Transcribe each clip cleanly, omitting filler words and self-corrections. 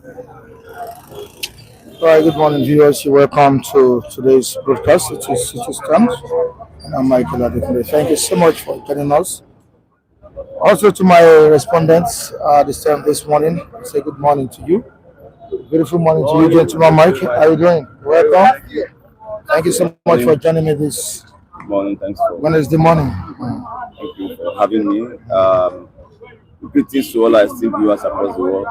All right, good morning, viewers. You're welcome to today's broadcast. It is Trump, and I'm Michael Adekunle. Thank you so much for joining us. Also, to my respondents this morning, I say good morning to you. Beautiful morning to you, gentleman Mike. How are you doing? Welcome. Thank you so much for joining me this Morning, thanks for Wednesday morning. thank you for having me. Greetings to all our esteemed viewers across the world.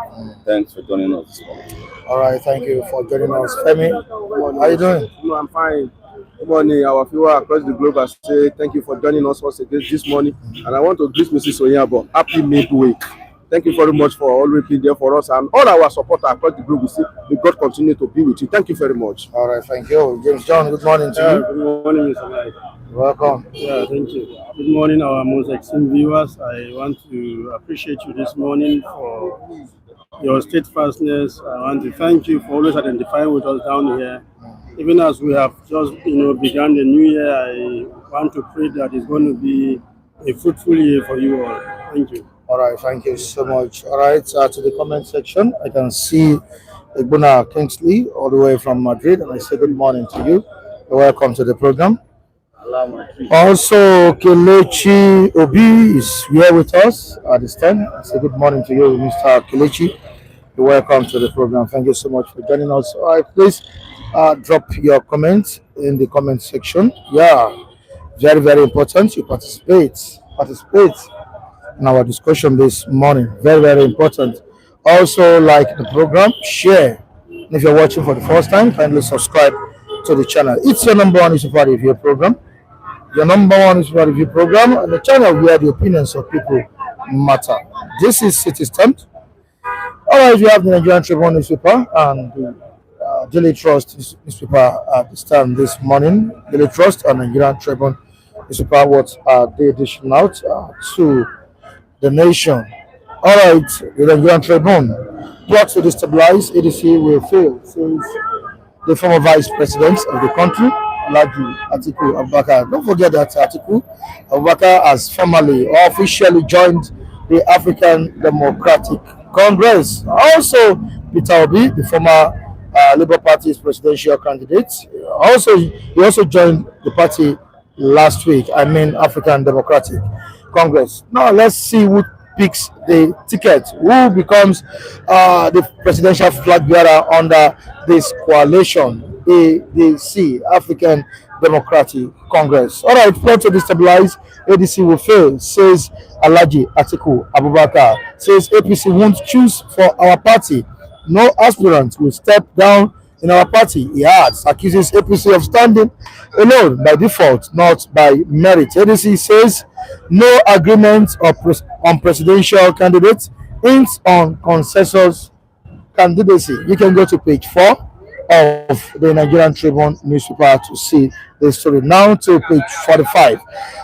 Thanks for joining us this morning. All right, thank you for joining us, Femi. How are you doing? No, I'm fine. Good morning, our viewers across the globe. I say thank you for joining us once again this morning. And I want to greet Mrs. Onyabo. Happy midweek. Thank you very much for always being there for us and all our supporters across the globe. We say may God continue to be with you. Thank you very much. All right, thank you. James John, good morning to you. Good morning, Mr. Mike. Welcome. Yeah, thank you. Good morning, our most esteemed viewers. I want to appreciate you this morning for your steadfastness. I want to thank you for always identifying with us down here. Even as we have just, begun the new year, I want to pray that it's going to be a fruitful year for you all. Thank you. All right, thank you so much. All right, to the comment section, I can see Igbuna Kingsley all the way from Madrid, and I say good morning to you. Welcome to the program. Also, Kelechi Obi is here with us at this time. I say good morning to you, Mr. Kelechi. Welcome to the program. Thank you so much for joining us. All right, please drop your comments in the comment section. Yeah, very, very important. You participate in our discussion this morning. Very, very important. Also, like the program, share. And if you're watching for the first time, kindly subscribe to the channel. It's your number one newspaper review program. Your number one newspaper review program and the channel where the opinions of people matter. This is City Stamped. All right, we have the Nigerian Tribune newspaper and the Daily Trust newspaper at the stand this morning. Daily Trust and Nigerian Tribune newspaper, what they dishing out to the nation. All right, the Nigerian Tribune. Plot to destabilize ADC will fail, says the former vice president of the country, Alhaji Atiku Abubakar. Don't forget that Atiku Abubakar has formally or officially joined the African Democratic Congress. Also, Peter Obi, the former Labour Party's presidential candidate, he also joined the party last week. I mean, African Democratic Congress. Now, let's see who picks the ticket, who becomes the presidential flag bearer under this coalition, ADC, African Democratic Congress. All right, plot to destabilize ADC will fail, says Alhaji Atiku Abubakar. Says APC won't choose for our party. No aspirant will step down in our party. He adds, accuses APC of standing alone by default, not by merit. ADC says no agreement on presidential candidates, hints on consensus candidacy. You can go to page 4 of the Nigerian Tribune newspaper to see the story. Now to page 45.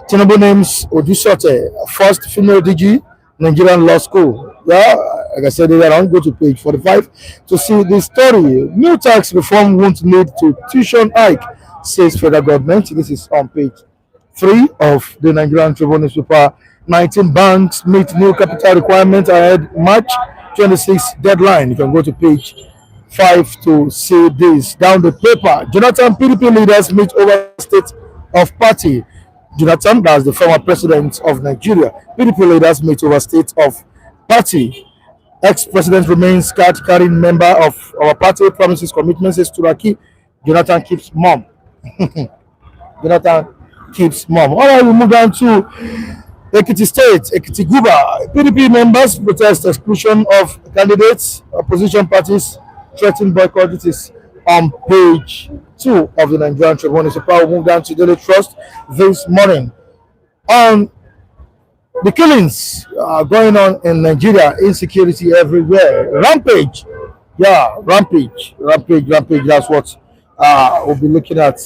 Tinubu names Odusote, first female DG, Nigerian Law School. Yeah, like I said earlier on, go to page 45 to see the story. New tax reform won't lead to tuition hike, says federal government. This is on page 3 of the Nigerian Tribune newspaper. 19 banks meet new capital requirements ahead March 26 deadline. You can go to page 5 to see this. Down the paper, Jonathan PDP leaders meet over state of party. Jonathan, that's the former president of Nigeria. PDP leaders meet over state of party. Ex-president remains card-carrying member of our party, promises commitments, says Turaki. Jonathan keeps mum. Jonathan keeps mum. All right, we move on to Ekiti State, Ekiti Guba. PDP members protest exclusion of candidates. Opposition parties threaten boycott. It is on page 2 of the Nigerian Tribune. So we'll move down to Daily Trust this morning. On the killings going on in Nigeria, insecurity everywhere. Rampage. Yeah, rampage. That's what we'll be looking at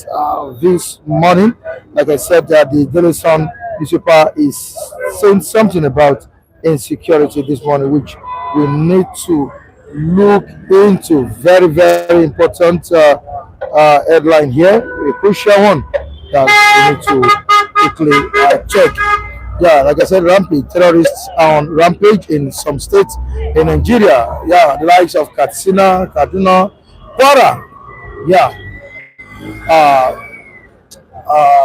this morning. Like I said, the Daily Sun newspaper is saying something about insecurity this morning, which we need to look into. Very, very important headline here, a crucial one that we need to quickly check. Yeah, like I said, Rampage terrorists are on rampage in some states in Nigeria. Yeah, the likes of Katsina, Kaduna, Kwara. Yeah, uh,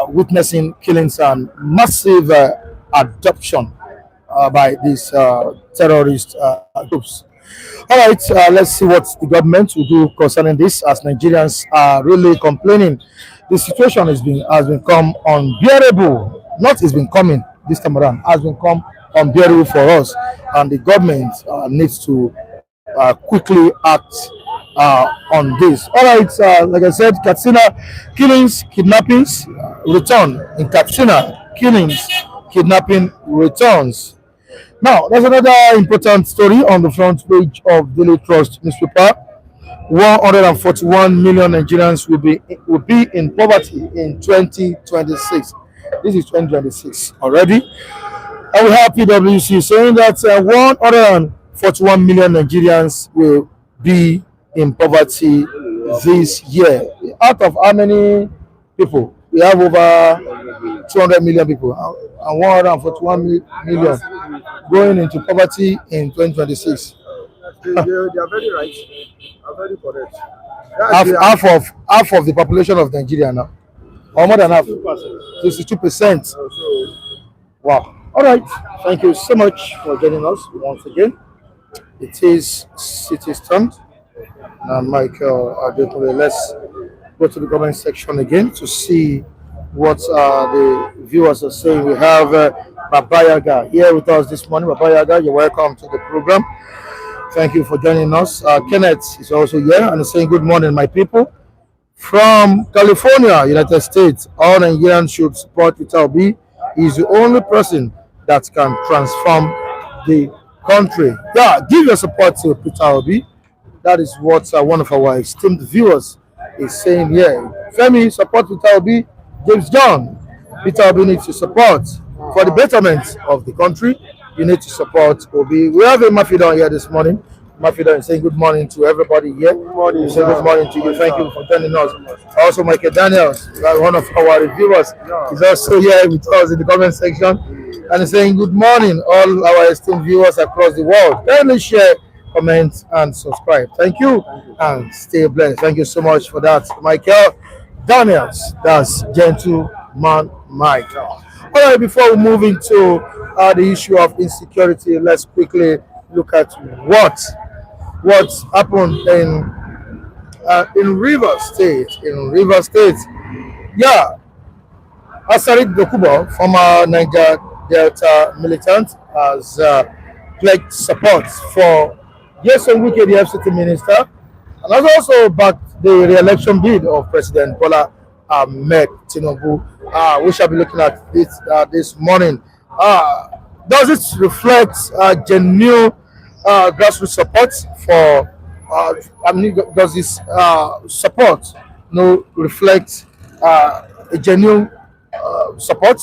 witnessing killings and massive adoption by these terrorist groups. All right, let's see what the government will do concerning this, as Nigerians are really complaining. The situation has become unbearable. Not has been coming this time around, has become unbearable for us, and the government needs to quickly act on this. All right, like I said, Katsina killings, kidnappings return in Katsina killings, kidnapping returns. Now, there's another important story on the front page of Daily Trust newspaper. 141 million Nigerians will be in poverty in 2026. This is 2026 already. And we have PwC saying that 141 million Nigerians will be in poverty this year. Out of how many people? We have over 200 million people, and 141 million going into poverty in 2026. They are very right. Are very correct. Half of the population of Nigeria now, or more than half, 62%. Wow. All right. Thank you so much for joining us once again. It is time. Now, Michael, let's go to the comment section again to see what the viewers are saying. We have Babayaga here with us this morning. Babayaga, you're welcome to the program. Thank you for joining us. Kenneth is also here and is saying, good morning, my people. From California, United States, all Nigerians should support Peter Obi. He's the only person that can transform the country. Yeah, give your support to Peter Obi. That is what one of our esteemed viewers is saying here. Femi, support Peter Obi. James John, Peter Obi needs to support for the betterment of the country. You need to support Obi. We have a Mafidon here this morning. Mafidon is saying good morning to everybody here. Good morning. Good morning to you. Thank you for joining us. Also, Michael Daniels, one of our reviewers, is also here with us in the comment section and is saying good morning, all our esteemed viewers across the world. Kindly share, comment, and subscribe. Thank you, and stay blessed. Thank you so much for that, Michael Daniels. That's Gentleman Mike. All right, before we move into the issue of insecurity, let's quickly look at what happened in Rivers State. In Rivers State, yeah, Asari Dokubo, former Niger Delta militant, has pledged support for Nyesom, Wike, the FCT minister, and has also backed the re-election bid of President Bola Tinubu. We shall be looking at it this morning. Does it reflect genuine grassroots support for? Does this support reflect a genuine support?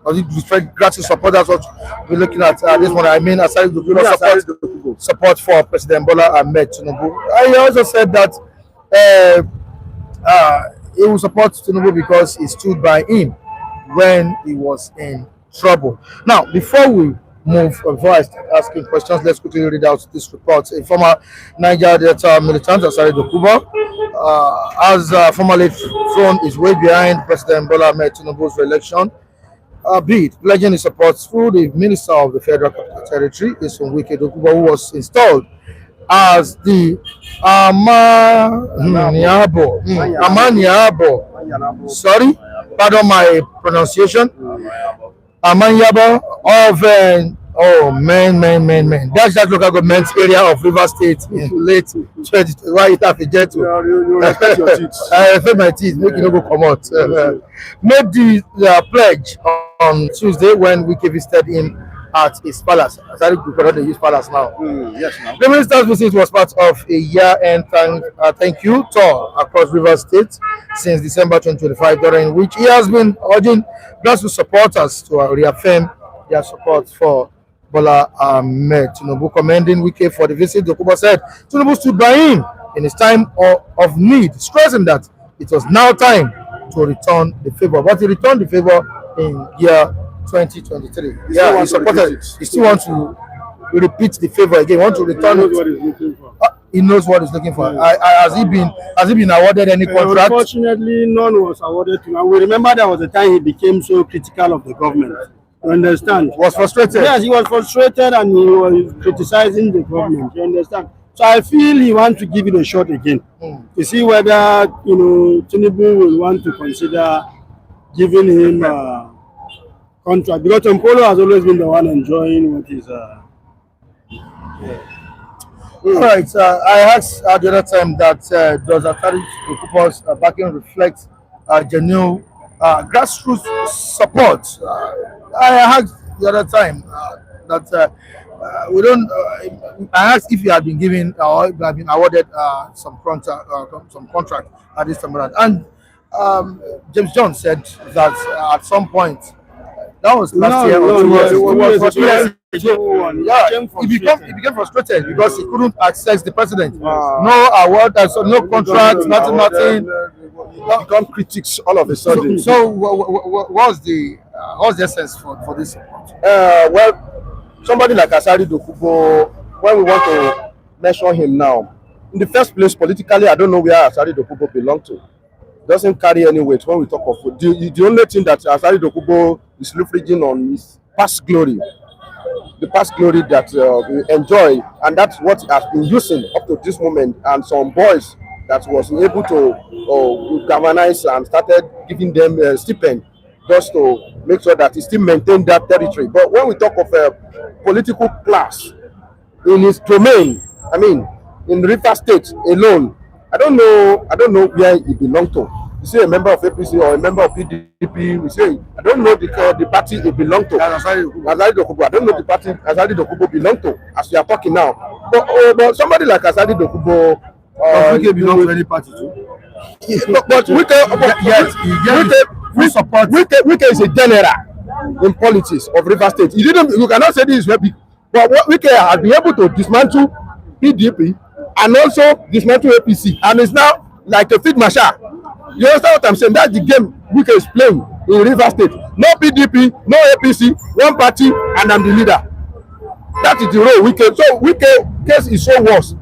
Does it reflect grassroots support? That's what we're looking at this morning. I mean, aside the support for President Bola Tinubu. I also said that he will support Tinubu because he stood by him when he was in trouble. Now, before I start asking questions, let's quickly read out this report. A former Niger Delta militant, Asari Dokubo, has formally thrown his weight behind President Bola Tinubu's re-election bid, pledging his support through the Minister of the Federal Capital Territory, Nyesom Wike Dokubo, who was installed as the Amaniabo. Sorry, pardon my pronunciation. Amanyabo of oh man. That's that local government area of River State in late 20. Why it have a jet to? You respect your teeth. I respect my teeth. Make it no go come out. Made the pledge on Tuesday when Wike visited him at his palace. I started to they use palace now. Yes, now. The minister's visit was part of a year-end thank you tour across River State since December 2025, during which he has been urging grassroots supporters to reaffirm their support for Bola Tinubu. Commending Wike for the visit, Dokubo said Tinubu stood by him in his time of need, stressing that it was now time to return the favor. But he returned the favor in year 2023. still Yeah, he want to supported. repeat it. He still wants to repeat the favor again. Want to He return knows it. what he's looking for. He knows what he's looking for. Has he been awarded any contract? Unfortunately, none was awarded to him. And we remember there was a time he became so critical of the government. You understand? Was frustrated. Yes, he was frustrated and he was criticizing the government. You understand? So I feel he wants to give it a shot again to see whether Tinubu will want to consider giving him a contract, because Polo has always been the one enjoying what is. All right. I asked the other time that does Asari Dokubo's backing reflect genuine grassroots support. I asked the other time that we don't. I asked if he had been given or if he had been awarded some contract at this time around, and James John said that at some point. That was last year or 2 years ago. It was 2 years ago. Yeah, he became frustrated because he couldn't access the president. No award, so no contract, nothing. He become critics all of a sudden. So what's the essence for this? Well, somebody like Asari Dokubo, when we want to mention him now, in the first place, politically, I don't know where Asari Dokubo belongs to. Doesn't carry any weight when we talk of the only thing that Asari Dokubo is leveraging on is past glory, the past glory that we enjoy, and that's what he has been using up to this moment. And some boys that was able to galvanize and started giving them stipend just to make sure that he still maintain that territory. But when we talk of a political class in his domain, I mean, in River State alone, I don't know where he belongs to. You say a member of APC or a member of PDP, we say, I don't know the party he belongs to. Asari Dokubo, I don't know the party Asari Dokubo belongs to, as we are talking now. But somebody like Asari Dokubo, Wike belongs to any party too. but Wike is a general in politics of River State. You cannot say this is very big. But Wike has been able to dismantle PDP and also dismantle APC, and is now like a field marshal. You understand what I'm saying? That's the game Wike is playing in River State. No PDP, no APC, one party, and I'm the leader. That is the role Wike. So Wike case is so worse.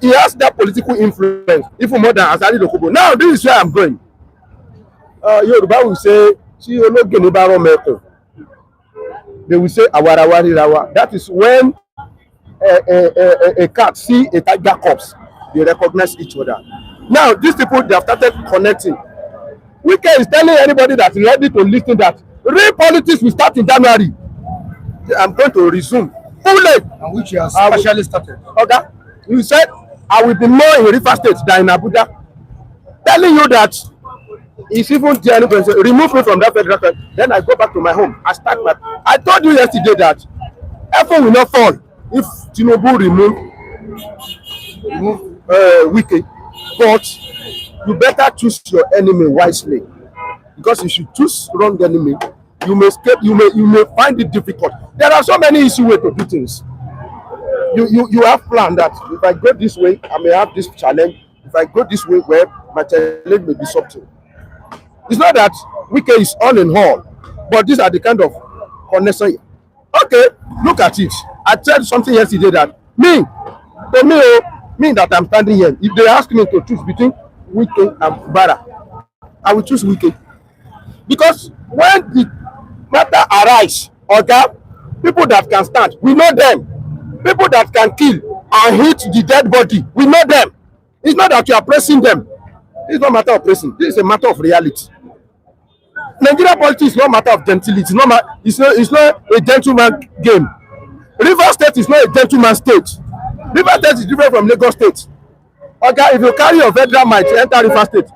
He has that political influence, even more than Asari Dokubo. Now this is where I'm going. Yoruba will say, they will say awarawari. That is when a cat see a tiger cubs, they recognize each other. Now these people, they have started connecting. Wike is telling anybody that is ready to listen that real politics will start in January. I'm going to resume fully, And which he has partially started. Okay, you said I will be more in River State than in Abuja. Telling you that it's even there, remove me from that federal state. Then I go back to my home. I told you yesterday that effort will not fall if Tinubu remove Wike. But you better choose your enemy wisely, because if you choose wrong enemy, you may escape. You may find it difficult. There are so many easy ways to do things. You have planned that if I go this way, I may have this challenge. If I go this way, well, my challenge may be subtle. It's not that Wike is all in all, but these are the kind of connection. Okay, look at it. I said something yesterday that me that I'm standing here, if they ask me to choose between Wike and Bara, I will choose Wike. Because when the matter arise, okay, people that can stand, we know them. People that can kill and hit the dead body, we know them. It's not that you are pressing them. It's not a matter of pressing. This is a matter of reality. Nigeria politics is not a matter of gentility. It's not a gentleman game. River State is not a gentleman state. River State is different from Lagos State. Okay, if you carry your federal might to enter River State,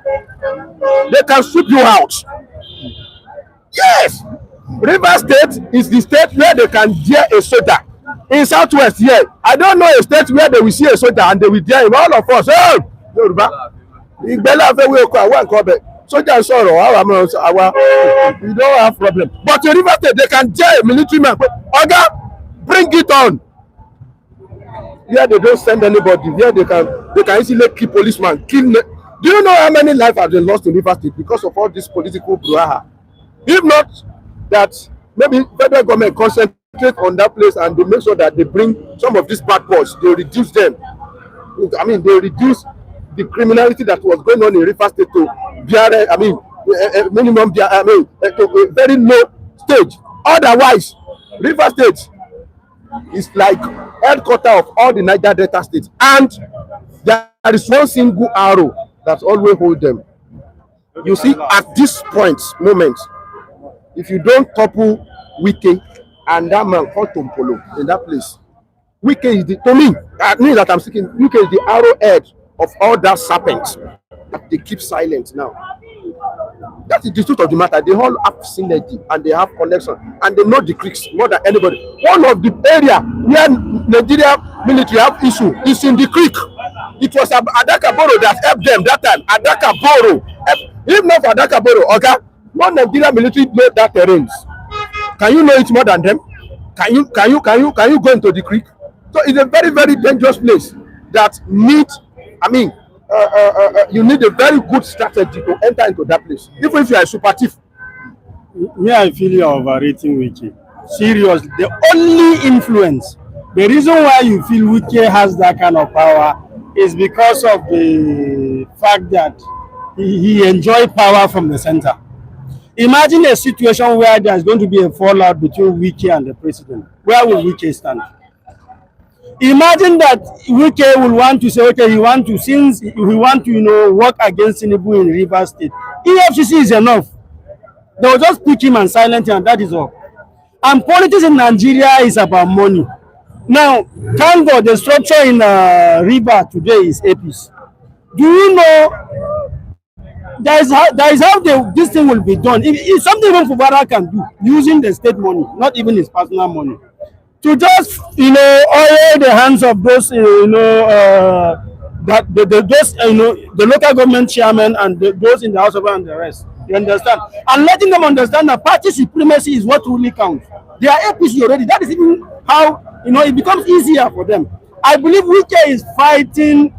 they can sweep you out. Yes, River State is the state where they can dare a soldier. In Southwest here, I don't know a state where they will see a soldier and they will dare him. All of us, hey, Yoruba, ìgbẹ́lẹ̀ afẹ́wé oko àwọn nǹkan ọbẹ̀ sójà ń sọ̀rọ̀ àwa we don't have problem. But in River State, they can dare a military man. Oga, bring it on. Here they don't send anybody. Here they can easily kill policeman. Do you know how many lives have been lost in River State because of all this political brouhaha? If not that maybe federal government concentrate on that place and they make sure that they bring some of these bad boys, they reduce them. I mean, they reduce the criminality that was going on in River State to minimum, to a very low stage. Otherwise, River State is like headquarters of all the Niger Delta states, and there is one single arrow that always hold them. You see, at this moment, if you don't topple Wike and that man called Tompolo in that place, Wike is to me that I'm speaking, Wike is the arrowhead of all that serpents that they keep silent now. That is the truth of the matter. They all have synergy and they have connection and they know the creeks more than anybody. One of the area where Nigeria military have issue is in the creek. It was Adakaboro that helped them that time. Adakaboro. If not for Adakaboro, okay, one Nigeria military know that terrains. Can you know it more than them? Can you go into the creek? So it's a very, very dangerous place that needs, you need a very good strategy to enter into that place. Even if you are a super thief. Me, I feel you are overrating Wike. Seriously, the only influence, the reason why you feel Wike has that kind of power is because of the fact that he enjoys power from the center. Imagine a situation where there is going to be a fallout between Wike and the president. Where will Wike stand? Imagine that Wike will want to say, okay, since he want to, work against Tinubu in Rivers State. EFCC is enough. They will just pick him and silence him, and that is all. And politics in Nigeria is about money. Now, thank God the structure in River today is APIS. Do you know that is how this thing will be done? If something even Fubara can do using the state money, not even his personal money, to just oil the hands of those the local government chairman and those in the House of and the rest. You understand? And letting them understand that party supremacy is what really counts. They are APC already. That is even how it becomes easier for them. I believe Wike is fighting,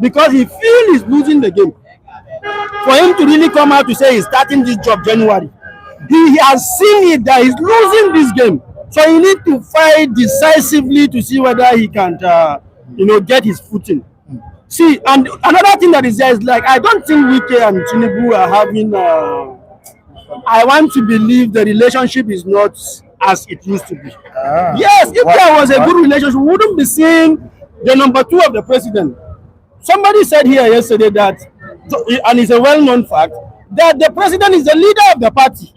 because he feels he's losing the game. For him to really come out to say he's starting this job January, he has seen it that he's losing this game. So he needs to fight decisively to see whether he can, get his footing. See, and another thing that is there is like, I don't think Wike and Tinubu are having. I want to believe the relationship is not as it used to be. Yes, if there was a good relationship, we wouldn't be seeing the number 2 of the president. Somebody said here yesterday that, and it's a well-known fact, that the president is the leader of the party.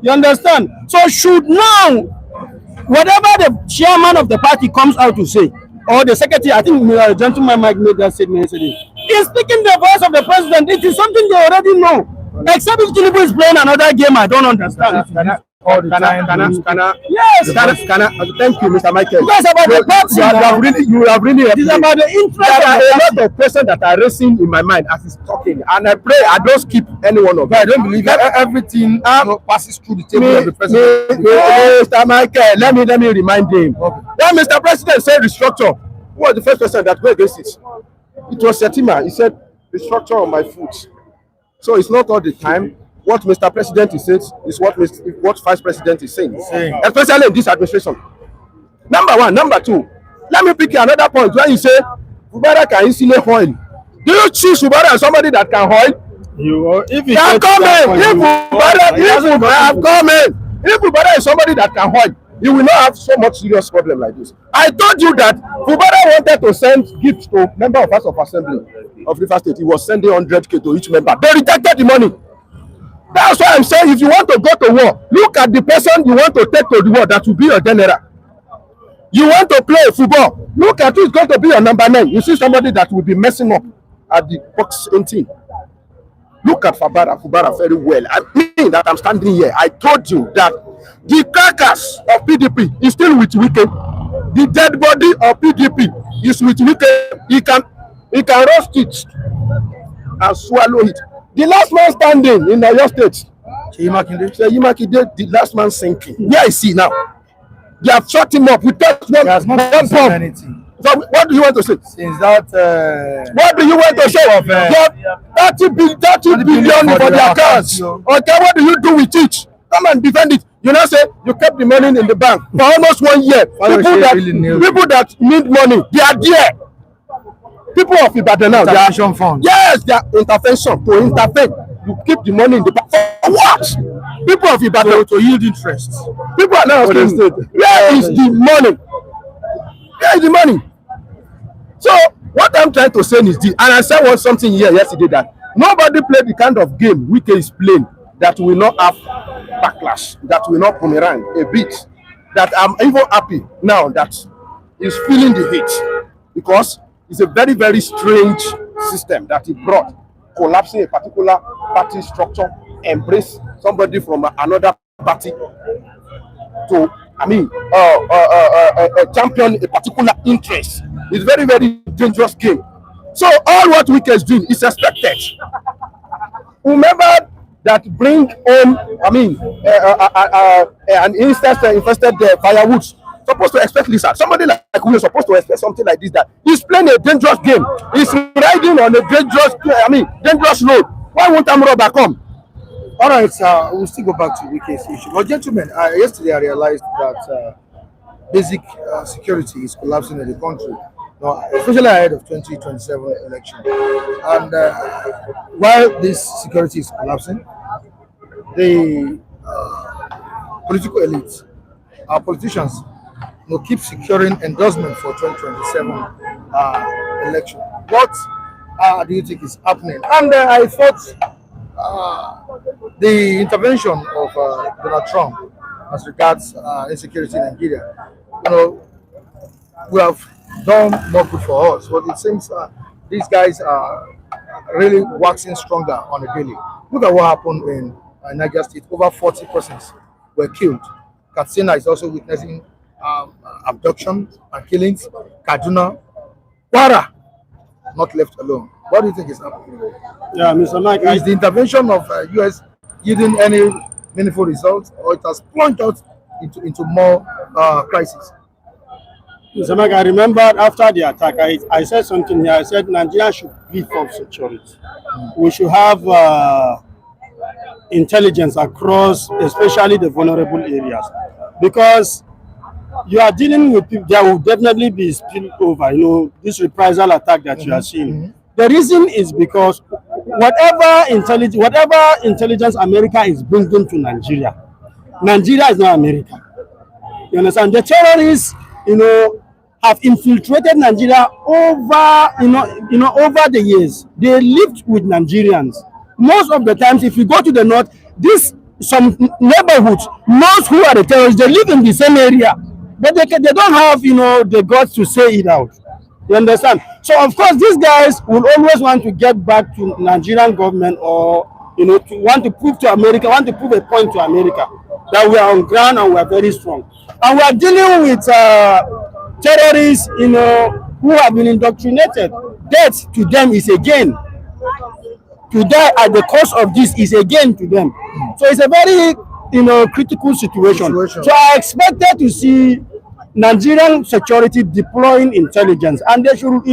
You understand? So should now, whatever the chairman of the party comes out to say, or the secretary, I think gentleman Mike made that statement yesterday, is speaking the voice of the president. It is something they already know. Except if Tinubu is playing another game, I don't understand. Yes. Thank you, Mr. Michael. Because about the party, you have really. It is about the interest. There are a lot of questions that are racing in my mind as he's talking, and I pray I don't skip any one of them. I don't believe everything passes through the table of the president. Mr. Michael, let me remind him. Okay. When Mr. President said restructure, who was the first person that went against it? It was Setima. He said restructure on my foot. So it's not all the time. What Mr. President is saying is what Vice President is saying, especially in this administration. Number one. Number two, let me pick another point where you say Fubara can insulate oil. Do you choose Fubara as somebody that can oil? If Fubara is somebody that can oil, you will not have so much serious problem like this. I told you that Fubara wanted to send gifts to member of House of Assembly of River State. He was sending 100K to each member. They rejected the money. That's why I'm saying if you want to go to war, look at the person you want to take to the war that will be your general. You want to play football, look at who's going to be your number 9. You see somebody that will be messing up at the box 18. Look at Fubara very well. I mean that I'm standing here. I told you that the carcass of PDP is still with Wike. The dead body of PDP is with Wike. He can roast it and swallow it. The last man standing in Niger State, Seyi Makinde, the last man sinking. Where is he now? They have shut him up. We touched one bomb. So what do you want to say? Since that, what do you want to say? They have 30 billion for their accounts. Okay, what do you do with it? Come and defend it. You know, say you kept the money in the bank for almost 1 year. People that need money, they are there. People of Ibadan now, Intervention funds. yes, they are intervention to intervene. You keep the money in the bank for what? People of Ibadan to yield interest. people are now asking, where is the money? Where is the money? So what I'm trying to say is this, and I said something here yesterday, that nobody played the kind of game Wike is playing that will not have backlash, that will not boomerang a bit. That I'm even happy now that he's feeling the heat, because it's a very, very strange system that he brought, collapsing a particular party structure, embrace somebody from another party to, champion a particular interest. It's very, very dangerous game. So all what Wike is doing is expected. Whomever that bring home, an instance infested firewood, supposed to expect lizard. Somebody like we are supposed to expect something like this. That he's playing a dangerous game. He's riding on a dangerous road. Why won't Amroba come? All right, we'll still go back to Wike's issue. But gentlemen, yesterday I realized that basic security is collapsing in the country, especially ahead of 2027 election. And while this security is collapsing, the political elite, our politicians, keep securing endorsement for 2027 election. What do you think is happening? And I thought the intervention of Donald Trump as regards insecurity in Nigeria, we have done more good for us, but it seems these guys are really waxing stronger on a daily. Look at what happened in Niger State. Over 40 persons were killed. Katsina is also witnessing abduction and killings. Kaduna, Kwara, not left alone. What do you think is happening? Yeah, Mr. Mike, Is the intervention of US yielding any meaningful results, or it has plunged out into more crisis? Mr. Mike, I remember after the attack, I said something here. I said Nigeria should beef up security. We should have intelligence across, especially the vulnerable areas, because you are dealing with people. There will definitely be spillover. This reprisal attack that you are seeing. The reason is because whatever intelligence America is bringing to Nigeria, Nigeria is not America. You understand? The terrorists, have infiltrated Nigeria over the years. They lived with Nigerians. Most of the times, if you go to the north, some neighborhoods knows who are the terrorists. They live in the same area, but they don't have the guts to say it out. You understand? So of course these guys will always want to get back to Nigerian government, or want to prove a point to America that we are on ground and we are very strong. And we are dealing with terrorists, who have been indoctrinated. Death to them is a gain. To die at the cost of this is a gain to them. So it's a very critical situation. So I expected to see Nigerian security deploying intelligence, and they should,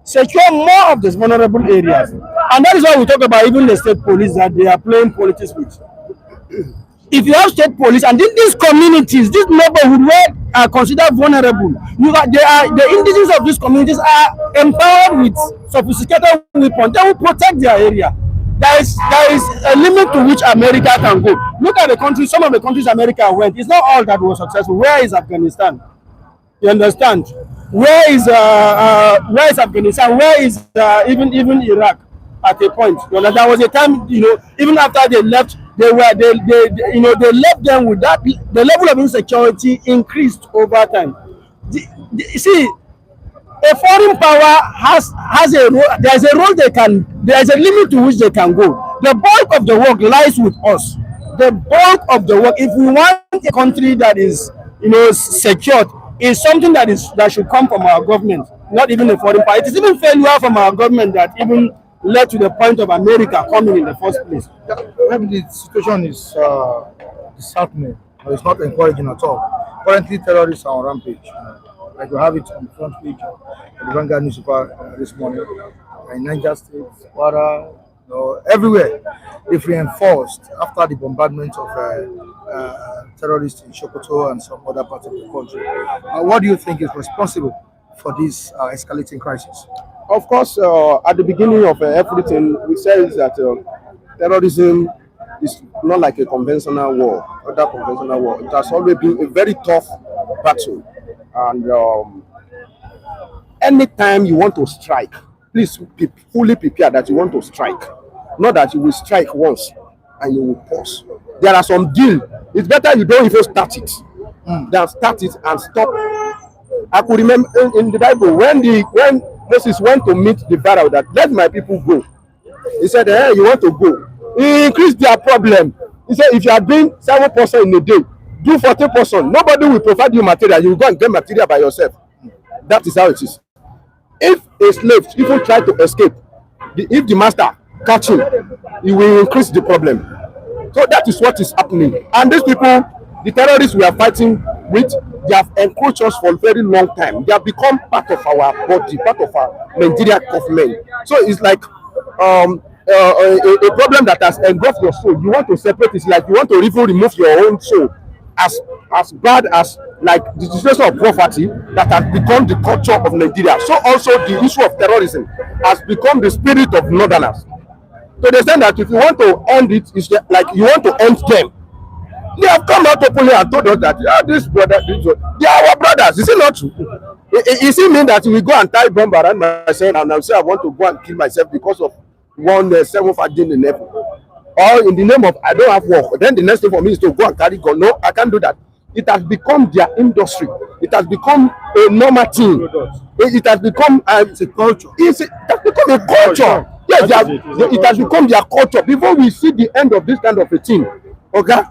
secure more of these vulnerable areas. And that is why we talk about even the state police, that they are playing politics with. If you have state police and these communities, this neighborhood where are considered vulnerable, the indigenous of these communities are empowered with sophisticated weapons. They will protect their area. There is a limit to which America can go. Look at the countries. Some of the countries America went. It's not all that was successful. Where is Afghanistan? You understand? Where is Afghanistan? Where is even Iraq? At a point, there was a time, even after they left, they left them with that. The level of insecurity increased over time. See, a foreign power has a role. There's a role they can. There's a limit to which they can go. The bulk of the work lies with us. The bulk of the work, if we want a country that is, secured, is something that should come from our government, not even a foreign power. It is even failure from our government that even led to the point of America coming in the first place. Maybe the situation is disheartening, or it's not encouraging at all. Currently, terrorists are on rampage. Like we have it on the front page of the Vanguard newspaper this morning. In Niger State, Kwara, everywhere. if reinforced after the bombardment of terrorists in Sokoto and some other parts of the country. What do you think is responsible for this escalating crisis? Of course, at the beginning of everything, we said that terrorism is not like a conventional war, other conventional war. It has always been a very tough battle. And anytime you want to strike, please be fully prepared that you want to strike. Not that you will strike once and you will pause. There are some deals. It's better you don't even start it than start it and stop. I could remember in the Bible when Moses went to meet the Pharaoh that let my people go. He said, hey, you want to go? He increased their problem. He said, if you are doing 7% in a day, do 40%. Nobody will provide you material. You will go and get material by yourself. That is how it is. If a slave even try to escape, if the master catch him, he will increase the problem. So that is what is happening. And these people, the terrorists we are fighting with, they have encroached us for a very long time. They have become part of our body, part of our Nigerian government. So it's like a problem that has engulfed your soul. You want to separate it, like you want to even remove your own soul. As bad as like the situation of poverty that has become the culture of Nigeria, so also the issue of terrorism has become the spirit of northerners. To the extent that if you want to end it, it's like you want to end them. They have come out openly and told us that this brother, they are our brothers. Is it not true? Is it mean that we go and tie bomb around myself and I say I want to go and kill myself because of one 7th agenda in heaven? Or in the name of I don't have work, then the next thing for me is to go and carry gun. No, I can't do that. It has become their industry. It has become a normal thing. It has become it's a culture. It has become a culture. Yes, it has become their culture. Before we see the end of this kind of a thing, okay,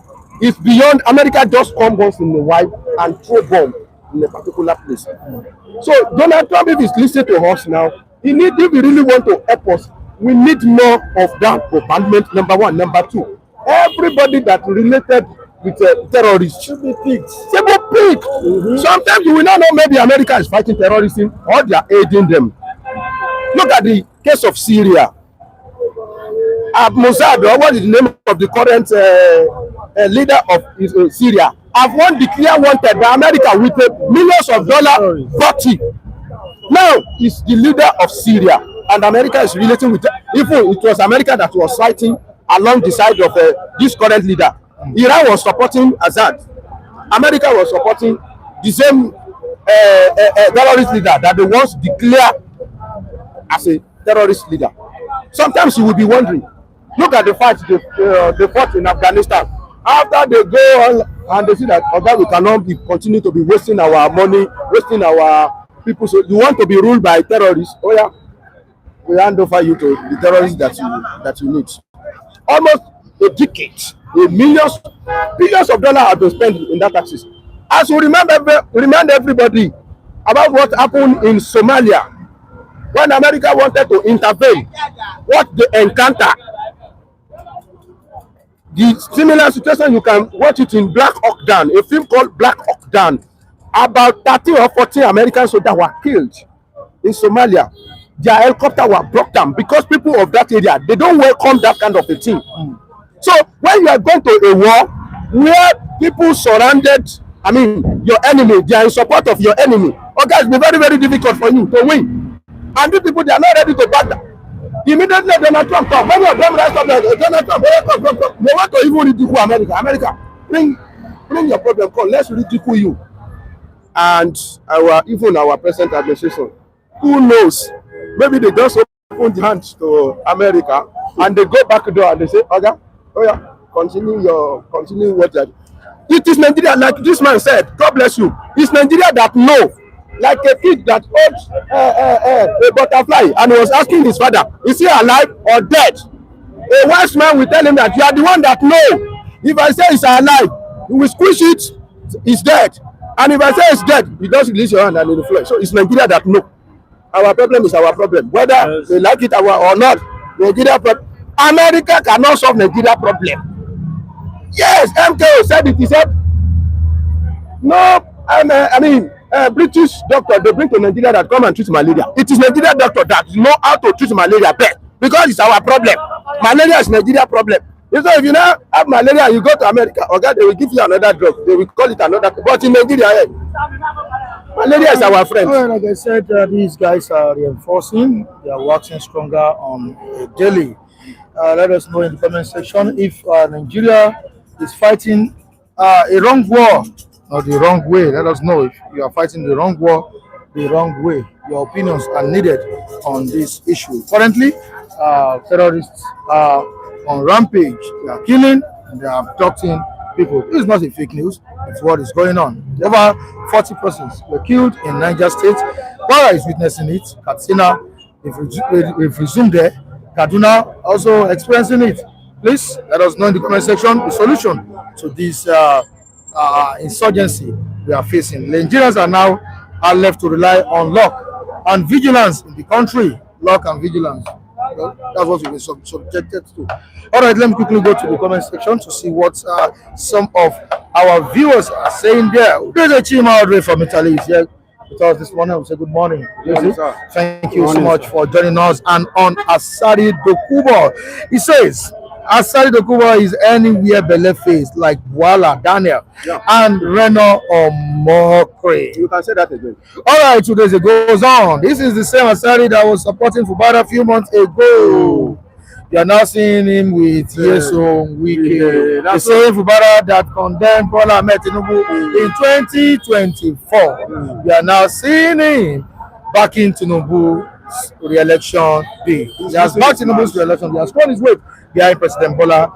it's beyond. America just come once in a while and throw bomb in a particular place. So Donald Trump, if he's listening to us now, if we really want to help us, we need more of that bombardment. Number one. Number two, everybody that related with terrorists should be picked. Sometimes you will not know maybe America is fighting terrorism or they are aiding them. Look at the case of Syria. Mossad, or what is the name of the current leader of Syria, have won declare wanted by America with millions of dollars 40. Now he's the leader of Syria, and America is relating with even it was America that was fighting along the side of this current leader. Iran was supporting Assad. America was supporting the same terrorist leader that they once declared as a terrorist leader. Sometimes you will be wondering, look at the fight they fought in Afghanistan. After they go on and they see that we cannot continue to be wasting our money, wasting our people. So you want to be ruled by terrorists? Oh yeah, we hand over you to the terrorists that you need. Almost a decade, billions of dollars have been spent in that taxes. As we remind everybody about what happened in Somalia when America wanted to intervene, what they encounter. The similar situation, you can watch it in Black Hawk Down, a film called Black Hawk Down. About 30 or 40 American soldiers were killed in Somalia. Their helicopter were brought down because people of that area, they don't welcome that kind of a thing. So when you are going to a war where people surrounded, your enemy, they are in support of your enemy, okay, it's very, very difficult for you to win. And these people, they are not ready to back down. Immediately Donald Trump come. Many of them rise up like Donald Trump. They want to even ridicule America. America, bring your problem. Come, let's ridicule you. And even our present administration, who knows? Maybe they just open the hands to America and they go back door and they say, okay, oh yeah, continue what you're doing. It is Nigeria, like this man said. God bless you. It's Nigeria that know. Like a kid that holds a butterfly and was asking his father, is he alive or dead? A wise man will tell him that you are the one that know. If I say he's alive, you will squish it, he's dead. And if I say he's dead, you just release your hand and in the flesh. So it's Nigeria that know. Our problem is our problem. Whether they like it or not, Nigeria problem. America cannot solve Nigeria problem. Yes, MKO said it. He said, no, British doctor they bring to Nigeria that come and treat malaria. It is Nigeria doctor that know how to treat malaria best because it's our problem. Malaria is Nigeria problem. So if you now have malaria and you go to America, okay, they will give you another drug. They will call it another. But in Nigeria, malaria is our friend. Well, like I said, these guys are reinforcing. They are working stronger on a daily. Let us know in the comment section if Nigeria is fighting a wrong war or the wrong way. Let us know if you are fighting the wrong war, the wrong way. Your opinions are needed on this issue. Currently, terrorists are on rampage. They are killing and they are abducting people. This is not a fake news. It's what is going on. Over 40 persons were killed in Niger State. Kwara is witnessing it. Katsina, they've resumed there. Kaduna also experiencing it. Please let us know in the comment section the solution to this insurgency we are facing. Nigerians are left to rely on luck and vigilance in the country. Luck and vigilance. That's what we've been subjected to. All right, let me quickly go to the comment section to see what some of our viewers are saying there. There's a Chima Audrey from Italy. He's here with us this morning. We say good morning. Yes, sir. Thank you so much for joining us. And on Asari Dokubo, he says, Asari Dokubo is anywhere belle face like Bola, Daniel, and Reno or Mokre. You can say that again. All right, 2 days ago goes on. This is the same Asari that was supporting Fubara a few months ago. You are now seeing him with Nyesom, Wike. The same Fubara that condemned Bola Tinubu in 2024. You are now seeing him backing Tinubu's re-election bid. He has backed Tinubu's re-election. He has thrown his weight behind President Bola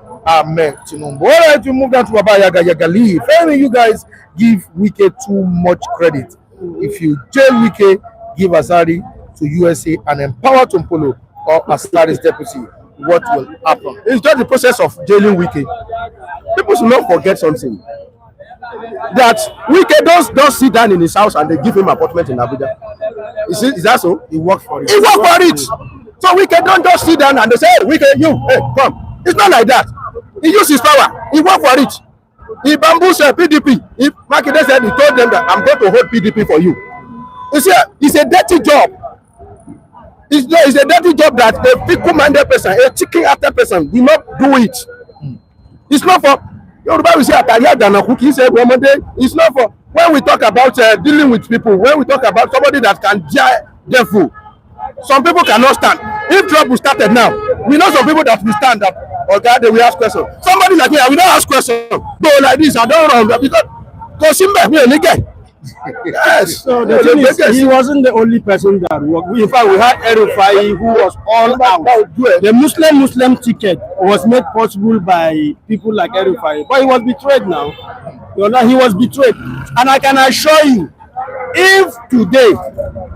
Tinubu. All right, we move down to Baba Yagali. Finally, you guys give Wike too much credit. If you jail Wike, give Asari to USA and empower Tumpolo or Asari's deputy. What will happen? It's just the process of jailing Wike. People should not forget something. That Wike don't sit down in his house and they give him apartment in Abuja. Is that so? He worked for it. He worked for it. So Wike don't just sit down and they say, hey, Wike, hey, come. It's not like that. He used his power. He worked for it. He bamboozled PDP. If Makinde said he told them that I'm going to hold PDP for you. You see, it's a dirty job. It's a dirty job that a fickle-minded person, a chicken-after person, will not do it. It's not for Yoruba. We say it's not for when we talk about dealing with people. When we talk about somebody that can get food, some people cannot stand. If trouble started now, we know some people that will stand up. Okay, they will ask questions. Somebody like me, I will not ask questions. Go like this, I don't run because me a nigga. Yes. So the thing is, he wasn't the only person that worked. In fact, we had Erufai who was all out. The Muslim ticket was made possible by people like Erufai, but he was betrayed now. He was betrayed. And I can assure you, if today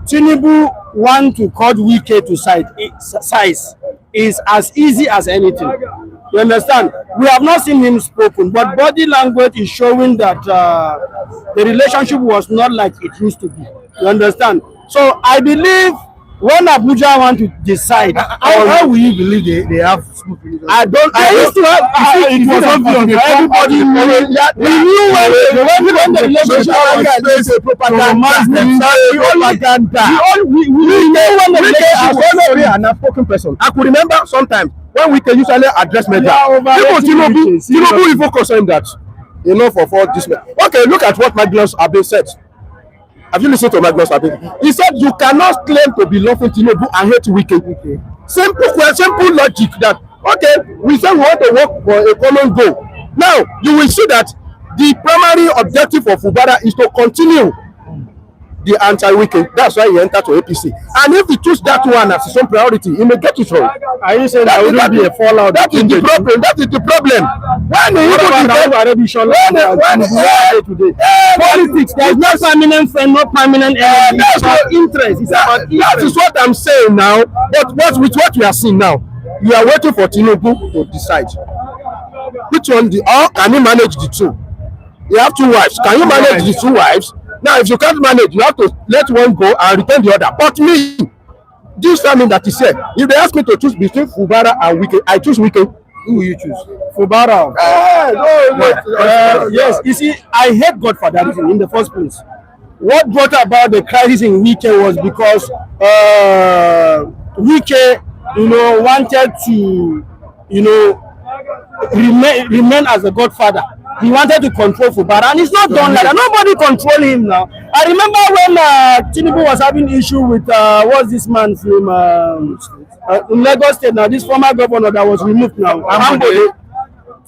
Tinubu want to cut Wike to size is as easy as anything. You understand? We have not seen him spoken, but body language is showing that the relationship was not like it used to be. You understand? So I believe when Abuja want to decide, how will you believe they have smooth relationship? I used to have. It was obvious. Everybody knew. We knew when the relationship was propaganda. We knew when the relationship was an outspoken person. I could remember sometimes when we can usually address media. Tinubu even concerned that for this. Okay, look at what Magnus Abe said. Have you listened to Magnus Abe? He said you cannot claim to be loving Tinubu and hate Wike. Simple logic that okay, we say we want to work for a common goal. Now you will see that the primary objective of Fubara is to continue the anti-Wike. That's why he entered to APC. And if he choose that one as his own priority, he may get it wrong. Are you saying that would not be a fallout? That is the problem. That is the problem. When politics, there is no permanent friend, no permanent enemy. It's about interest. It's about interest. That is what I'm saying now. But with what we are seeing now, you are waiting for Tinubu to decide which one or can he manage the two? You have two wives. Can you manage the two wives? Now, if you can't manage, you have to let one go and return the other. But me, this family that is here, if they ask me to choose between Fubara and Wike, I choose Wike. Who will you choose? Fubara. Yes, you see, I hate Godfatherism in the first place. What brought about the crisis in Wike was because Wike, wanted to, remain as a godfather. He wanted to control Fubara, and it's not done like that. Nobody control him now. I remember when Tinubu was having issue with what's this man's name in Lagos State now, this former governor that was removed now, Ambode.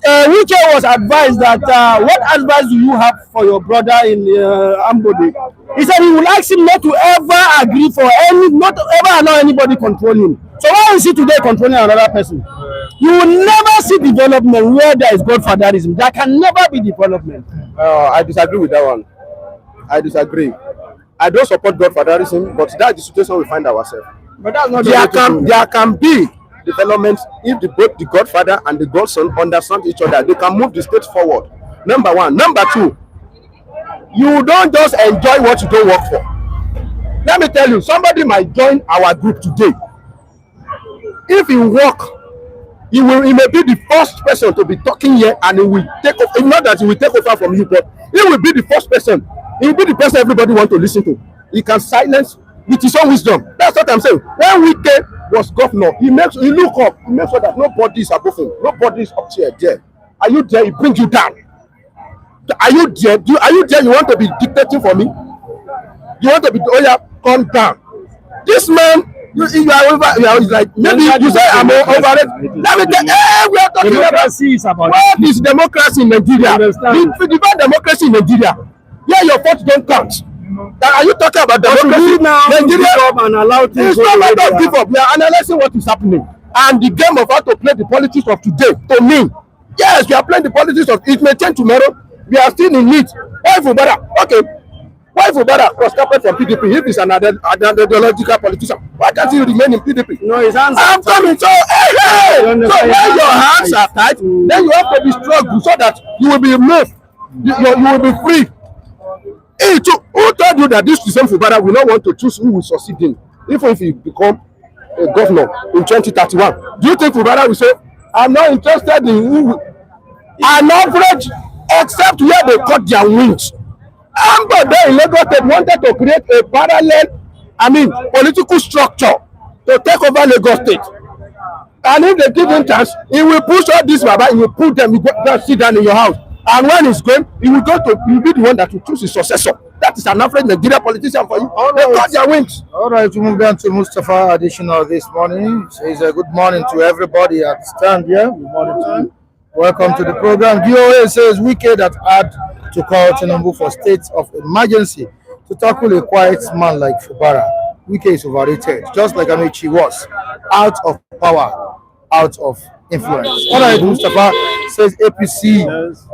Wike was advised that what advice do you have for your brother in Ambode? He said he will ask him not to ever agree for not to ever allow anybody control him. So why is he today controlling another person? You will never see development where there is godfatherism. There can never be development. I disagree with that one. I disagree. I don't support godfatherism, but that's the situation we find ourselves. But that's not there can be development if both the godfather and the godson understand each other. They can move the state forward. Number one. Number two, you don't just enjoy what you don't work for. Let me tell you, somebody might join our group today. If he work, he may be the first person to be talking here, and he will take off. It's not that he will take over from you, but he will be the first person. He will be the person everybody want to listen to. He can silence with his own wisdom. That's what I'm saying. When Wike was governor, he look up, he makes sure that nobody is above him, nobody is up there. Are you there? He brings you down. Are you there? Are you there? You want to be dictating for me? You want to be? Oh yeah, calm down. This man, you are over. You like maybe you say I'm over it. Let me tell. Hey, we are talking democracy about what is democracy in Nigeria? The divine democracy in Nigeria. Yeah, your votes don't count. Are you talking about democracy now? Nigeria and allow things. It's not matter of give up. We are analyzing what is happening, and the game of how to play the politics of today. To me, yes, we are playing the politics of it may change tomorrow. We are still in it. Why Fubara? Okay. Why Fubara cross carpet from PDP? If he's an ideological politician, why can't he remain in PDP? No, his hands I'm coming. So, hey. So when your hands are tight, then you have to be strong so that you will be moved. You will be free. Hey, who told you that this same Fubara will not want to choose who will succeed him, even if he become a governor in 2031? Do you think Fubara will say, I'm not interested in who an average, except where they cut their wings? Ambode in Lagos State wanted to create a parallel, political structure to take over Lagos State. And if they give him chance, he will push all this Baba, he will put them, he will go sit down in your house. And when he's going, he will be the one that will choose his successor. That is an average Nigerian politician for you. They cut their wings. All right, we move on to Mustafa additional this morning. Says good morning to everybody at the stand here. Good morning to you. Welcome to the program. DOA says Wike that had to call Tinubu for state of emergency to tackle a quiet man like Fubara. Wike is overrated, just like Amici was. Out of power, out of influence. All right, Mustafa says APC. Yes.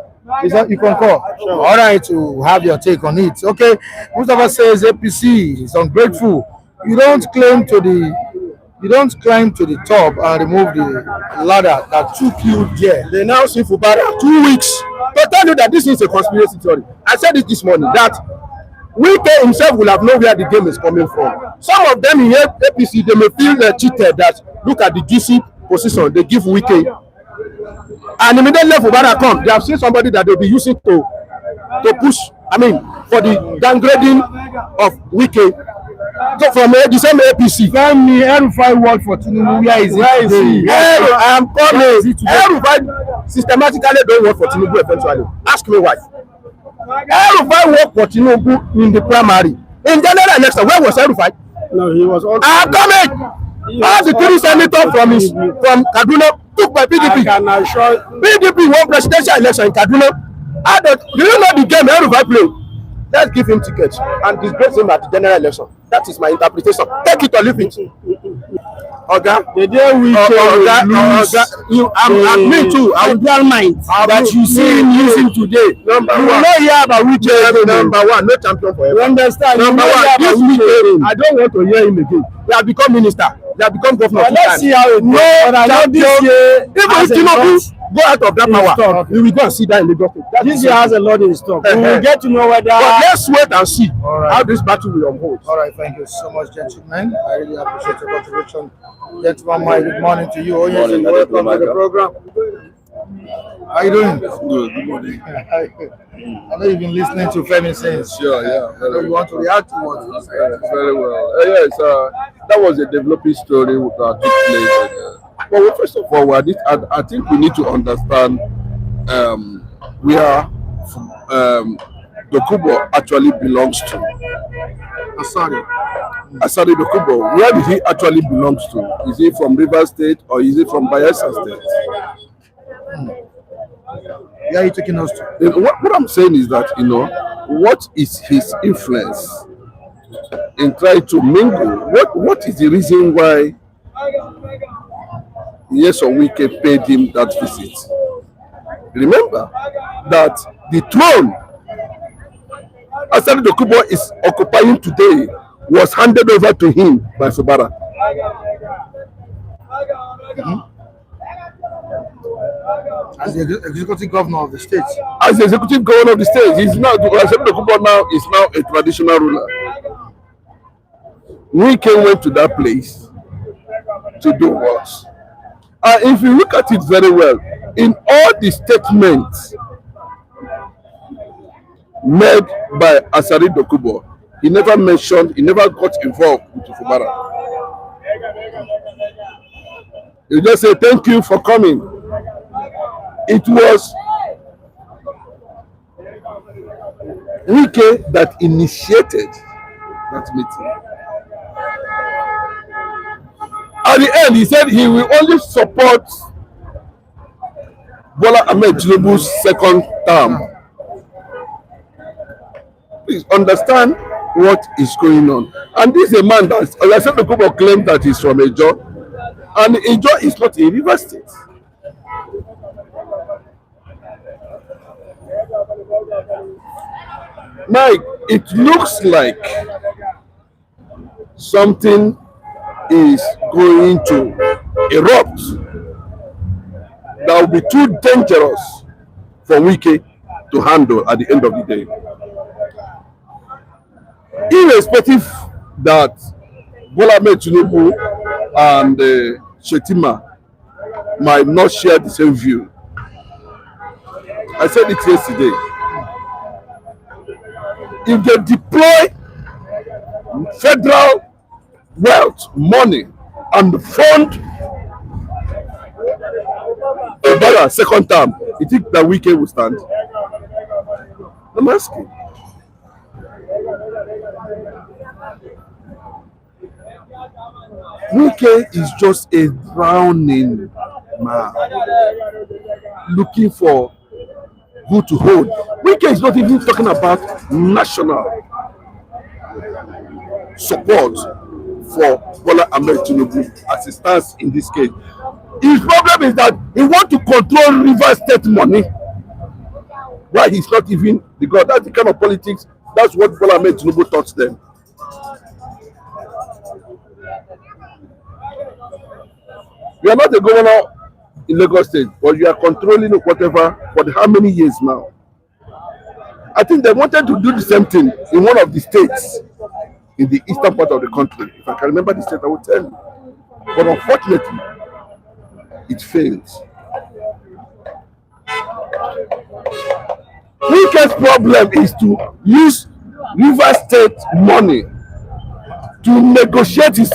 Is that you can call? Sure. All right, to have your take on it. Okay, Mustafa says APC is ungrateful. You don't climb to the top and remove the ladder that took you there. They now see Fubara 2 weeks to tell you that this is a conspiracy theory. I said it this morning that Wike himself will have known where the game is coming from. Some of them in APC, they may feel cheated that look at the GC position they give Wike. And immediately Fubara come, they have seen somebody that they'll be using to push, for the downgrading of Wike. So from the same APC. Tell me, Erufai work for Tinubu. Where is he? I am coming. Erufai systematically don't work for Tinubu eventually. Ask me why. Erufai work for Tinubu in the primary. In general election, where was Erufai? No, he was also. I am coming. As the three senators from Kaduna took by PDP. I can assure PDP won presidential election in Kaduna. Do you know the game Erufai played? Let's give him tickets and disgrace him at the general election. That is my interpretation. Take it or leave it. Oga, the day we me too. I will mind that you see him using today. Number you one. will not hear about which Number one, no champion forever. You understand? Number one, this weekend, I don't want to hear him again. He has become minister. He has become governor. Well, let's see how it goes. No champion. Even if Tinubu go out of that power, we will go and see that in the government. This year has a lot in stock. We will get to know whether. But let's wait and see how this battle will unfold. All right, thank you so much, gentlemen. I really appreciate your contribution. Gentleman, my good morning to you. Oh, yes, and welcome to the program. How you doing? Good morning. I know you've been listening to Femi since. Sure, yeah. I know you want to react to what he said. Very well. Yes, that was a developing story that took place Well, first of all, I think we need to understand where Dokubo actually belongs to. Asari. Asari Dokubo, where did he actually belongs to? Is he from Rivers State or is he from Bayelsa State? Where are you taking us to? What I'm saying is that, what is his influence in trying to mingle? What is the reason why Nyesom Wike paid him that visit? Remember that the throne Asari Dokubo is occupying today was handed over to him by Fubara. As the executive governor of the state. As the executive governor of the state, Asari Dokubo now is now a traditional ruler. Wike went to that place to do what? If you look at it very well, in all the statements made by Asari Dokubo, he never got involved with Fubara. He just said, thank you for coming. It was Wike that initiated that meeting. At the end, he said he will only support Bola Tinubu's second term. Please understand what is going on. And this is a man that, as I said, the people claim that he's from Ejo, and Ejo is not a river state. Mike, it looks like something is going to erupt that will be too dangerous for Wike to handle at the end of the day. Irrespective that Bola Tinubu and Shetima might not share the same view. I said it yesterday. If they deploy federal wealth, money, and fund Obama second term, you think that Wike will stand? I'm asking. Wike is just a drowning man looking for who to hold. Wike is not even talking about national support for Bola Tinubu as it stands in this case. His problem is that he wants to control River State money. Why he's not even the god? That's the kind of politics. That's what Bola Tinubu taught them. You are not the governor in Lagos State, but you are controlling whatever for how many years now? I think they wanted to do the same thing in one of the states in the eastern part of the country. If I can remember the state, I will tell you. But unfortunately, it failed. Wike's problem is to use River State money to negotiate his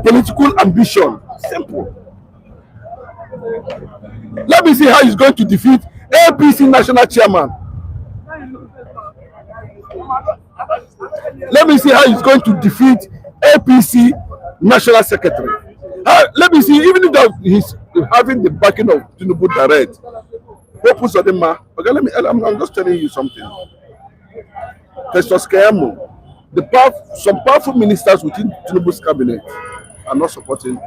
political ambition. Simple. Let me see how he's going to defeat APC national chairman. Let me see how he's going to defeat APC national secretary. Let me see, even if he's having the backing of Tinubu+Terrorists. Okay, I'm just telling you something. Some powerful ministers within Tinubu's cabinet are not supporting.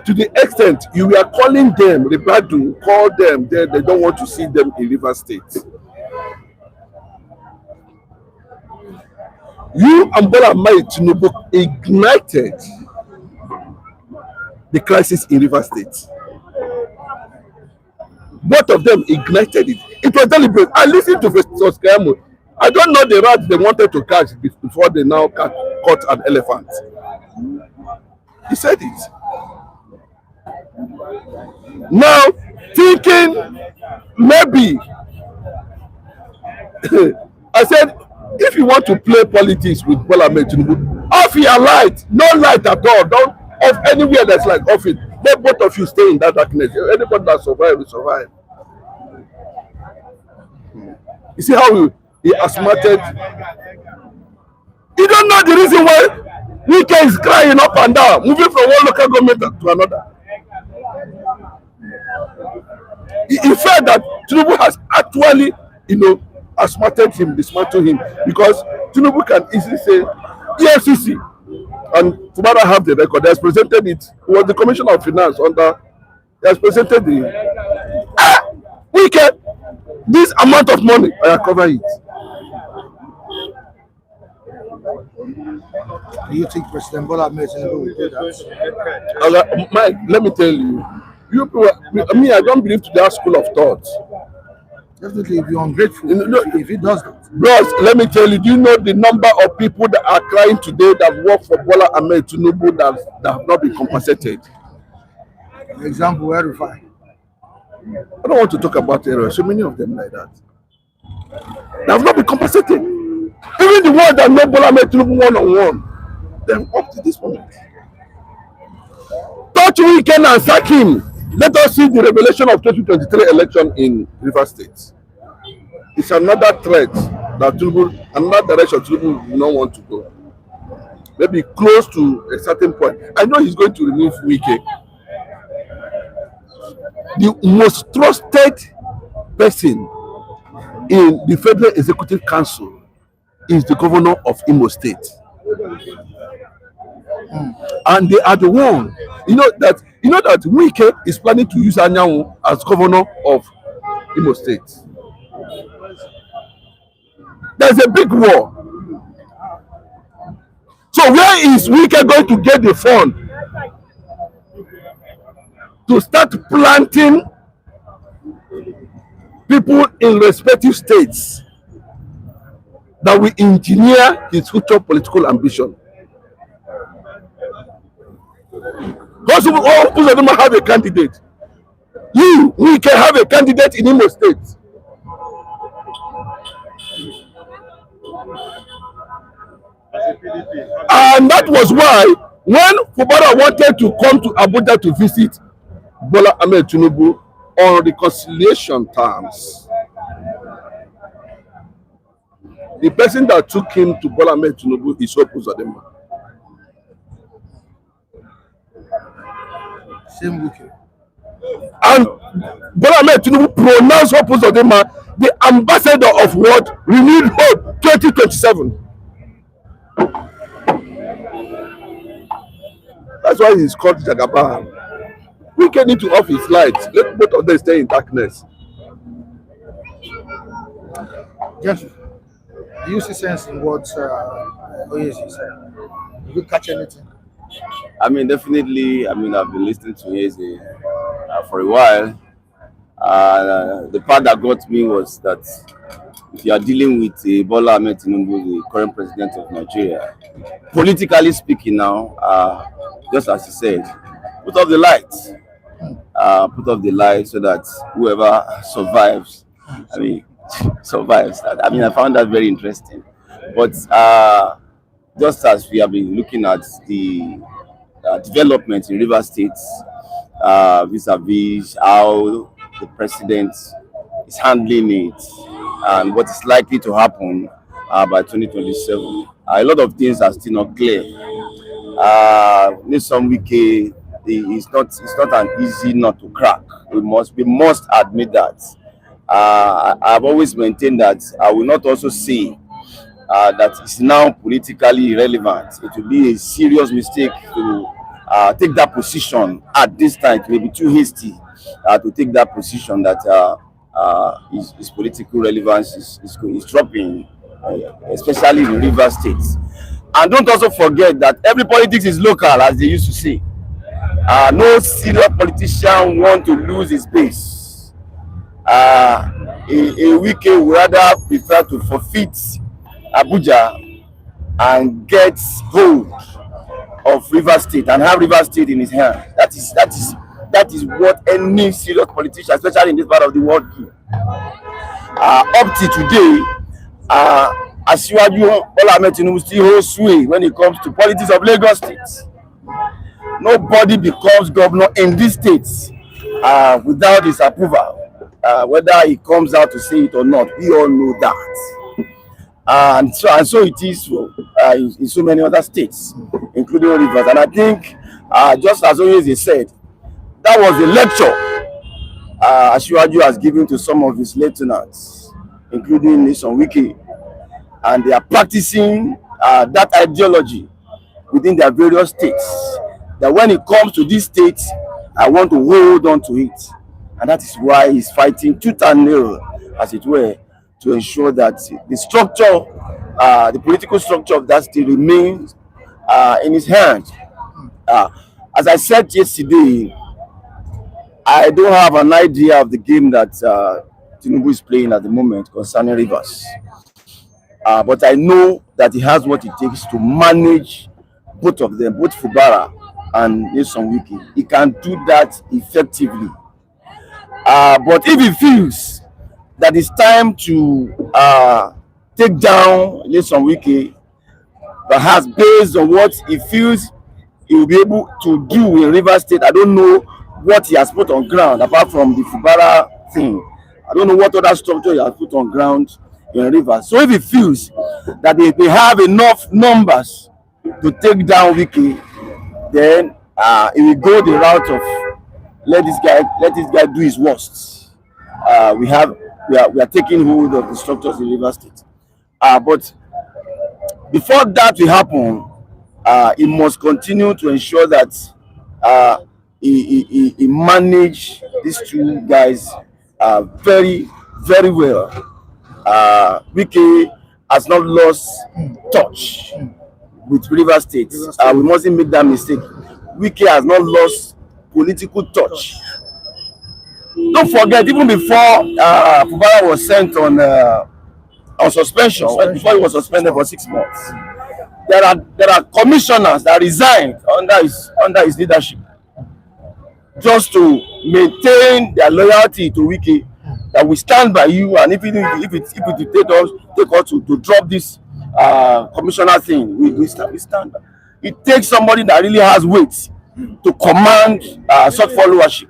To the extent you are calling them, Ribadu, call them, they don't want to see them in River State. You and Bola Tinubu ignited the crisis in River State. Both of them ignited it. It was deliberate. I listened to Festus Keyamo. I don't know the rat they wanted to catch before they now caught an elephant. He said it. Now, thinking maybe, I said, if you want to play politics with Bola Tinubu, Off your light, no light at all. Don't off anywhere that's like off it. Let both of you stay in that darkness. Anybody that survive will survive. You see how he asthmatic. You don't know the reason why Wike is crying up and down, moving from one local government to another. He felt that Tinubu has actually, asthmatic him, dismantled him, because Tinubu can easily say, EFCC, and Kwara have the record. He has presented it. He was the Commissioner of Finance under. He has presented the Wike, this amount of money, I cover it. Do you think President Bola will do that? Mike, let me tell you, I don't believe to that school of thought. Definitely, if you're ungrateful, if he does that. Bros, let me tell you, do you know the number of people that are crying today that work for Bola and Tinubu that have not been compensated? For example, verify. I don't want to talk about errors. So many of them like that. They have not been compensated. Even the ones that know Bola Tinubu one-on-one, them up to this moment. Touch Weekend and sack him. Let us see the revelation of 2023 election in Rivers State. It's another threat that Tinubu, another direction Tinubu will not want to go. Maybe close to a certain point. I know he's going to remove Wike. The most trusted person in the Federal Executive Council is the governor of Imo State. And they are the one, you know that Wike is planning to use Anyanwu as governor of Imo State. There's a big war. So where is Wike going to get the fund to start planting people in respective states that will engineer his future political ambition? Because all of them have a candidate. We can have a candidate in Imo State. And that was why when Kwara wanted to come to Abuja to visit Bola Ahmed Tinubu on reconciliation terms, the person that took him to Bola Ahmed Tinubu is Hope Uzodinma. Same Wike. And Bola Ahmed Tinubu pronounced Hope Uzodinma the ambassador of what? Renewed Hope 2027. That's why he's called Jagaban. We can need to off his lights. Let both of them stay in darkness. Yes. Do you see sense in what Oyezi said? Did you catch anything? I mean, definitely. I mean, I've been listening to Eze for a while. The part that got me was that if you are dealing with Bola Ahmed Tinubu, the current president of Nigeria, politically speaking now, just as he said, put off the lights. Put off the lights so that whoever survives, survives. I mean, I found that very interesting. But just as we have been looking at the development in Rivers State, vis-a-vis how the president is handling it and what is likely to happen by 2027, a lot of things are still not clear. Nyesom Wike, it's not an easy nut to crack. We must admit that. I've always maintained that I will not also say that it's now politically irrelevant. It will be a serious mistake to take that position at this time. It may be too hasty to take that position that his political relevance is dropping, especially in Rivers State. And don't also forget that every politics is local, as they used to say. No serious politician want to lose his base. A Wike would rather prefer to forfeit Abuja and get hold of Rivers State and have Rivers State in his hand. That is what any serious politician, especially in this part of the world, do. Up to today, Asiwaju Bola Tinubu still holds sway when it comes to politics of Lagos State. Nobody becomes governor in this state without his approval. Whether he comes out to say it or not, we all know that. And so it is in so many other states, including Rivers. And I think, just as always they said, that was a lecture Asiwaju has given to some of his lieutenants, including Nyesom Wike, and they are practicing that ideology within their various states. That when it comes to this state, I want to hold on to it, and that is why he's fighting tooth and nail, as it were, to ensure that the structure, the political structure of that state remains in his hands. As I said yesterday, I don't have an idea of the game that Tinubu is playing at the moment concerning Rivers. But I know that he has what it takes to manage both of them, both Fubara and Nyesom Wike. He can do that effectively. But if he feels that it's time to take down Nyesom Wike, perhaps based on what he feels he will be able to do in Rivers State, I don't know what he has put on ground apart from the Fubara thing. I don't know what other structure he has put on ground in Rivers. So if he feels that they have enough numbers to take down Wike, then he will go the route of let this guy do his worst. We are taking hold of the structures in Rivers State. But before that will happen, he must continue to ensure that he manage these two guys very, very well. Wike has not lost touch with Rivers State. We mustn't make that mistake. Wike has not lost political touch. Don't forget, even before Fubara was sent on suspension, before he was suspended for 6 months, there are commissioners that resigned under his leadership, just to maintain their loyalty to Wike, that we stand by you, and if it take us to drop this commissioner thing, we stand. It takes somebody that really has weight to command such followership.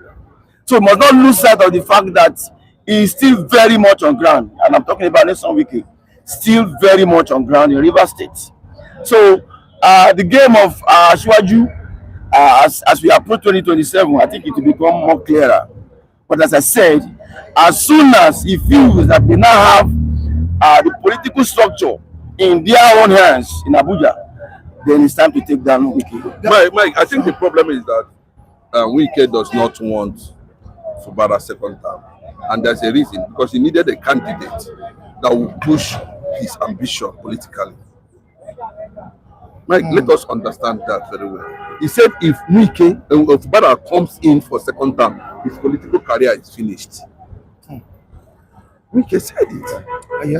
So we must not lose sight of the fact that he is still very much on ground, and I'm talking about Nyesom Wike, still very much on ground in Rivers State. So the game of Asiwaju, as we approach 2027, I think it will become more clearer. But as I said, as soon as he feels that they now have the political structure in their own hands in Abuja, then it's time to take down Wike. Mike, I think the problem is that Wike does not want Fubara second term, and there's a reason, because he needed a candidate that will push his ambition politically. Mike, let us understand that very well. He said if Fubara comes in for second term, his political career is finished. Wike said it. Yeah.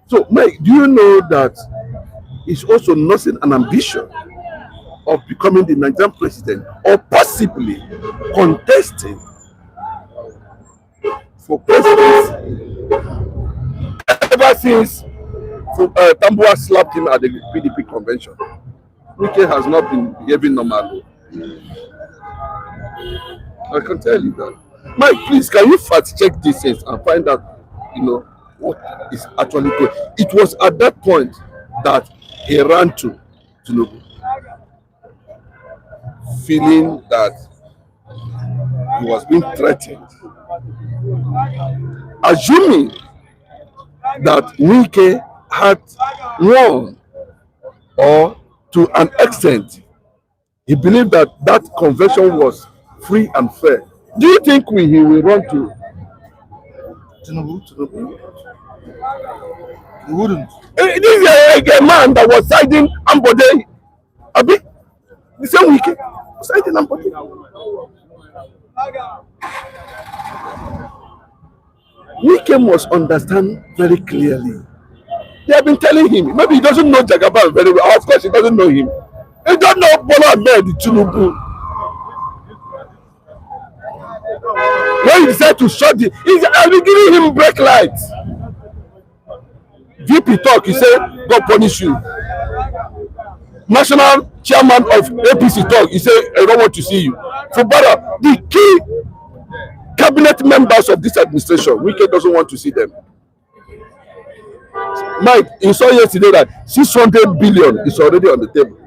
So, Mike, do you know that he's also nursing an ambition of becoming the Nigerian president, or possibly contesting for presidency? Ever since Tambuwa slapped him at the PDP convention, Wike has not been behaving normally. I can tell you that. Mike, please, can you fact check these things and find out, what is actually going on? It was at that point that he ran to Tinubu, feeling that he was being threatened, assuming that Wike had won, or to an extent, he believed that that convention was free and fair. Do you think he will run to Tinubu? He wouldn't. This is a man that was siding Ambode. Abi, the same Wike siding Ambode. Wike must understand very clearly. They have been telling him, maybe he doesn't know Jagaban very well. Of course, he doesn't know him. He don't know Bola Tinubu. When he decided to shut I'll be giving him brake lights. VP talk, he say God punish you. National chairman of APC talk, he say I don't want to see you. Fubara, the key cabinet members of this administration, Wike doesn't want to see them. Mike, you saw yesterday that 600 billion is already on the table.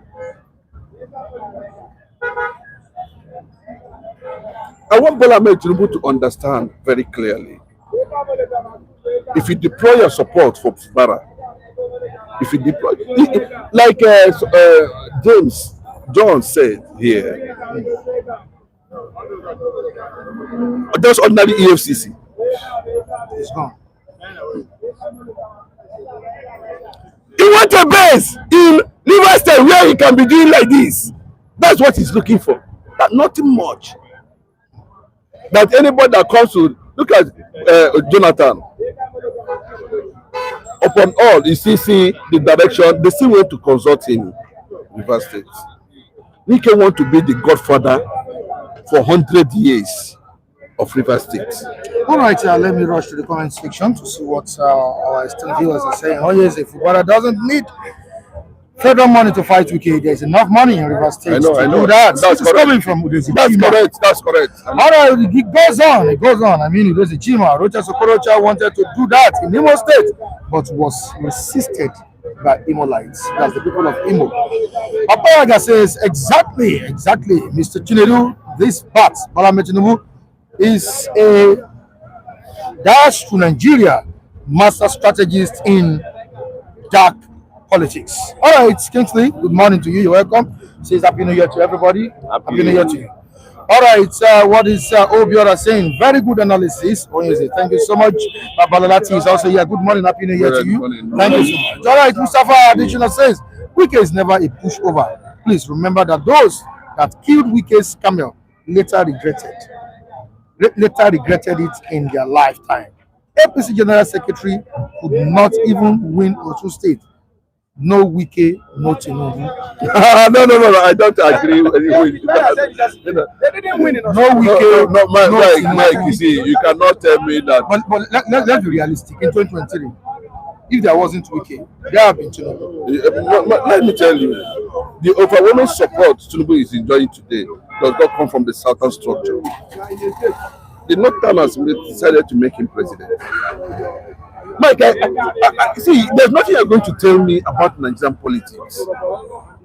I want Bola Tinubu to understand very clearly. If you deploy your support for Fubara, if you deploy, like James John said here, just ordinary EFCC. It's gone. He wants a base in River State where he can be doing like this. That's what he's looking for. That nothing much. That anybody that comes to look at Jonathan, upon all, you see the direction, they still want to consult in River State. Wike want to be the godfather for 100 years of River State. All right, let me rush to the comment section to see what our esteemed viewers are saying. Oh yes, if Kwara doesn't need federal money to fight Wike, there's enough money in River State to do that. That's It's coming from Udezi. That's correct. All right, it goes on. I mean, Udezi Chima, Rocha Sokorocha wanted to do that in Imo State, but was resisted by Imolites. That's the people of Imo. Papayaga says, exactly, Mr. Chinedu, this part, Bola Tinubu, is a dash to Nigeria, master strategist in dark politics. All right, Kingsley, good morning to you. You're welcome. Says Happy New Year to everybody. Happy New Year to you. All right, what is Obiora saying? Very good analysis. Thank you so much. Babalalati is also here. Good morning, Happy New Year to you. Thank you so much. All right, Mustafa Additional says, Wike is never a pushover. Please remember that those that killed Wike's camel later regretted it in their lifetime. APC General Secretary could not even win Osun State. No Wike, no Tinubu. No, I don't agree with you. They didn't win it. No Wike, no Mike, you see, you cannot tell me that. But let's be realistic. In 2023, if there wasn't Wike, there have been Tinubu. Let me tell you, the overwhelming support Tinubu is enjoying today does not come from the southern structure. The Northerners decided to make him president. Mike, I see, there's nothing you're going to tell me about Nigerian politics.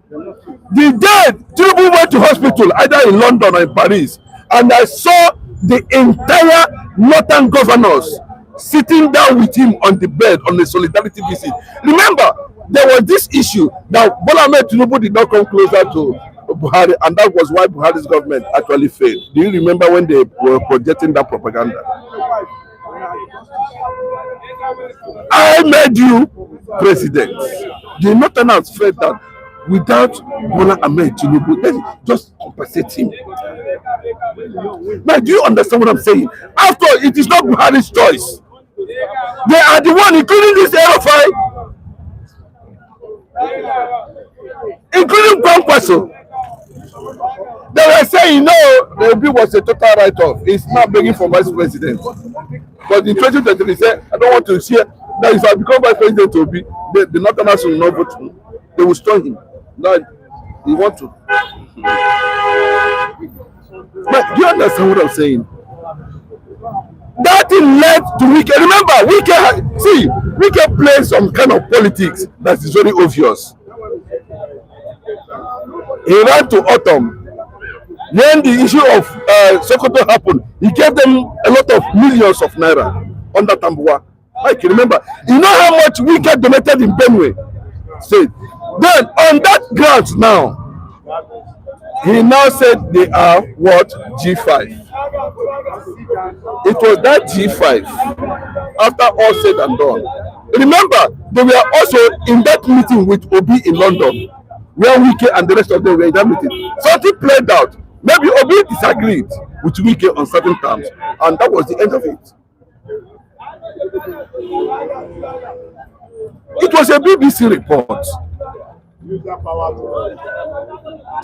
The day Tinubu went to hospital, either in London or in Paris, and I saw the entire northern governors sitting down with him on the bed on a solidarity visit. Remember, there was this issue that Bola Tinubu did not come closer to Buhari, and that was why Buhari's government actually failed. Do you remember when they were projecting that propaganda? I made you president. The Northerners felt that without Bola Tinubu, then just compensate him. Now, do you understand what I'm saying? After all, it is not Buhari's choice. They are the one, including this Aerofy, including Kwankwaso. They were saying, no, the bill was a total write-off. It's not begging for vice president. But in 2023, he said, I don't want to share that if I become vice president, to be the Northerners will not vote. They will stone him. Now, he want to. But do you understand what I'm saying? That thing led to Wike. Remember, Wike plays some kind of politics that is very obvious. He ran to Autumn. When the issue of Sokoto happened, he gave them a lot of millions of naira under Tambuwa. Like, remember, you know how much Wike donated in Benue State. Then, on that ground now, he now said they are what? G5. It was that G5, after all said and done. Remember, they were also in that meeting with Obi in London, where Wike and the rest of them were in that meeting. Something played out. Maybe Obi disagreed with Wike on certain terms, and that was the end of it. It was a BBC report.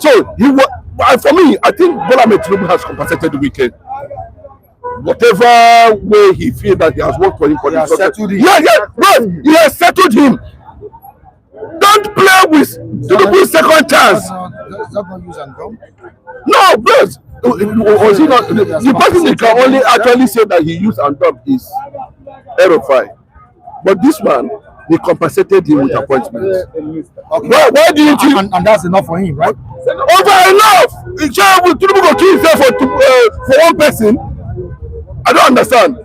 So for me, I think Bola Tinubu has compensated Wike whatever way he feels that he has worked for him for the success. He has settled him. Don't play with Tinubu's second chance. That's not use and dump. No, please. Was he not, the person that can only actually say that he used and dump is Erofai. But this man, they compensated him with appointments. Okay. Why didn't you? And that's enough for him, right? Over enough! Tinubu go kill himself for one person. I don't understand.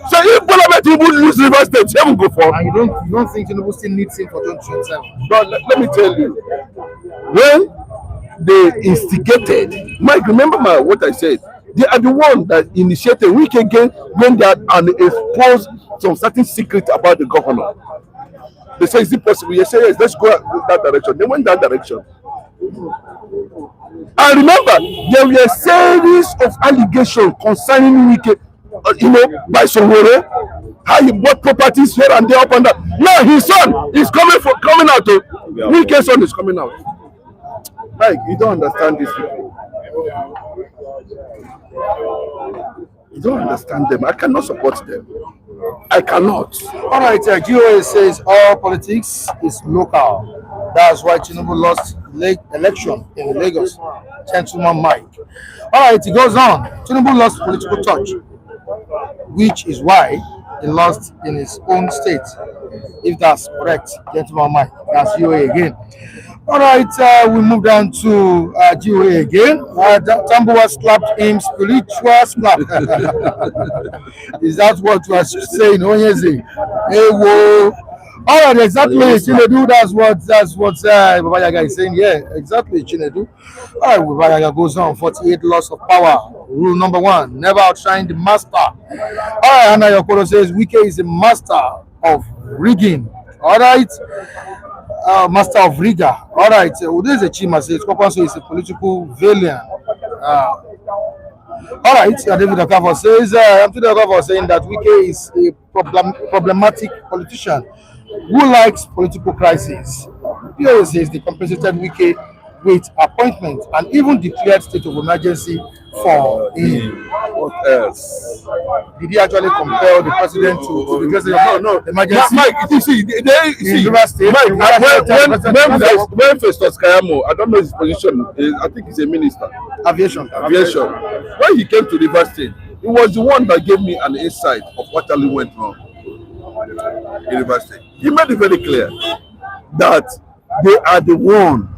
So if Bola Tinubu lose River State, he won't go for. And you don't think Tinubu still needs him for 2027? But let me tell you, when they instigated, Mike, remember what I said. They are the one that initiated Wike again when they had and exposed some certain secret about the governor. They say, is it possible? They say, yes, let's go that direction. They went that direction. I remember there were a series of allegations concerning Wike, by Sowore, how he bought properties here and there up and down. Now his son is coming out. Wike's son is coming out. Like, you don't understand these people. You don't understand them. I cannot support them. I cannot. All right, GOA says all politics is local. That's why Tinubu lost election in Lagos. Gentleman Mike. All right, it goes on. Tinubu lost political touch, which is why he lost in his own state. If that's correct, Gentleman Mike. That's GOA again. All right, we move down to GOA again. Tambuwa slapped him spiritual slap. Is that what you are saying? Hey, whoa. All right, exactly, Chinedu. That's what Baba Yaga is saying. Yeah, exactly, Chinedu. All right, Baba Yaga goes on. 48 loss of power. Rule number 1: never outshine the master. All right, Anna Yokoro says Wike is a master of rigging. All right. Master of rigor. All right. This is a Chima says Kokonso is a political villain. All right. David Okafor says I'm to the Okafor saying that Wike is a problematic politician who likes political crisis. PO says they compensated Wike with appointment and even declared state of emergency for him. What else? Did he actually compel the president to declare state of emergency? Mike, you see, when Festus Kayamo, I don't know his position, I think he's a minister. Aviation. When he came to River State, he was the one that gave me an insight of what really went wrong in River State. He made it very clear that they are the one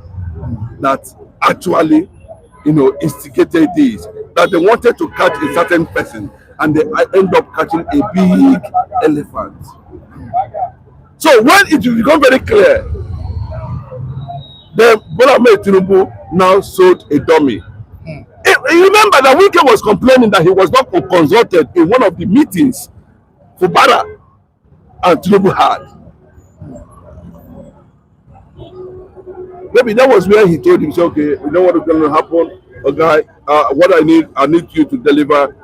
that actually, instigated this, that they wanted to catch a certain person and they end up catching a big elephant. So when it will become very clear, then Bola Tinubu now sold a dummy. Remember that Wike was complaining that he was not consulted in one of the meetings Kwara and Tinubu had. Maybe that was where he told him, okay, you know what is going to happen? Okay, what I need you to deliver.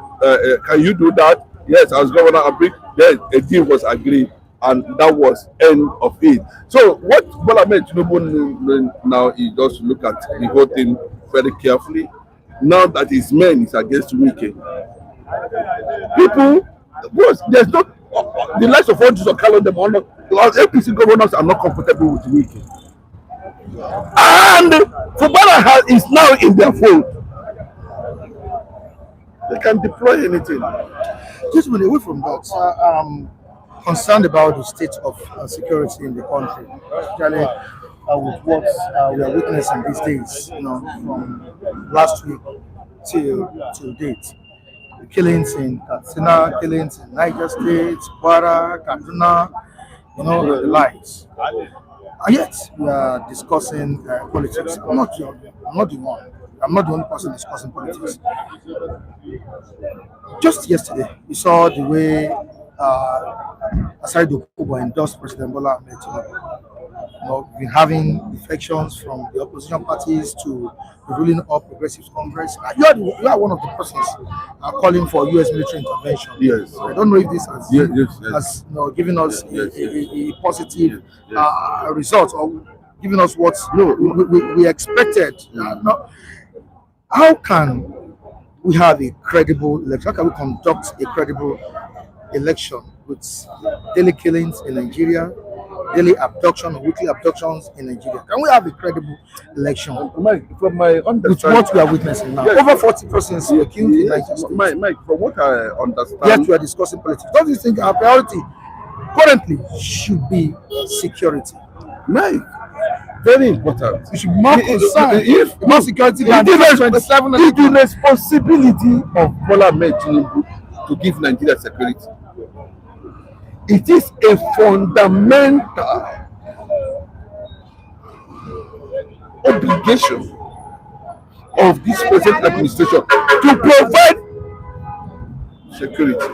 Can you do that? Yes, as governor agreed. Then a deal was agreed, and that was end of it. So what Bola Tinubu now is just look at the whole thing very carefully. Now that his men is against Wike, people, there's not the likes of all these Okalo, them all APC governors are not comfortable with Wike. And Kwara is now in their fold. They can deploy anything. Just away from that, I'm concerned about the state of security in the country, especially with what we are witnessing these days, from last week till date. The killings in Katsina, killings in Niger State, Kwara, Kaduna, the likes. And yet we are discussing politics. I'm not the one. I'm not the only person discussing politics. Just yesterday, we saw the way Asari Dokubo endorsed President Bola. We've been having defections from the opposition parties to the ruling All Progressives Congress. You are one of the persons calling for U.S. military intervention. Yes. I don't know if this has given us a positive result or giving us what we expected. How can we have a credible election? How can we conduct a credible election with daily killings in Nigeria, daily abduction, weekly abductions in Nigeria? Can we have a credible election From my with understanding, what we are witnessing now? Yes. Over 40 persons were killed in Nigeria. Mike, from what I Yet understand, we are discussing politics. Don't you think our priority currently should be security? Mike, very important. We should be more concerned If about security than the 27 responsibility of Bola Tinubu to give Nigeria security. It is a fundamental obligation of this present administration to provide security.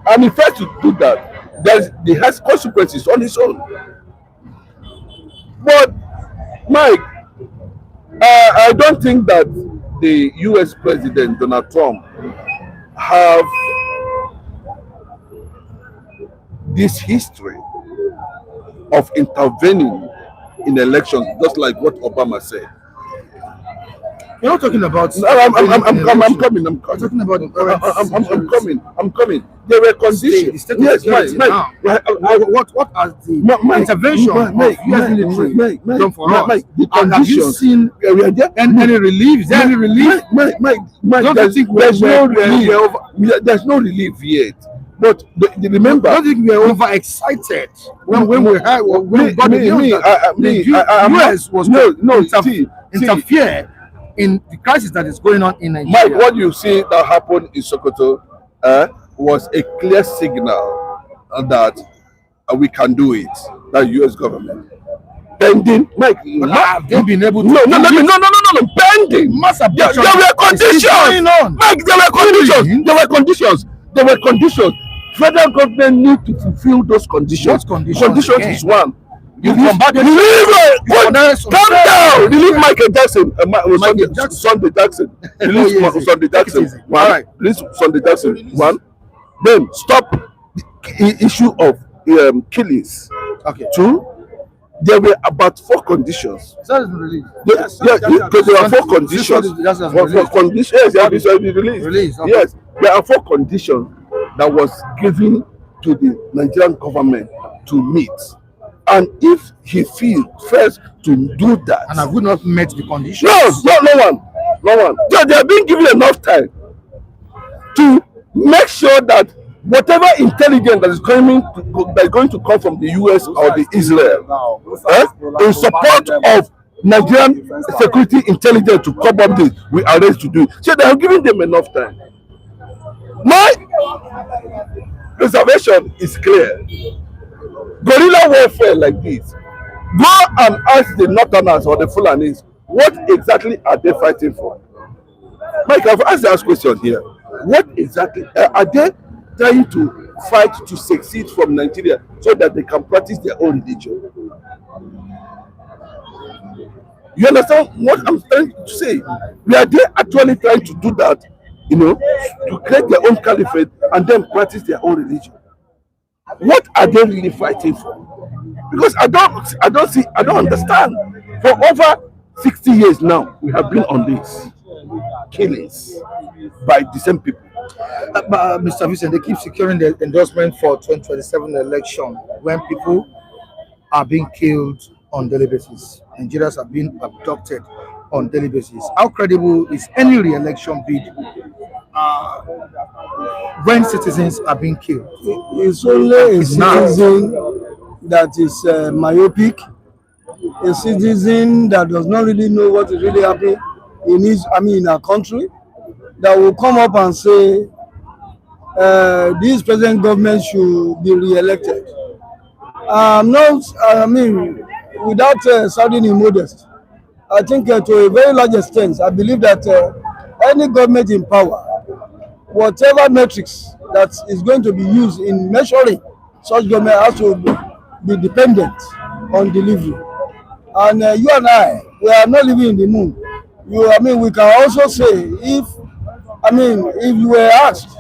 And if I to do that, there has consequences on its own. But Mike, I don't think that the U.S. President Donald Trump have this history of intervening in elections, just like what Obama said. You're not talking about. I'm coming. I'm talking about the current I'm coming. There were conditions. Yes, Mike. What are the intervention of US military done for us? The And have you conditions. seen any relief? Is there any relief? Mike, Don't you think there's no we're relief. There's no relief yet. But remember, Don't think we are overexcited when we got the news that the US was interfere in the crisis that is going on in Nigeria. Mike, what you see that happened in Sokoto was a clear signal that we can do it. That U.S. government pending, Mike. Have they been able to? No. Pending. Mass abduction. There were conditions. Going on. Mike, there were conditions. There were conditions. Federal government need to fulfill those conditions. What conditions? Conditions Again? is one. You combated. Calm down. Release Michael Jackson. Sunday Jackson. Release Sunday Jackson. One. Release Sunday Jackson. One. Then stop the issue of killings. Okay. Two. There were about 4 conditions. That is released. Because there are 4 conditions. For conditions, yes, they have been released. Released. Okay. Yes, there are 4 conditions that was given to the Nigerian government to meet. And if he feels first to do that, And have we not met the conditions? no one. They have been given enough time to make sure that whatever intelligence that is going to come from the US or the Israel in support of Nigerian security intelligence to cover this, we are ready to do it. So they have given them enough time. My reservation is clear. Guerrilla warfare like this, go and ask the Northerners or the Fulanis, what exactly are they fighting for? Mike, I've asked that question here. What exactly are they trying to fight to succeed from Nigeria so that they can practice their own religion? You understand what I'm trying to say? We are they actually trying to do that, to create their own caliphate and then practice their own religion. What are they really fighting for? Because I don't understand. For over 60 years now, we have been on this killings by the same people. But Mr. Vincent, they keep securing the endorsement for 2027 election when people are being killed on daily basis. Nigerians are being abducted on daily basis. How credible is any re-election bid when citizens are being killed? It's only a citizen that is myopic, a citizen that does not really know what is really happening in our country, that will come up and say this present government should be re-elected. Without sounding immodest, I think to a very large extent, I believe that any government in power, whatever metrics that is going to be used in measuring such government has to be dependent on delivery. And you and I, we are not living in the moon. We can also say if you were asked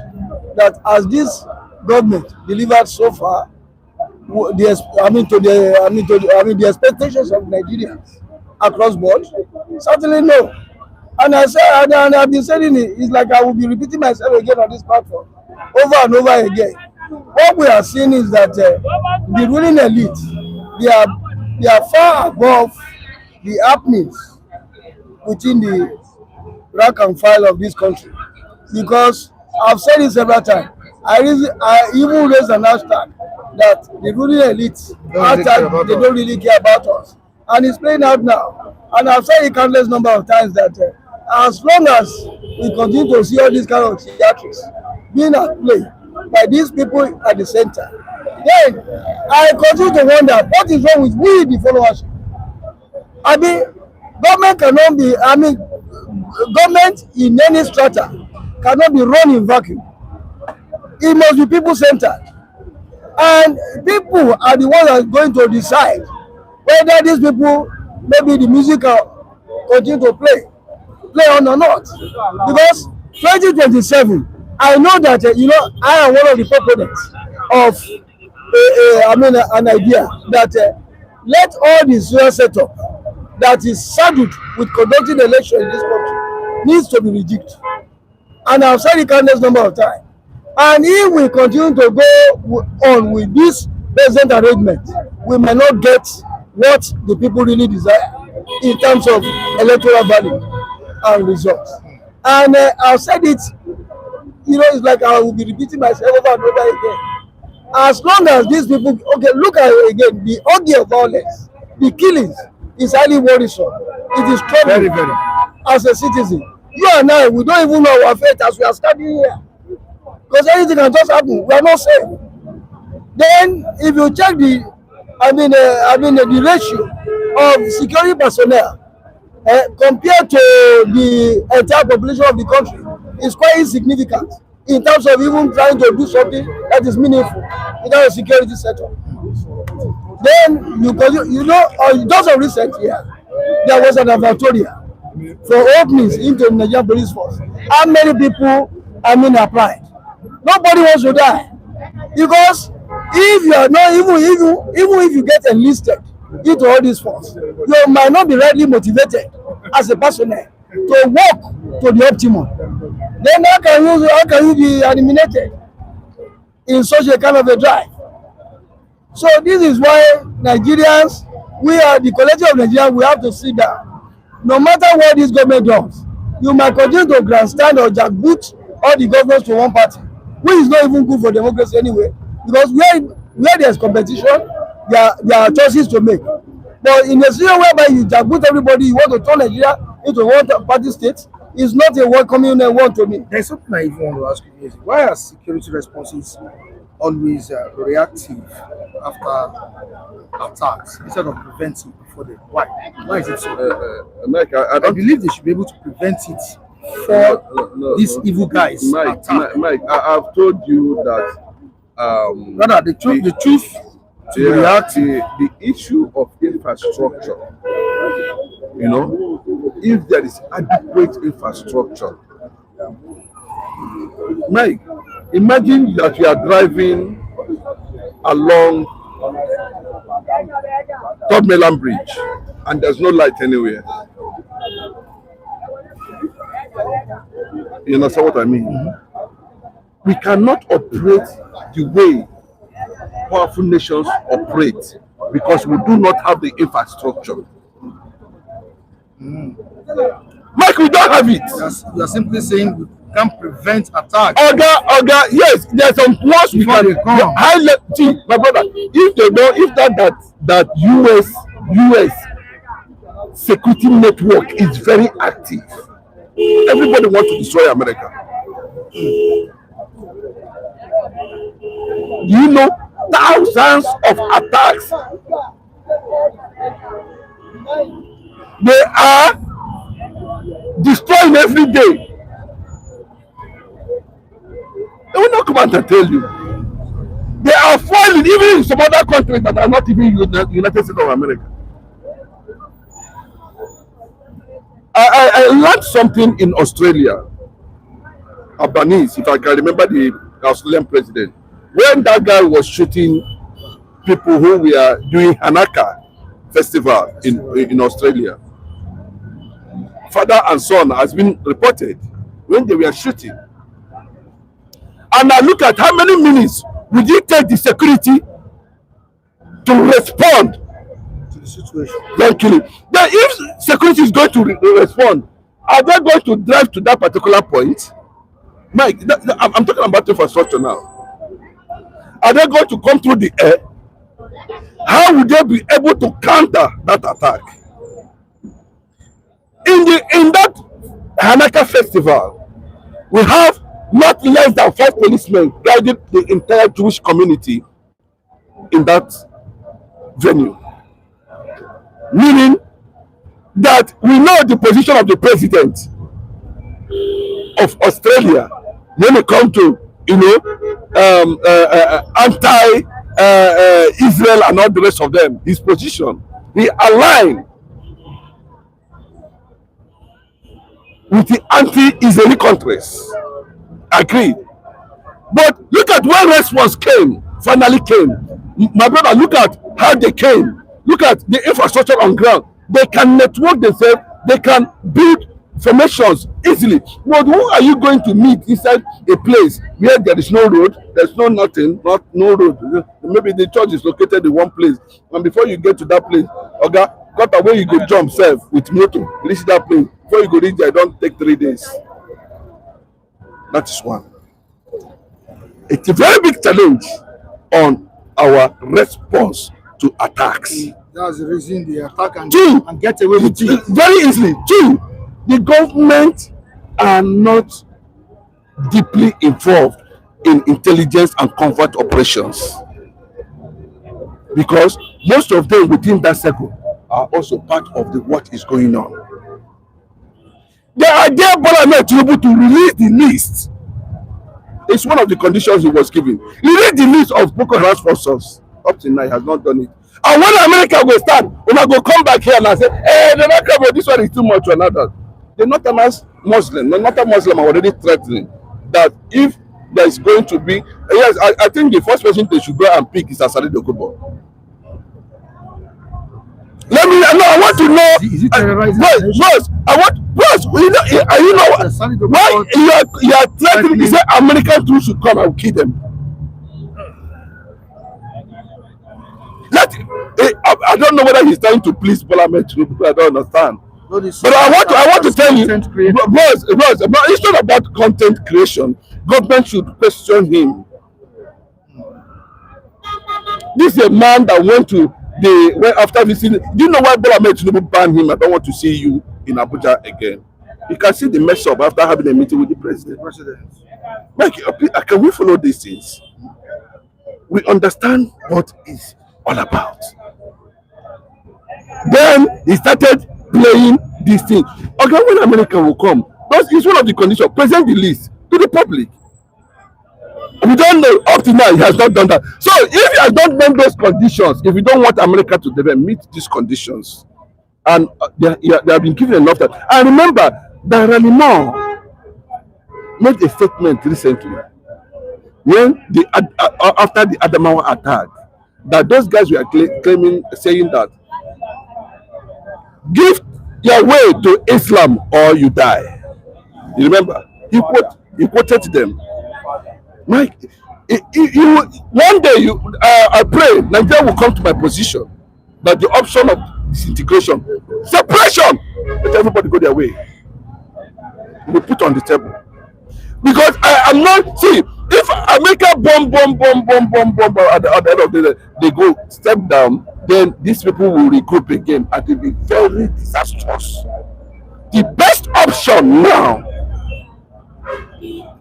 that as this government delivered so far, the expectations of Nigerians across board, certainly no. And I say, and I've been saying it, it's like I will be repeating myself again on this platform over and over again. What we are seeing is that the ruling elite, they are far above the happenings within the rank and file of this country. Because I've said it several times. I even raised an hashtag that the ruling elite hashtag, they don't really care about us. And it's playing out now. And I've said it countless number of times that as long as we continue to see all these kind of theatrics being at play by these people at the center, then I continue to wonder what is wrong with we, the followership. I mean, government cannot be, government in any strata cannot be run in vacuum. It must be people centered. And people are the ones that are going to decide whether these people, maybe the music continue to play on or not. Because 2027, I know that, I am one of the proponents of an idea that let all the social setup that is saddled with conducting election in this country needs to be rejigged. And I've said it countless number of times. And if we continue to go on with this present arrangement, we may not get what the people really desire in terms of electoral value and results. And I've said it, it's like I will be repeating myself over and over again. As long as these people, okay, look at it again, the orgy of violence, the killings is highly worrisome. It is troubling. Very, very. As a citizen. You and I, we don't even know our fate as we are standing here. Because anything can just happen. We are not safe. Then, if you check the ratio of security personnel compared to the entire population of the country, is quite insignificant in terms of even trying to do something that is meaningful in our security sector. Then, just of recent here, there was an advertorial for openings into the Nigerian police force. How many people applied? Nobody wants to die, because if you are not even if you get enlisted into all this force, you might not be rightly motivated as a personnel to work to the optimum. Then how can you be eliminated in such a kind of a drive? So this is why Nigerians, we are the collective of Nigerians, we have to sit down. No matter what this government does, you might continue to grandstand or jackboot all the governors to one party, which is not even good for democracy anyway, because where there's competition, there are choices to make. But in a situation whereby you jackboot everybody, you want to turn Nigeria into one party state, is not a welcoming one to me. There's something I even want to ask you. Why are security responses always reactive after attacks instead of preventing before them? Why is it so? Mike, I believe they should be able to prevent it for these evil guys. Mike, I've told you that rather the truth the issue of infrastructure, if there is adequate infrastructure. Mike, imagine that you are driving along Third Mainland Bridge and there's no light anywhere. You understand what I mean? Mm-hmm. We cannot operate the way powerful nations operate because we do not have the infrastructure. Mike, we don't have it. You are simply saying we can't prevent attacks. Oga, yes, there's some ones we can. See, my brother, if they know, if that US security network is very active, everybody wants to destroy America. Do you know thousands of attacks? They are destroying every day. They will not come out and tell you. They are falling even in some other countries that are not even United States of America. I learned something in Australia. Albanese, if I can remember the Australian president, when that guy was shooting people who were doing Hanaka festival in Australia. father and son has been reported when they were shooting. And I look at how many minutes would it take the security to respond To the situation. than killing. Then if security is going to respond, are they going to drive to that particular point? Mike, I'm talking about infrastructure now. Are they going to come through the air? How would they be able to counter that attack? In that Hanaka festival, we have not less than 5 policemen guiding the entire Jewish community in that venue. Meaning that we know the position of the president of Australia when it comes to, anti Israel and all the rest of them. His position, he aligned with the anti-Israeli countries. Agreed. But look at when response finally came. My brother, look at how they came. Look at the infrastructure on ground. They can network themselves. They can build formations easily. But who are you going to meet inside a place where there is no road, there's no nothing, no road? Maybe the church is located in one place, and before you get to that place, okay, got away you go jump self with motor, reach that place. Before you go reach there, don't take 3 days. That is one. It's a very big challenge on our response to attacks. That's the reason they attack and Two, get away with it. very easily. Two, the government are not deeply involved in intelligence and covert operations, because most of them within that circle are also part of what is going on. The idea Bola Tinubu to release the list is one of the conditions he was given. Release the list of Boko Haram sponsors. Up to now, he has not done it. And when America will start, when I go come back here and I say, hey, the America, this one is too much or another. The Northern Muslim, the Northern Muslim are already threatening that if there is going to be, yes, I think the first person they should go and pick is Asari Dokubo. I want to know. Is it terrorizing? Bros, you know why you are threatening? You say American troops should come and kill them. I don't know whether he's trying to please Bola Tinubu. I don't understand. No, But I want to tell you, bros, it's not about content creation. Government should question him. This is a man that went to after visiting. Do you know why Bola Tinubu banned him? I don't want to see you in Abuja again. You can see the mess up after having a meeting with the president. Like, can we follow these things? We understand what it's all about. Then he started playing this thing. Okay, when America will come, that is one of the conditions. Present the list to the public. We don't know up to now. He has not done that. So if he has not done those conditions, if we don't want America to meet these conditions, and they have been given enough time. And remember that Ranimo made a statement recently when after the Adamawa attack, that those guys were saying that give your way to Islam or you die. You remember? He quoted them. Mike, one day I pray Nigeria will come to my position that the option of disintegration, separation, let everybody go their way. We put on the table. Because I am not, see, if America bomb at the end of the day, they go step down, then these people will regroup again and it will be very disastrous. The best option now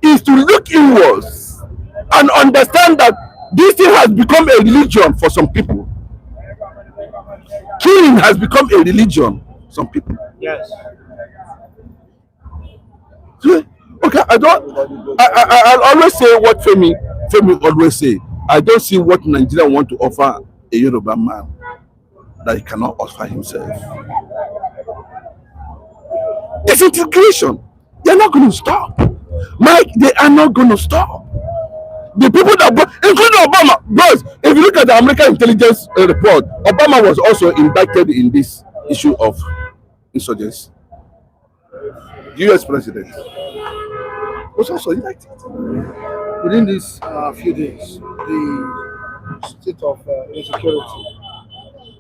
is to look inwards and understand that this thing has become a religion for some people. Killing has become a religion for some people. Yes. Okay, I'll always say what Femi always say. I don't see what Nigeria want to offer a Yoruba man that he cannot offer himself. Disintegration. They're not going to stop. Mike, they are not going to stop. The people that, including Obama, bros, if you look at the American intelligence report, Obama was also indicted in this issue of insurgency. The US president was also elected. Within these few days, the state of insecurity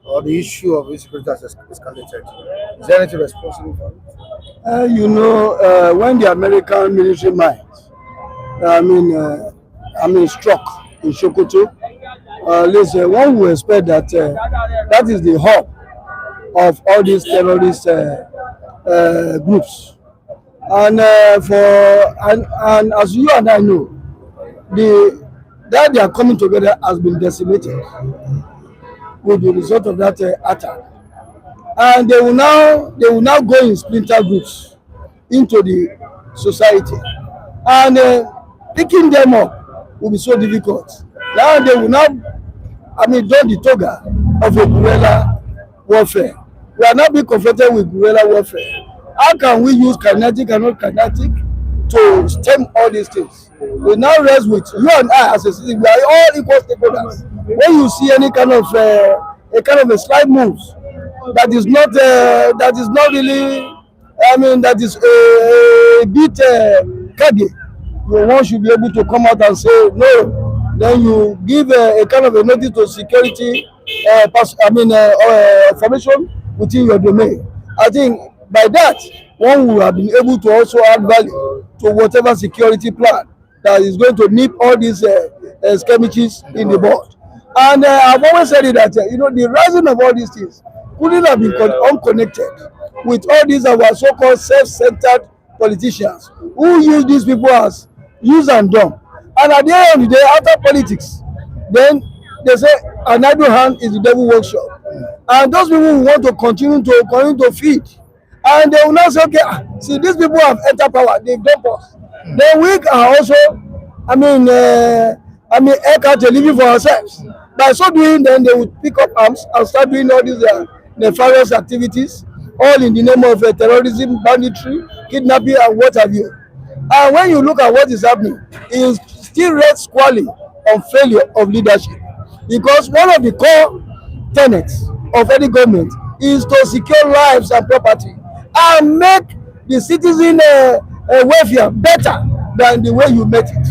or the issue of insecurity has escalated. Is there anything responsible for it? When the American military might, struck in Sokoto, listen, one will expect that that is the hub of all these terrorist groups. And and as you and I know, that they are coming together has been decimated with the result of that attack. And they will now go in splinter groups into the society, and picking them up will be so difficult. Now they will now, don the toga of a guerrilla warfare. We are now being confronted with guerrilla warfare. How can we use kinetic and not kinetic to stem all these things? We now rest with you and I as a citizen. We are all equal stakeholders. When you see any kind of a slight moves that is not really, that is a bit kage, one should be able to come out and say no. Then you give a kind of a notice to security, information within your domain. I think by that, one will have been able to also add value to whatever security plan that is going to nip all these skirmishes in the bud. And I've always said it that the rising of all these things couldn't have been unconnected with all these our so-called self-centered politicians who use these people as use and dumb. And at the end of the day, after politics, then they say an idle hand is the devil workshop. And those people who want to continue to feed. And they will now say, okay, see, these people have entered power, they've done us. Then we are also, air out a living for ourselves. By so doing, then they will pick up arms and start doing all these nefarious activities, all in the name of terrorism, banditry, kidnapping, and what have you. And when you look at what is happening, it is still rests squarely on failure of leadership. Because one of the core tenets of any government is to secure lives and property and make the citizen welfare better than the way you met it.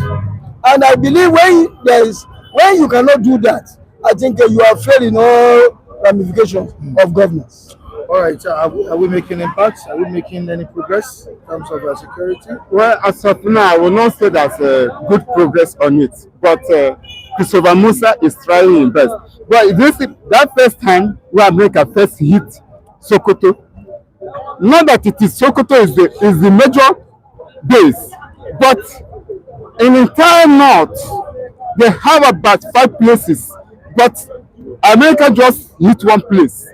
And I believe when you cannot do that, I think you are failing all ramifications of governance. All right, are we making impacts? Are we making any progress in terms of security? Well, as of now, I will not say there's good progress on it, but Christopher Musa is trying his best. But this that first time where America first hit Sokoto, not that it is Sokoto is the major base, but in entire north they have about 5 places, but America just hit one place.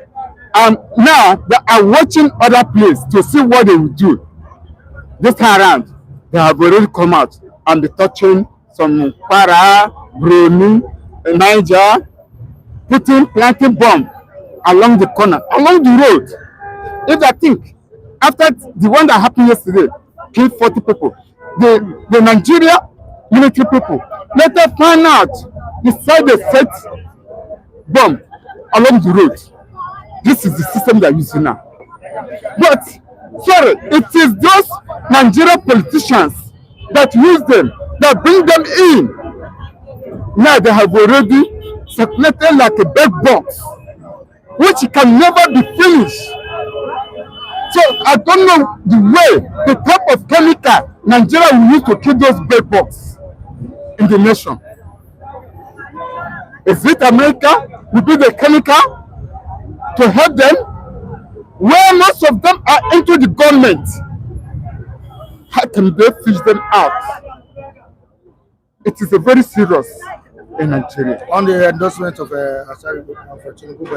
And now they are watching other places to see what they will do. This time around, they have already come out and be touching some Kwara, Bruni, Niger, planting bomb along the corner, along the road. If I think, after the one that happened yesterday, killed 40 people, the Nigeria military people later find out decide they set bomb along the road. This is the system they are using now. But, sorry, it is those Nigerian politicians that use them, that bring them in. Now they have already circulated like a bed box, which can never be finished. So I don't know the way, the type of chemical Nigeria will use to kill those bed boxes in the nation. Is it America will be the chemical to help them, where most of them are into the government? How can they fish them out? It is a very serious in Nigeria. On the endorsement of Asari Dokubo for Tinubu,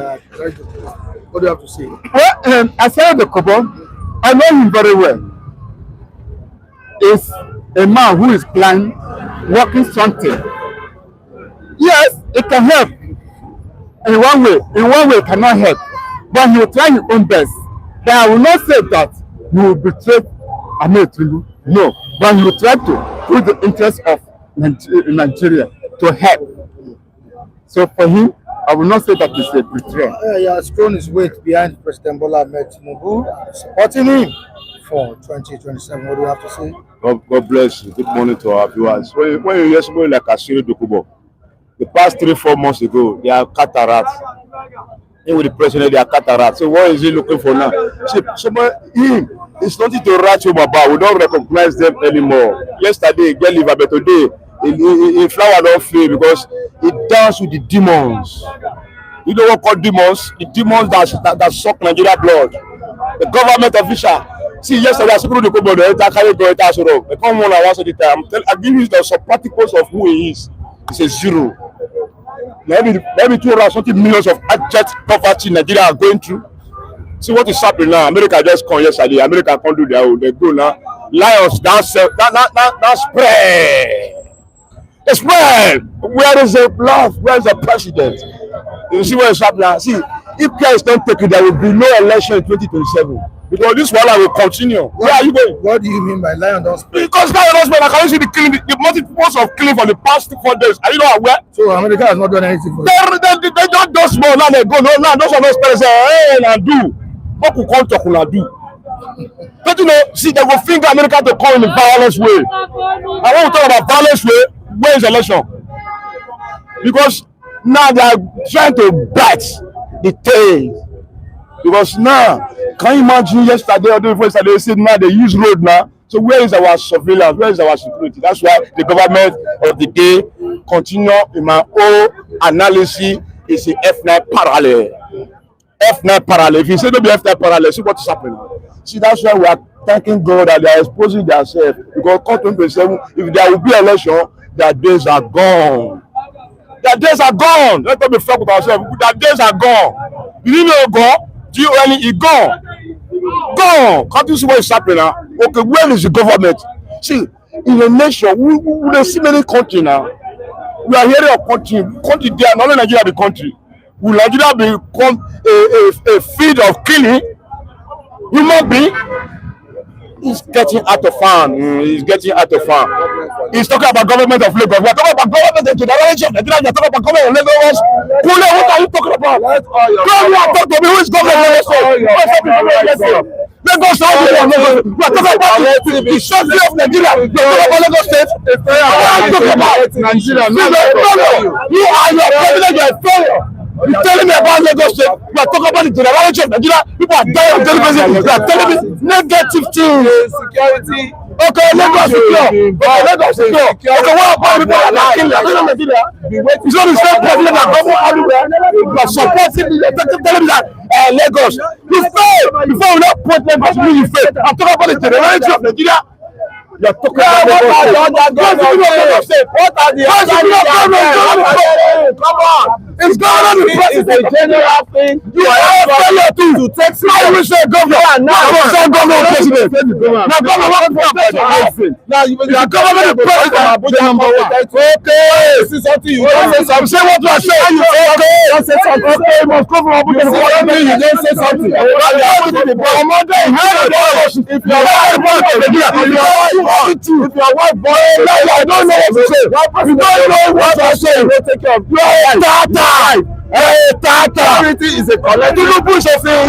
what do you have to say? Well, Asari Dokubo, I know him very well. Is a man who is planning, working something. Yes, it can help. In one way it cannot help, but he will try his own best. But I will not say that he will betray Ahmed Tinubu. No, but he will try to put the interest of Nigeria to help. So for him, I will not say that it's a betrayal. He has thrown his weight behind President Bola Tinubu, supporting him for 2027. What do you have to say? God bless you. Good morning to our viewers. When you hear somebody like Asari Dokubo, the past 3-4 months ago, they are cataracts. Even with the president, they are cataracts. So what is he looking for now? See, it's nothing to write home about. We don't recognize them anymore. Yesterday, he get liver, but today, he flower don't fail because he danced with the demons. You know what called demons? The demons that suck Nigeria blood. The government official. See, yesterday, Asari Dokubo, they come on once at the time. I give you the some particles of who he is. It's a zero. Let me 200 millions of abject poverty Nigeria are going through. See what is happening now. America just come yesterday. America can't do their own. They go now. Lions that spread. They spread. Where is the love? Where is the president? You see what is happening now? See, if care is not taken, there will be no election in 2027. Because this war will continue. Where are you going? What do you mean by lion don't spread? Because lion don't spread. I can see the killing, the multiples of killing for the past 4 days. Are you not aware? So America has not done anything for They don't do small. Now they go. No, now those are not spread. Say, hey, and do. What could come talk and do? Don't you know? See, they will finger America to come in a violence way. I want to talk about violence way. Where is the election? Because now they are trying to bite the tail. Because now, can you imagine yesterday or the day before yesterday, they said now they use road now. So where is our surveillance? Where is our security? That's why the government of the day continue in my own analysis is the F9 parallel. F9 parallel. If you say don't be F9 parallel, see what is happening. See, that's why we are thanking God that they are exposing themselves. Because come 2027, if there will be election, their days are gone. Their days are gone. Let's not be frank with ourselves. Their days are gone. You didn't know God? He gone. Gone. Can't you see what is happening now? Okay, where is the government? See, in a nation, we see many countries now. We are hearing of country there, not only Nigeria the country. Will Nigeria become a field of killing? Human being? It's getting out of hand. It's getting out of hand. He's talking about government of Lagos. We are talking about government of Nigeria. We are talking about government of Lagos. Kule, what are you talking about? Come here, talk to me. Who is government of Lagos? Lagos State. We are talking about the safety of Nigeria. We are talking about Lagos State. What are you talking about? Nigeria. You are your president. You are a failure. You telling me about Lagos State? We are talking about the generality of Nigeria. People are dying on television. You are telling me negative things. Security. Okay, Lagos secure. Lagos secure. Okay, what about people that are killing Nigeria? It's not the same president that government everywhere. You are supporting me. You are telling me that Lagos. You fail. Before we not put Lagos, you fail. I'm talking about the generality of Nigeria. You are talking about Lagos State. What are the come on. It's going on the president. It's a general thing. You are a failure to take. I will say governor. Now I will say governor president. Now governor president. Now you are governor president. Abuja number one. Okay. This is something you don't say something. Say what you are saying. Okay. Don't say something. Okay. You must come from Abuja. You don't say something. If you are white boy, I don't know what to say. You don't know what to say. Take care of you. Security is a collective. Tinubu is a failure.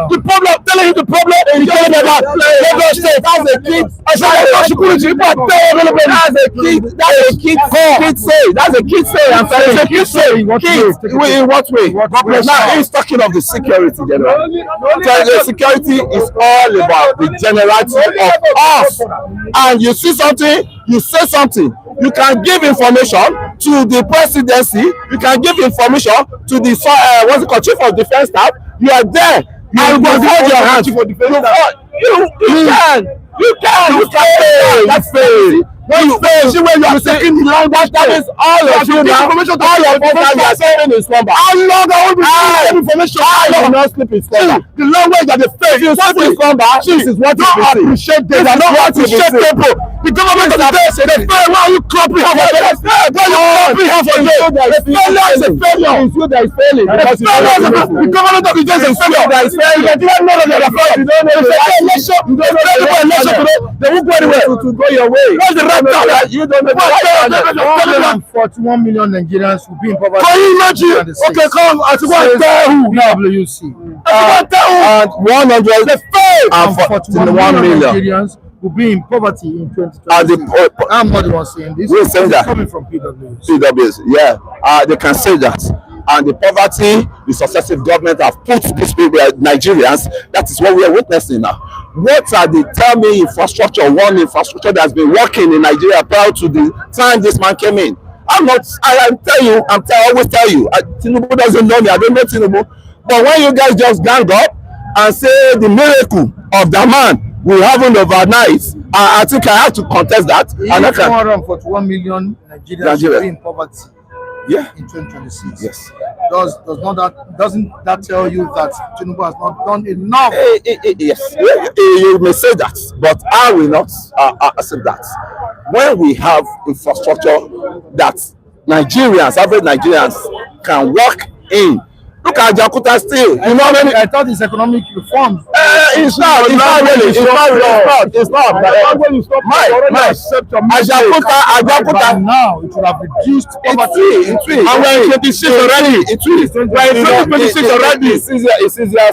The problem, telling him the problem, and you telling him about Lagos State. That's a kid. I said, security. That's a kid. That's a kid. Kid say. That's a kid say. I'm saying a kid say. In what way? Now he's talking of the security general. The security is all about the generality of us. And you see something, you say something. You can give information to the presidency. You can give information to the chief of defense staff. You are there. You can hold your hands. You can. That's fair. When you see when you are taking the language, that is all your children. All your information you are saying is number. How long I will be giving information? I will not sleep in slumber. The language that they say, you sleep in slumber. This is what you appreciate. They are not appreciate people. The government of the day say they fail. Why are you clapping half of it? Why are you clapping half of it? The failure is a failure. It's you that is failing. The government of the day is a failure. That is failing. You don't know that they are failing. You don't know the election. You don't know the election. They won't go anywhere. To go your way. What's the right You don't know the 41 million Nigerians will be in poverty. Can you imagine? Okay, come. I want to tell who now. PwC. And 141 million Nigerians will be in poverty in 2020. I'm not the one saying this. We're saying that. Coming from PwC. PwC, yeah. They can say that. And the poverty the successive government have put these people, Nigerians, that is what we are witnessing now. What are the, tell me, one infrastructure that's been working in Nigeria prior to the time this man came in? I always tell you, Tinubu doesn't know me, I don't know Tinubu. But when you guys just gang up and say the miracle of the man will happen overnight, I think I have to contest that. And 141 million Nigerians will be in poverty. Yeah, in 2026. Yes. Doesn't that tell you that Tinubu has not done enough? Yes, you may say that, but I will not accept that. When we have infrastructure that average Nigerians can work in. Look at Jakarta still. You know how many? I thought it's economic reforms. It's not really. It's not. Jakarta. Now it will have reduced poverty. And we're in 26 already. We're in 2026 already. It's easier.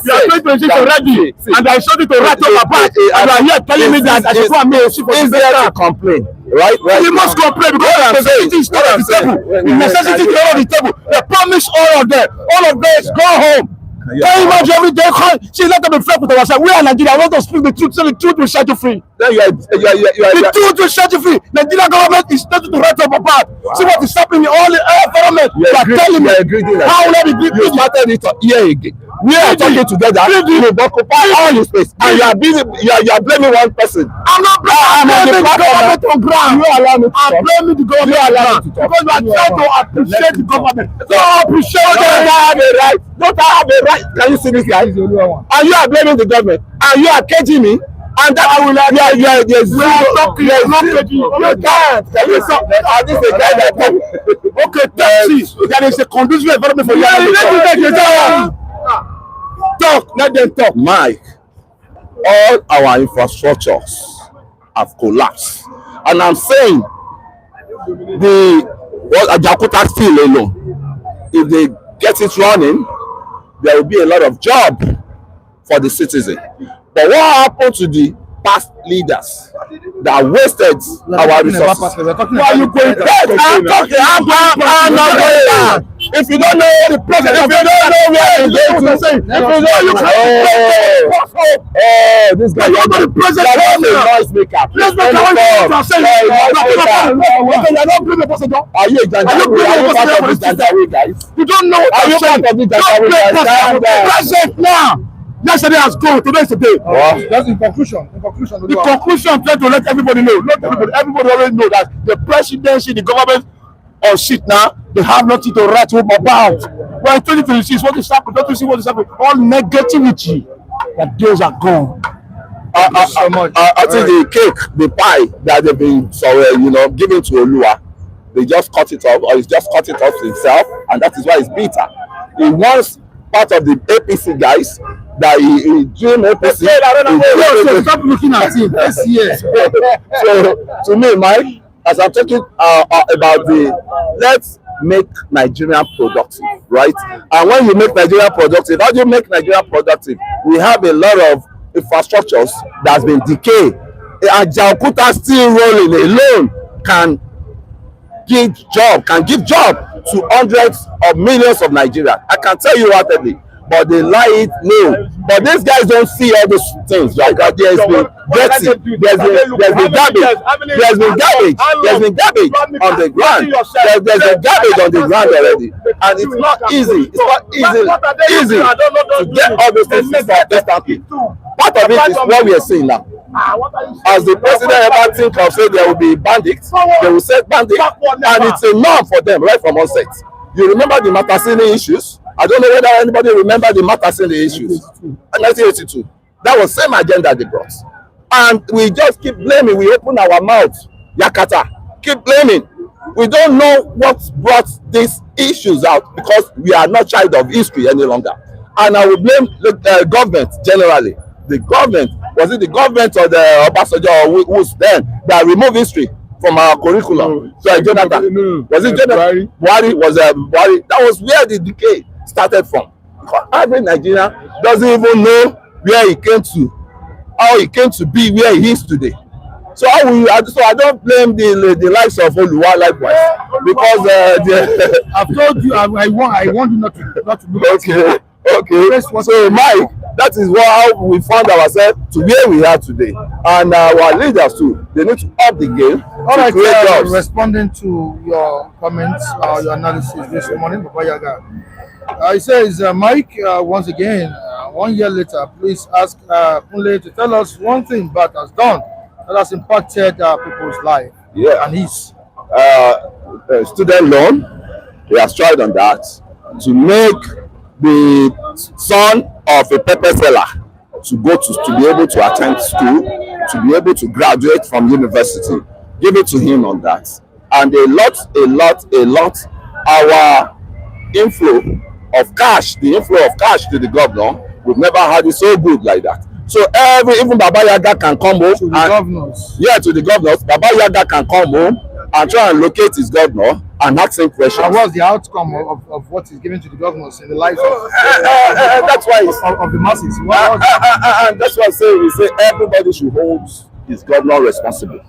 We are 2026 already. And I showed it to right off apart. And you are here telling me that I should go and make a shift for the easier to complain. Right. You must complain because necessity is not on the table. Necessity is not on the table. They promise all of them. All of them go home. Can you imagine every day? She's not going to be fair with ourselves. We are Nigeria. I want to speak the truth. So the truth will set you free. Then the truth will set you free. Nigerian government is starting to right up apart. Wow. See what is happening in all the environment. You are telling me how will I be greedy? You started it here again. We are talking together. You occupy all the space, and you are blaming one person. I'm not blaming the government on ground. You allow me to talk. I'm blaming the government on ground because you are trying to appreciate the government. Don't appreciate the government. Don't I have a right? Can you see this guy? And you are blaming the government, and you are caging me. And that I will not. You can't. Can you stop? This is a guy that okay, taxi. There is a conducive environment for you. Talk, let them talk. Mike, all our infrastructures have collapsed, and I'm saying Jakarta still alone. If they get it running, there will be a lot of job for the citizen. But what happened to the past leaders that wasted our resources? Why are you going there? I'm not going there. If you don't know the president, if you don't know where he's going to say, if you know you can't this guy, you're not the president. Noise maker. Let's make a way to say, you're not bringing the president. Are you a janjaweed? Are you part of this janjaweed, guys? You don't know what I'm saying. Are you part of this janjaweed, guys? President now. Yesterday has gone. Today is the day. That's in conclusion. The conclusion, try to let everybody know. Not everybody. Everybody already know that the presidency, the government on shit now. They have nothing to write home about. But in 2026, what is happening? Don't you see what is happening? All negativity. That days are gone. I think the cake, the pie that they've been giving to Olua, they just cut it off, or he's just cut it off himself, and that is why it's bitter. He wants part of the APC guys that he dream APC. Stop looking at him. Yes. So to me, Mike, as I'm talking about let's make Nigeria productive, right? And when you make Nigeria productive, how do you make Nigeria productive? We have a lot of infrastructures that's been decayed. And Jakarta still rolling alone can give job to hundreds of millions of Nigerians. I can tell you whatever, but they lie it low. But these guys don't see all those things. Like there's been dirty, there's been garbage on the ground. There's been garbage on the ground already, and it's not easy. It's not easy to get all those things instantly. Part of it is what we are seeing now. As the president ever think of saying there will be bandits, they will set bandits, and it's a norm for them right from onset. You remember the Matasini issues? I don't know whether anybody remember the Matasini issues. 1982. That was same agenda they brought. And we just keep blaming. We open our mouth. Yakata. Keep blaming. We don't know what brought these issues out because we are not child of history any longer. And I will blame the government generally. The government, was it the government or the Obasanjo or who's then that removed history? from our curriculum. No, So Jonathan, was it Jonathan? Buhari was Buhari. That was where the decay started from. Because every Nigerian doesn't even know where he came to, how he came to be where he is today. So I don't blame the likes of Oluwa likewise, because I've told you, I want you not to look okay. So Mike, that is how we found ourselves to where we are today, and our leaders too. They need to up the game. All right, create jobs. responding to your comments, your analysis this morning, Baba Yaga. He says, Mike, once again, 1 year later, please ask Kunle to tell us one thing Bat has done that has impacted people's life. Yeah. And his. Student loan, he has tried on that to make the son of a pepper seller to be able to attend school, to be able to graduate from university. Give it to him on that. And a lot, our inflow of cash, the inflow of cash to the governor, we've never had it so good like that. So even Baba Yaga can come home to the governors. Yeah, to the governors. Baba Yaga can come home and try and locate his governor and ask him questions. And what's the outcome of what is given to the governors in the lives of that's why of the masses? And that's why we say everybody should hold his governor responsible.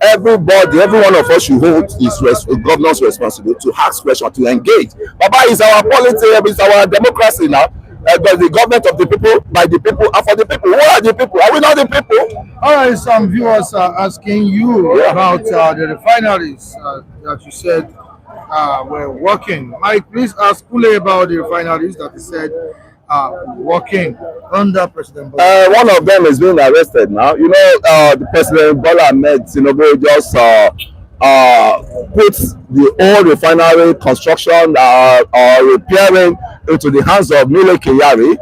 Everybody, every one of us should hold his governors responsible to ask questions, to engage. Baba is our polity, it's our democracy now. But the government of the people, by the people, and for the people. Who are the people? Are we not the people? All right, some viewers are asking you about the refineries that you said were working. Mike, please ask Kule about the refineries that he said working under President Bola. One of them is being arrested now. You know, the President Bola Tinubu just put the old refinery construction or repairing into the hands of Mile Kyari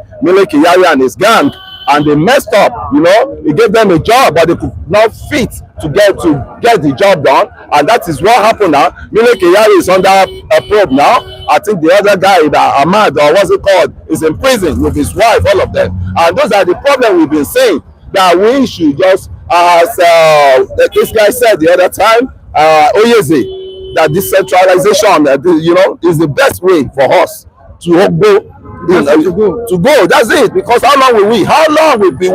and his gang, and they messed up. You know, he gave them a job, but they could not fit to get the job done, and that is what happened now. Mile Kyari is under a probe now. I think the other guy, Ahmad, or what's it called, is in prison with his wife, all of them, and those are the problems we've been saying, that we should just, as this guy said the other time, Oyeze, that decentralization, is the best way for us to go. That's it. Because how long will we be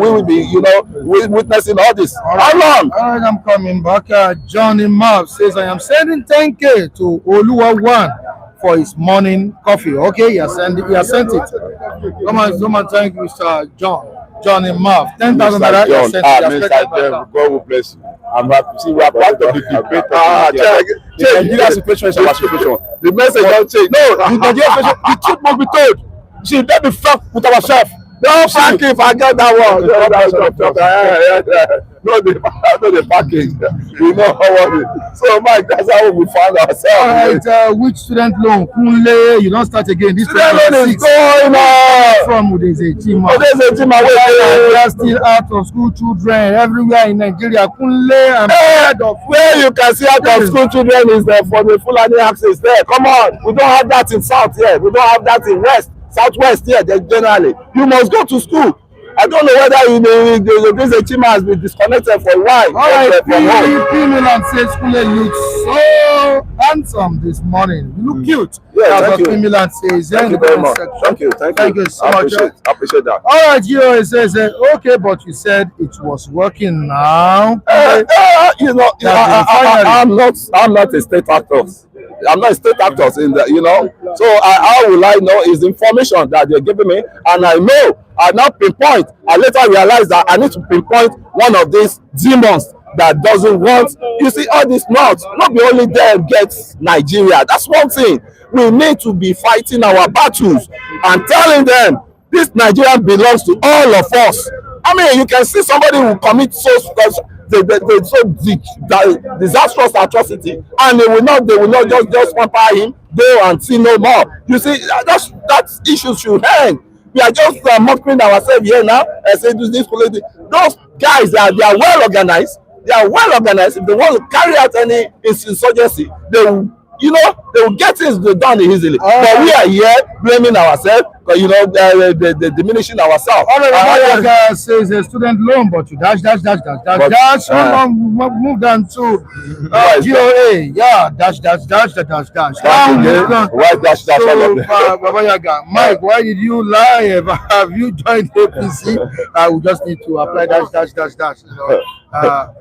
witnessing all this? How long? All right, I'm coming back. Johnny Marv says, I am sending 10K to Oluwa One for his morning coffee. Okay, he has sent it. Come on, thank you, Mr. Johnny Marv. 10,000 naira. Mr. John, God will bless you. I'm happy. See, we are part of the debate. The Nigeria situation is our situation. The message don't change. No, the Nigeria situation, the truth must be told. See, let me fuck with ourselves. No packing, forget that one. No, the packing. You know what it is. So, Mike, that's how we found ourselves. All right, which student loan? Kunle, you don't start again. This student loan is going on. From Udeze-Chima. We are still out of school children everywhere in Nigeria. Kunle, I'm tired of where you can see out of school children is there for the Fulani access there. Come on, we don't have that in South here. We don't have that in West. Southwest here, generally, you must go to school. I don't know whether the Chima has been disconnected for a while. All right, Militant says Kule looks so handsome this morning. You look cute. Yeah, thank you. Militant says. Thank you very much. Thank you so much. I appreciate that. All right, he says, okay, but you said it was working now. I'm not a state actor. I'm not a state actor in the, So how will I know is the information that they're giving me, and I know. I now pinpoint. I later realized that I need to pinpoint one of these demons that doesn't want. You see, all this not be only them gets Nigeria. That's one thing. We need to be fighting our battles and telling them this Nigeria belongs to all of us. I mean, you can see somebody who commits disastrous atrocity, and they will not just pamper him. They and see no more. You see, that issue should end. We are just mocking ourselves here now and saying this. Those guys, they are well organized. They are well organized. If they want to carry out any insurgency, they will you know, they will get things done easily. But we are here blaming ourselves, diminishing ourselves. Honorable says a student loan, but you dash. Move down to GOA. Yeah, dash. Why dash? So, Baba Yaga, Mike, why did you lie? Have you joined APC? We just need to apply dash. You know.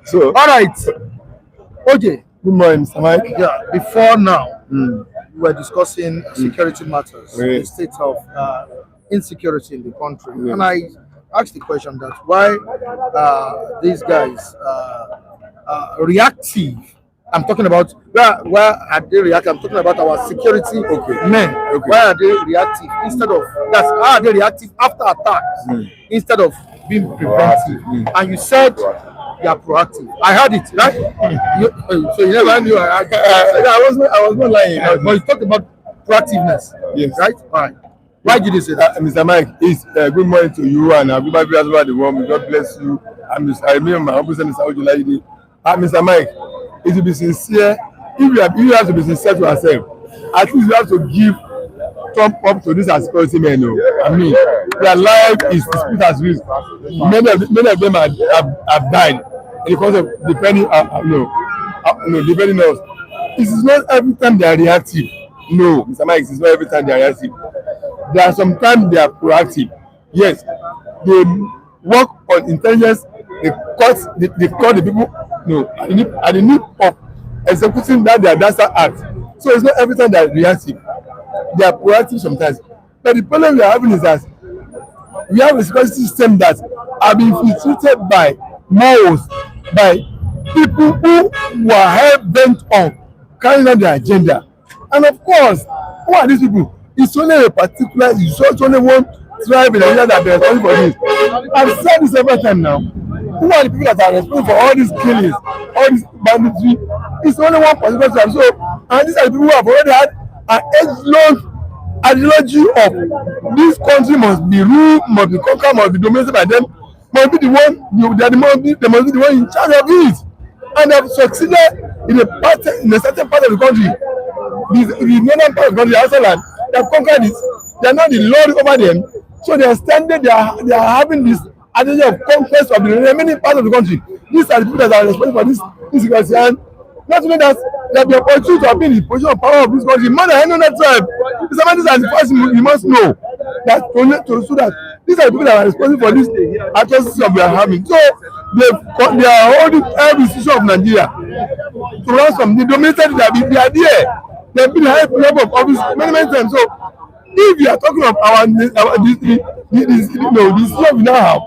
So, all right. Okay. Good morning, Mr. Mike. Yeah. Before now, we were discussing security matters, the state of insecurity in the country, and I asked the question that why these guys reactive. I'm talking about where are they reactive? I'm talking about our security men. Why are they reactive instead of how are they reactive after attacks instead of being preventive? And you said they are proactive. I heard it, right? So you never knew. I was not lying. But you talked about proactiveness. Yes. Right? All right. Why did you say that? Mr. Mike, it's good morning to you and everybody else over the world. God bless you. I remember my humble son is how you like it. Mr. Mike, it will be sincere. If you have to be sincere to ourselves, at least you have to give thumb up to this security men. I mean, their life is put at risk. Many of them have died because of depending depending on us. It is not every time they are reactive. No, Mr. Mike, it is not every time they are reactive. There are sometimes they are proactive. Yes, they work on intelligence. They call the people at the need of executing that their disaster act. So it's not every time they are reactive. They are proactive sometimes. But the problem we are having is that we have a security system that have been infiltrated by moles, by people who were hell bent on carrying out their agenda. And of course, who are these people? It's only a particular, it's only one tribe in Nigeria that they are responsible for this. I've said this every time now. Who are the people that are responsible for all these killings, all this banditry? It's only one particular tribe. So, and these are the people who have already had an age-long ideology of this country must be ruled, must be conquered, must be dominated by them, must be the one, they must be the one in charge of it. And they have succeeded in a certain part of the country. The northern part of the country, the outside land, they have conquered it. They are not the lord over them. So they are standing, they are having this ideology of conquest of the remaining part of the country. These are the people that are responsible for this insecurity. And not only that, they have the opportunity to be in the position of power of this country more than any other tribe. These are the first you must know that so that these are the people that are responsible for this atrocities that we are having. So they are holding every institution of Nigeria to ransom. The dominated they are there. They have been high level of office many times. So if you are talking of the system we now have,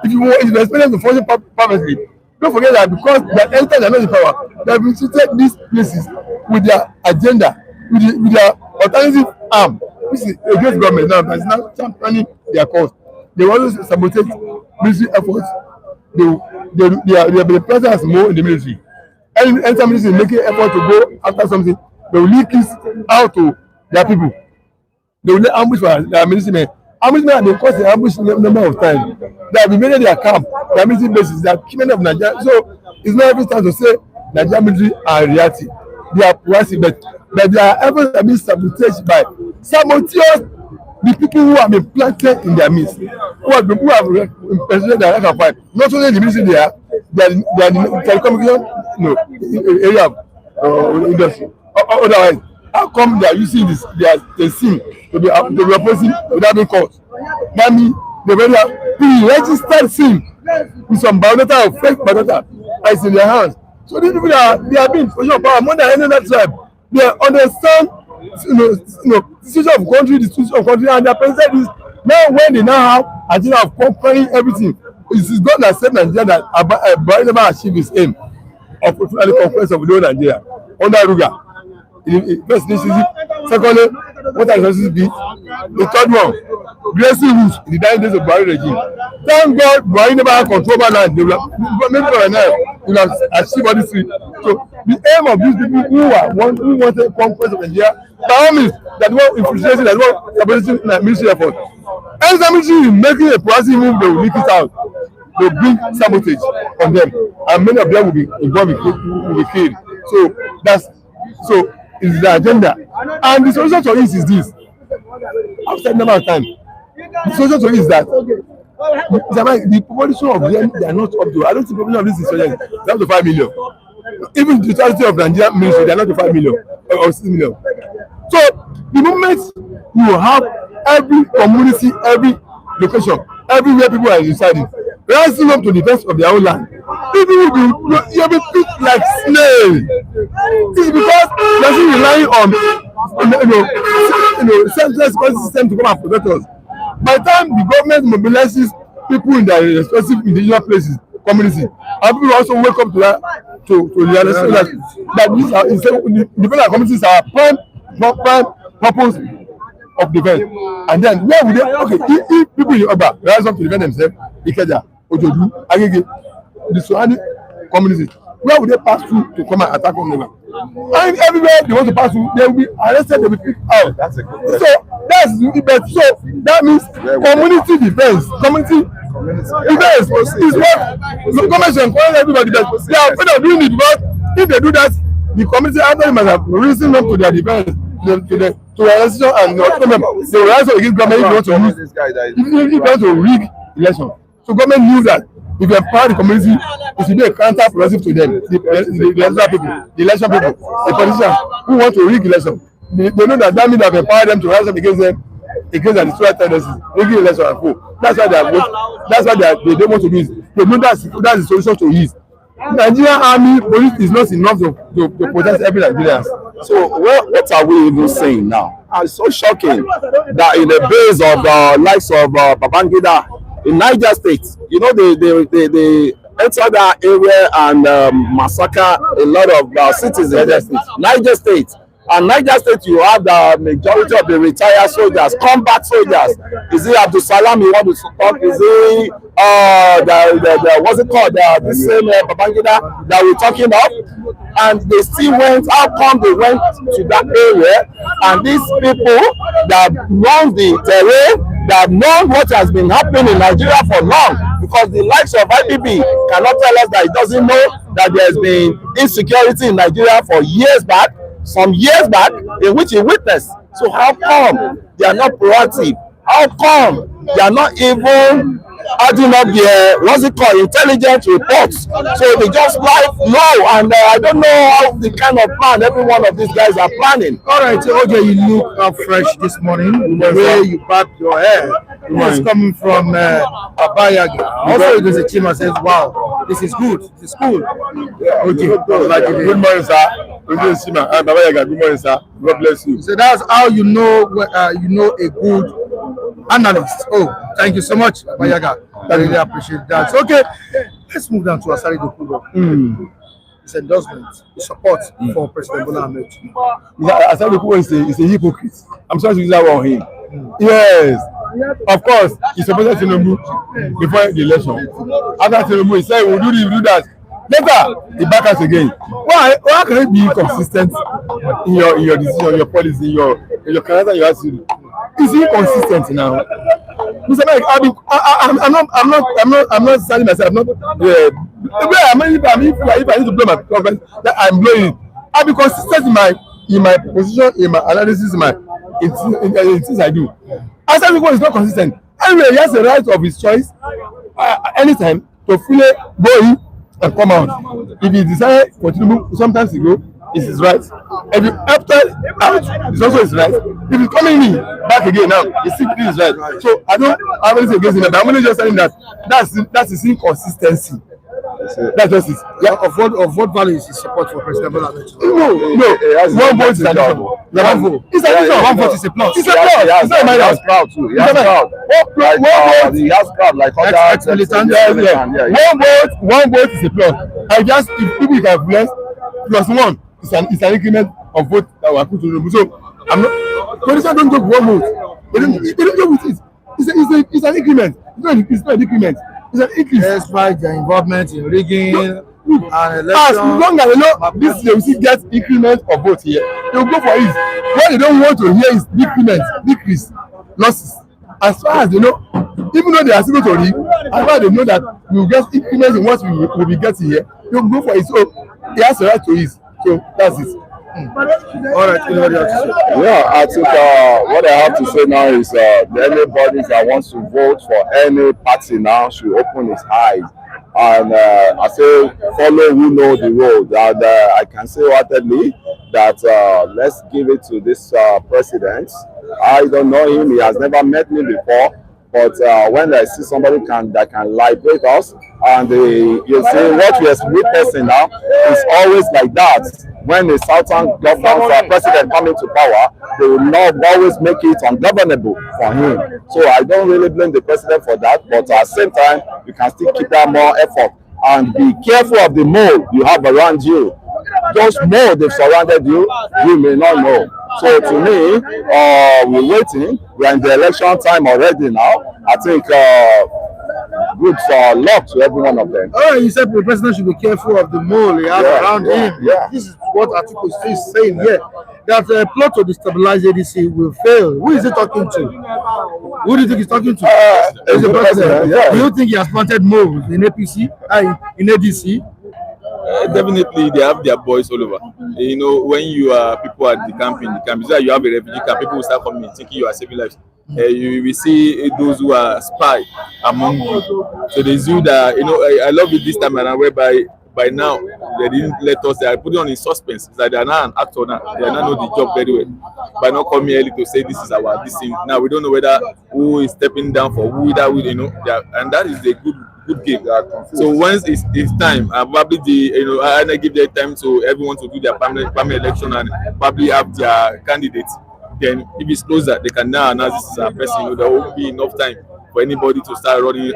if you expect them to function perfectly, don't forget that because they are entered, they are not in power. They have infiltrated these places with their agenda, with their alternative arm, which is against government now, but it's now championing their cause. They will always sabotage military efforts. They are the presence more in the military. Anytime military is making effort to go after something, they will leak it out to their people. They will ambush for their military men. Ambushment they cause the ambush number of times. They have been made their camp, their military bases, they are killing of Nigeria. So it's not every time to say Nigerian military are reactive. They are proactive, but their efforts have been sabotaged by the people who have been planted in their midst, who have impersonated their rank and file. Not only the military they are the telecommunication area of industry. Otherwise, how come they are using this? They seem to be opposing without being caught. That means they already have pre-registered SIM with some biodata or fake biodata that is in their hands. So these people they are being position of power more than any other tribe. They understand the situation of country, and they present this now when they now have agenda of conquering everything. It is God that said Nigeria that Buhari never achieved his aim of the conquest of the whole Nigeria under Ruga. First, this is it. Secondly, what are the resources be? The third one, blessing rules in the 9 days of Buhari regime. Thank God Buhari never had control over land. They will have achieved all these three. So the aim of these people who wanted conquest of Nigeria, by all means, that one infiltration, that one sabotage military effort. Anytime military is making a proactive move, they will leak it out. They will bring sabotage on them, and many of them will be involved, will be killed. So is the agenda. And the solution to this is this. I've said a number of times. The solution to it is that the population of them, they are not up to, I don't think the population of this insurgents is up to 5 million. Even the totality of Nigeria ministry, they are not to 5 million or 6 million. So the moment you have every community, every location, everywhere people are residing, rising up to the defense of their own land, people will be treated like slaves. It's because they're still relying on self-defense system to come and protect us. By the time the government mobilizes people in their respective indigenous places, community, and people also wake up to that, to realize that these are the communities are prime purpose of defense. And then where would they, okay, if people in Oba rise up to defend themselves, Ikeja, Ojodu, Agege, the surrounding communities, where would they pass through to come and attack on them? And everywhere they want to pass through, they will be arrested, they will be kicked out. That's a good question. So that's the best. So that means community defense, community defense is what the government should encourage everybody. That they are afraid of doing it, because if they do that, the community after must have risen up to their defense, to election, and they will also against government if you want to rig election. So government knew that if you empower the community, it should be a counter-productive to them, the election people, the politicians who want to rig election. They know that means they have empowered them to rise up against them, against their destroyed tendencies, rigging election and co. That's why they don't want to do it. They know that's the solution to it. Nigerian army police is not enough to protect every Nigerian. So what are we even saying now? It's so shocking that in the base of the likes of Babangida in Niger State, you know, they enter that area and massacre a lot of citizens. Niger State. And Niger State, you have the majority of the retired soldiers, combat soldiers. Is it Abdul Salam you want to talk? Is it what's it called? The same Babangida that we're talking of? And they still went, how come they went to that area? And these people that run the terrain, that know what has been happening in Nigeria for long, because the likes of IPB cannot tell us that it doesn't know that there's been insecurity in Nigeria for years back, some years back, in which he witnessed. So how come they are not proactive? How come they are not even adding up their, what's it called, intelligence reports? So they just fly low, and I don't know how the kind of plan every one of these guys are planning. All right, so OJ, you look fresh this morning. The way you bat your hair, it's coming from Abayaga. Also, there's a team that says, "Wow, this is good. This is cool." Yeah, okay. Good morning, sir. Good morning, sir. God bless you. So that's how you know a good analyst. Oh, thank you so much, Abayaga. I really appreciate that. So, okay, let's move down to Asari Dokubo. His endorsement, his support for President Bola. Asari Dokubo is a hypocrite. I'm sorry to use that word on him. Yes, of course, he supported Tinubu before the election. After Tinubu, he said he will do that. Later, he back us again. Why can you be consistent in your decision, your policy, your character, your attitude? Is he consistent now? Mr. Mike, I'm not standing myself. If I need to blow my trumpet, that I'm blowing it. I'll be consistent in my position, in my analysis, in things I do. As everyone is not consistent. Anyway, he has the right of his choice anytime to fully go in and come out. If he decided to continue sometimes ago, it's his right. If he opted out, it's also his right. If he's coming in back again now, it's still his right. So I don't have anything against him, but I'm only just saying that's his inconsistency. That's just it. Yeah, of what value is his support for President Bola? No. One vote is an issue. One vote. It's an issue. One vote is a plus. It's a plus. It's not my house. Proud too. He has proud. One vote. He has proud like other militant. One vote is a plus. I just, if people can bless, plus one is an increment of vote that were put to the. So I'm not. Politicians don't joke with one vote. They don't joke with it. It's an increment. It's not an increment. It's an increase. Despite their involvement in rigging and election. As long as they know this, they will still get increment of vote here. They will go for it. What they don't want to hear is decrease, losses. As far as they know, even though they are still going to rig, as far as they know that we will get increments in what we will be getting here, they will go for it. So he has a right to it. So that's it. All right, anybody else to say? Yeah, I think what I have to say now is anybody that wants to vote for any party now should open his eyes. And I say, follow who know the road. And I can say wholeheartedly that let's give it to this president. I don't know him. He has never met me before. But when I see somebody that can liberate us, and you see what we are witnessing now is always like that. When a southern government president come into power, they will not always make it ungovernable for him. So I don't really blame the president for that. But at the same time, you can still keep that more effort and be careful of the mole you have around you. Those mole they've surrounded you, you may not know. So to me, we're waiting. We're in the election time already now. I think good luck to every one of them. All right, you said the president should be careful of the mole he has around him. Yeah. This is what Article is saying here. That a plot to destabilize ADC will fail. Who is he talking to? Who do you think he's talking to? Is the president. Yeah. Do you think he has planted moles in APC? In ADC? Definitely, they have their boys all over. You know, when you are people at the camp, it's like you have a refugee camp, people will start coming thinking you are saving lives. You will see those who are spy among you. So there's you that, you know, I love it this time around, whereby by now they didn't let us, they are putting on in suspense. It's like they are not an actor now, they are not know the job very well. By not coming early to say this is our this thing. Now we don't know whether who is stepping down for who that will, you know, and that is a good game. So once it's time, probably I give their time to everyone to do their primary election and probably have their candidates. Then if it's closer, they can now announce this is our person. You know, there won't be enough time for anybody to start running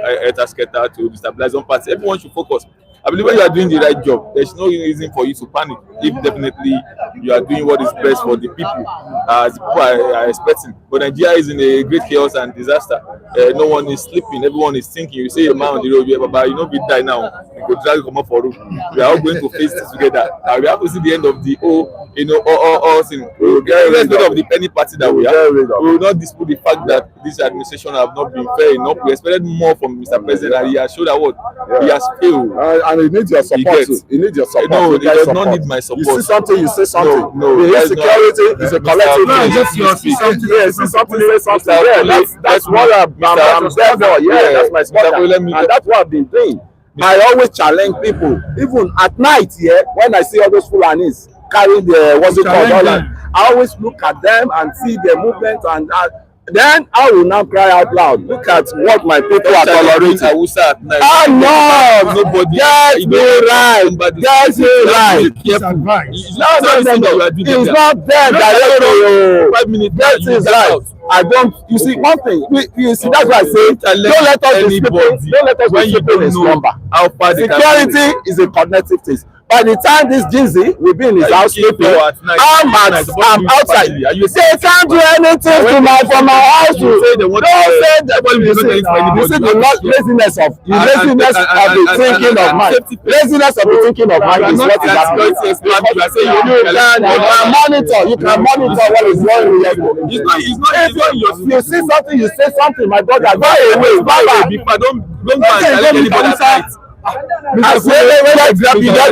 skater to destabilize one party. Everyone should focus. I believe when you are doing the right job, there's no reason for you to panic. If definitely you are doing what is best for the people, as the people are expecting. But Nigeria is in a great chaos and disaster. No one is sleeping. Everyone is thinking. You see a man on the road, but you know, we die now. You go drag you come up for road. We are all going to face this together. We have to see the end of the all thing. We will get rid of the penny party that we are. We will not dispute the fact that this administration have not been fair enough. We expected more from Mr. President, and he has showed that what he has failed. And it needs your support too. It needs your support. No, it does not need my support. You see something, you say something. No, the insecurity is a collective thing. See something, see something, say something. Yeah, that's what I'm there for. Yeah, that's my support. And that's what I've been doing. I always challenge people, even at night. Yeah, when I see all those Fulanis carrying the what's it called, I always look at them and see their movement and. Then I will now cry out loud. Look at what my people are tolerating. I know. Nobody. Get me right. Get me right. No. It's not them directly. 5 minutes. That is right. I don't. You see one thing. You see that's why I say don't let us be sleeping. Don't let us be sleeping in slumber. Security is a cognitive thing. By the time this Jeezy will be in his house sleeping, I'm outside. They can't do anything from my house. Don't say that. You see the laziness of the thinking of mind. Laziness of the thinking of mind is what is happening. You can monitor what is wrong with you. You see something, you say something. My brother, go away. Don't go and tell anybody that. I say get me right.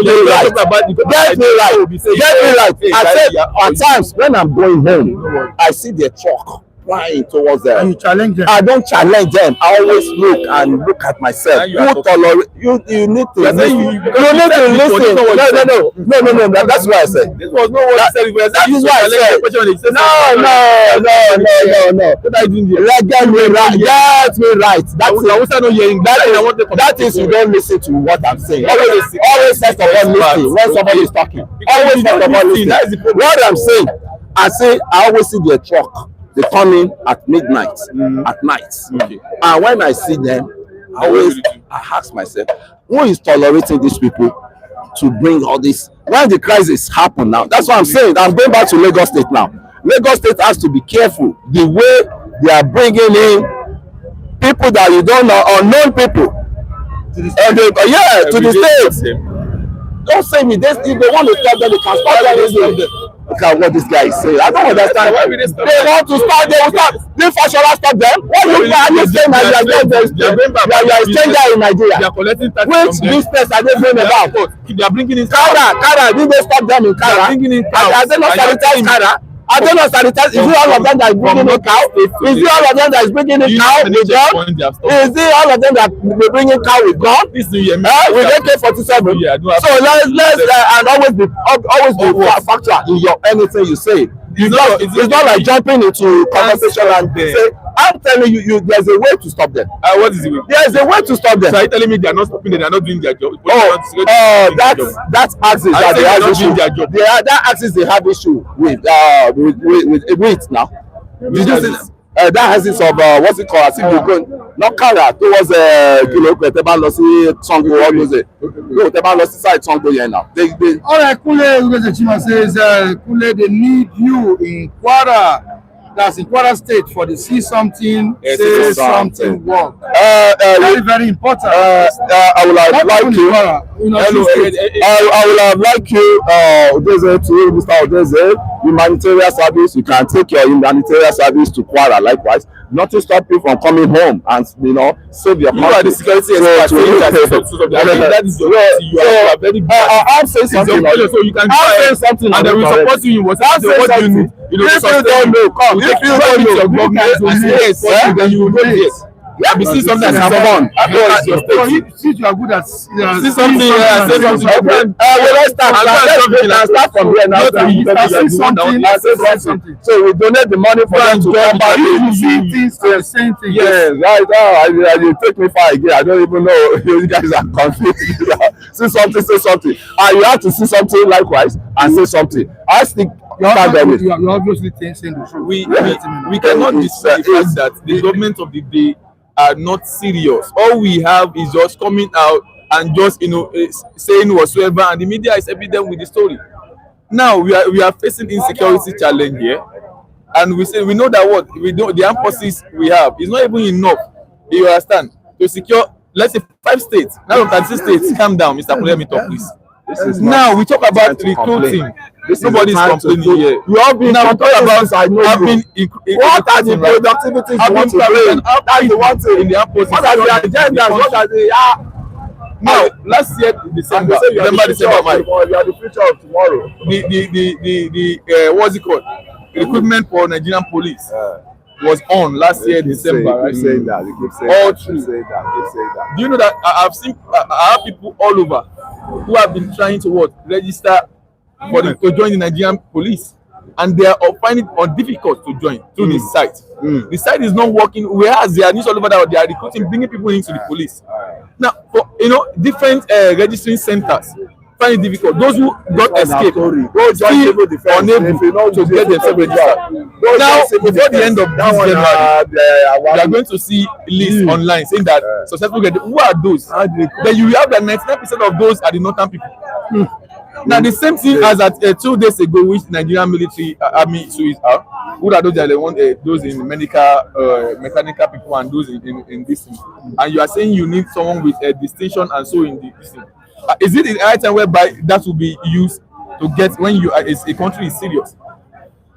I said at times when I'm going home, I see the truck flying towards them. And you challenge them. I don't challenge them. I always look at myself. Who tolerate you? You need to listen. You need to listen. No. That's what I said. This was not what I said. That is what I said. No. Get me right. That is you don't listen to what I'm saying. Always first of all listen when somebody is talking. Always first of all listen. What I'm saying, I always see their truck. They come in at midnight, at night. And when I see them, I ask myself, who is tolerating these people to bring all this? When the crisis happen now, that's what I'm saying. I'm going back to Lagos State now. Lagos State has to be careful the way they are bringing in people that you don't know, unknown people. To the state. Don't say me this. If they want to stop them, they can stop them. look at what this guy is saying. I don't understand. They want to start. They will start. Did Fashola stop them? What you saying that you are a stranger in Nigeria? Which business are they going about? They are bringing in Kara, did they stop them in Kara? Are they not sanitize Kara? I don't know sanitize. Is it all of them that is bringing in cow? Is it all of them that is bringing in cow with gun? Is it all of them that they bring in cow with gun? With AK-47. So let's and always be factual in your anything you say. It's not like jumping into conversation and say, I'm telling you, there's a way to stop them. What is it? There's a way to stop them. So are you telling me they are not stopping them, they are not doing their job? That's axis that they have issue. That axis they have issue with now. Did you see that axis of what's it called? As if you go not Kara towards Teba Losi Songo all those. No, Teba Losi side Songo here now. All right, Kule Chima says, Kule, they need you in Kwara. That's in Kwara State for the see something, say something work. Very, very important. I would have liked you. I would have liked you, Odeze, to Mr. Odeze, humanitarian service. You can take your humanitarian service to Kwara, likewise. Nothing stop you from coming home and save your country. You are the security expert. That is your you are very bad. I'm saying something. So you can try something, and they will support you in what you need. If you don't know, come. If you don't know, your government will say yes, then you will go yes. Yeah, we see something that's fun. Since you are good at see something, say something. Let's start from here now. Say something. So we donate the money for them to come back. You see things the same thing. Yes, right now. You take me far again. I don't even know. You guys are confused. See something, say something. You have to see something likewise and say something. I think. You're obviously saying the truth. We cannot dispute the fact that the government of the day are not serious. All we have is just coming out and just saying whatsoever, and the media is evident with the story. Now we are facing insecurity challenge here, and we know that the armed forces we have is not even enough. You understand, to secure, let's say 5 states. Now 36 states. Calm down, Mr. Let me talk, please. Now we talk about recruiting. Nobody is complaining here. You all been now talk about what are the productivities you want to bring? That's the one thing. In the opposite. What are the agendas? What are the now last year December. Remember December, you are the future of tomorrow. The what's it called? Recruitment for Nigerian police was on last year December, right? You keep saying that. You keep saying all that. true. Keep saying that. Do you know that I have people all over who have been trying to register to join the Nigerian police, and they are finding it difficult to join through this site. The site is not working, whereas there are news all over that they are recruiting, bringing people into the police. Now, for different registering centers find it difficult. Those who got escaped, still unable to get themselves registered. Now, before the end of this January, we are going to see lists online saying that successful get. Who are those? Then you have that 99% of those are the northern people. Now the same thing as at 2 days ago, which Nigerian military army Swiss are. Who are those that they want? Those in mechanical people and those in this thing. And you are saying you need someone with a distinction and so in the this thing. Is it the item whereby that will be used to get when a country is serious?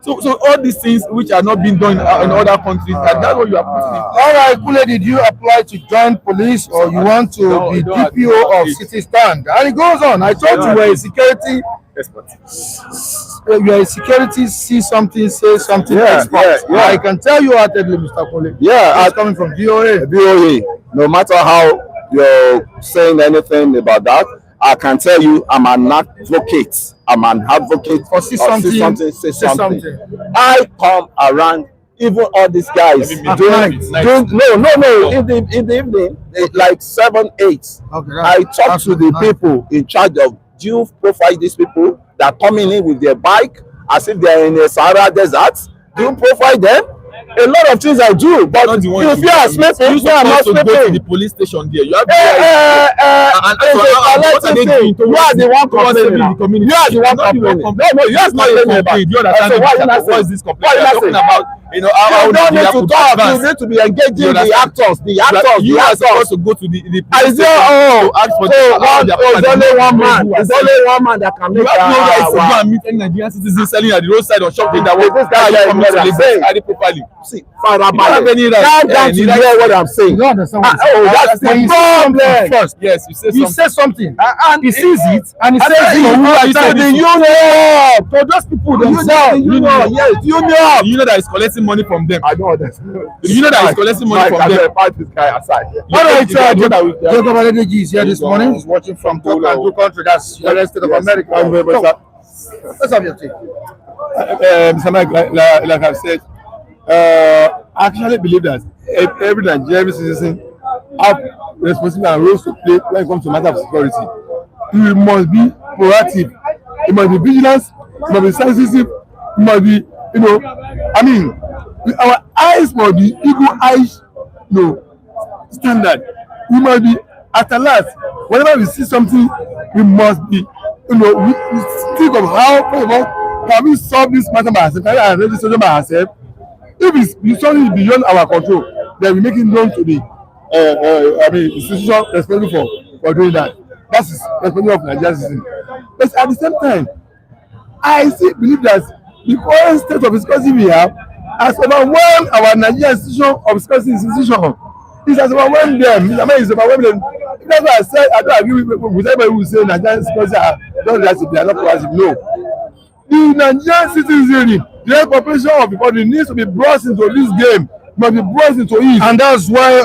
So all these things which are not being done in other countries, and that's what you are putting in. All right, Kule, did you apply to join police or you want to be DPO of City Stand? And it goes on. I told you we're a security. You are a security, see something, say something expert. Yeah. I can tell you heartedly, Mr. Kule. Yeah, it's coming from VOA. No matter how you're saying anything about that, I can tell you I'm an advocate. I'm an advocate for say something. I come around, even all these guys in the evening, like 7, 8. Okay, I talk to the people in charge of, do you profile these people that are coming in with their bike as if they are in the Sahara Desert? Do you profile them? A lot of things I do, but if you are sleeping, you are not sleeping. Go to the police station there. You have you are the one complaining. You are the one complaining. No, you are not complaining about. What is this complaining? You are talking about You know how You don't need Nigeria to could talk. advance. You need to be engaging You the understand? actors. You are supposed to go to the police Is there station to ask for it's only one man. It's only one man that can You make have no right to go our and meet any Nigerian citizen selling at the roadside or shopping that this guy you here coming to is Lagos carry properly. see, You don't have any right. calm down to hear what I'm saying. You don't understand what Oh, that's when the you say something problem. first. Yes, you say You something. say something, And he sees it, and he I says said, it. who are you said the it. union? For those people The themselves, union, yes, union. You know that is collecting money from them. I don't understand. You know that is collecting money from them. Fight this guy aside. all right, Jacob Jacob Aledeji is here this morning. He's watching from top and two country. That's the United States of America. Thank you very much, sir. Let's have your take. Mr. Mike, like I've said, I actually believe that every Nigerian citizen have responsibility and roles to play when it comes to matter of security. You must be proactive. You must be vigilant. You must be sensitive. You must be, I mean, our eyes must be eagle eyes, standard. We must be at alert. Whenever we see something, we must be, we think of how, first of all, can we solve this matter by ourselves? Can we arrange this by ourselves? If it's something beyond our control, then we make it known to the institution responsible for doing that. That's the responsibility of Nigerian citizens. But at the same time, I still believe that the current state of security we have has overwhelmed our Nigerian institution of security institution. It has overwhelmed them. It's overwhelmed them. That's why I said I don't agree with everybody who say Nigerian security are not reactive. They are not proactive. No. The Nigerian citizenry, the population of the country needs to be brought into this game, must be brought into it. And that's why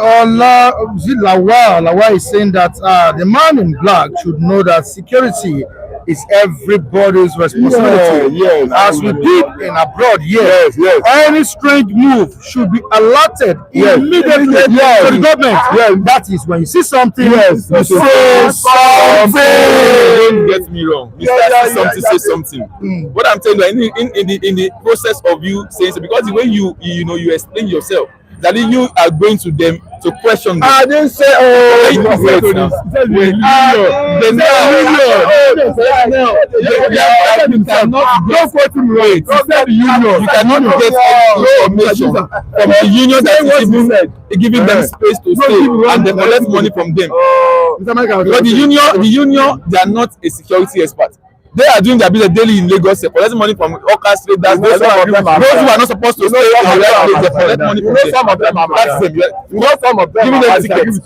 Lawal is saying that the man in black should know that security is everybody's responsibility. Yes, as we did in abroad, yes. Any strange move should be alerted immediately to the government. That is when you see something, you say something. Don't get me wrong. Say something. What I'm telling you, in the process of you saying so, because the way you explain yourself, that you are going to them to question them. I didn't say, You cannot get information from the union that is giving them space to stay and they collect money from them. Because the union, they are not a security expert. They are doing their business daily in Lagos, collecting money from orchestras. Those who are not supposed to stay in that place, they collect money from them. Some of them are Giving them tickets.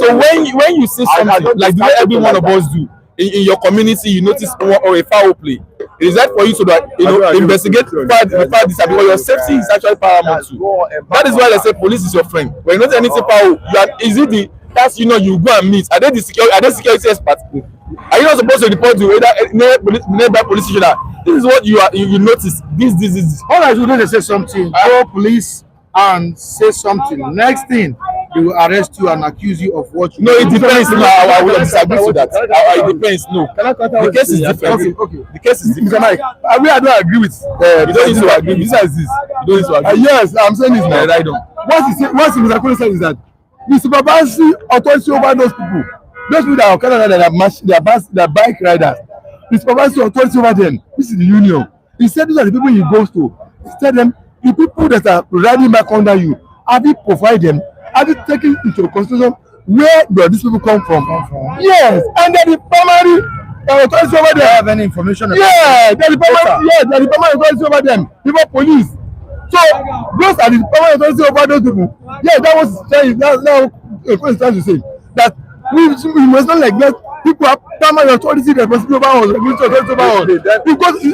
So when you see something like the way every one of us do in your community, you notice or a foul play, it is that for you to investigate the fact because your safety is actually paramount too. That is why they say police is your friend. When you notice anything foul, that's you go and meet. Are they security experts? Are you not supposed to report to nearby police station that this is what you notice? This. All I do is say something. Call police and say something. Next thing, they will arrest you and accuse you of what you. No, it depends. I will disagree with that. It depends. No, the case is different. Okay. The case is different. I don't agree with. You don't need to agree. Besides this, you don't need to agree. Yes, I'm saying this now. Right on. What Mr. Kole said is that the supervisory authority over those people that are Canada, that are bike riders, the supervisory authority over them, this is the union. He said these are the people you go to. He said them, the people that are riding back under you, have you provided them? Have you taken into consideration where these people come from? Yes, and they're the primary authority over them. Have any information? They're the primary authority over them. People police. So those are the primary authority over those people. Yeah, that was saying that's trying to say that we must not like that. People have primary authority responsibility over us, authority over us. Because you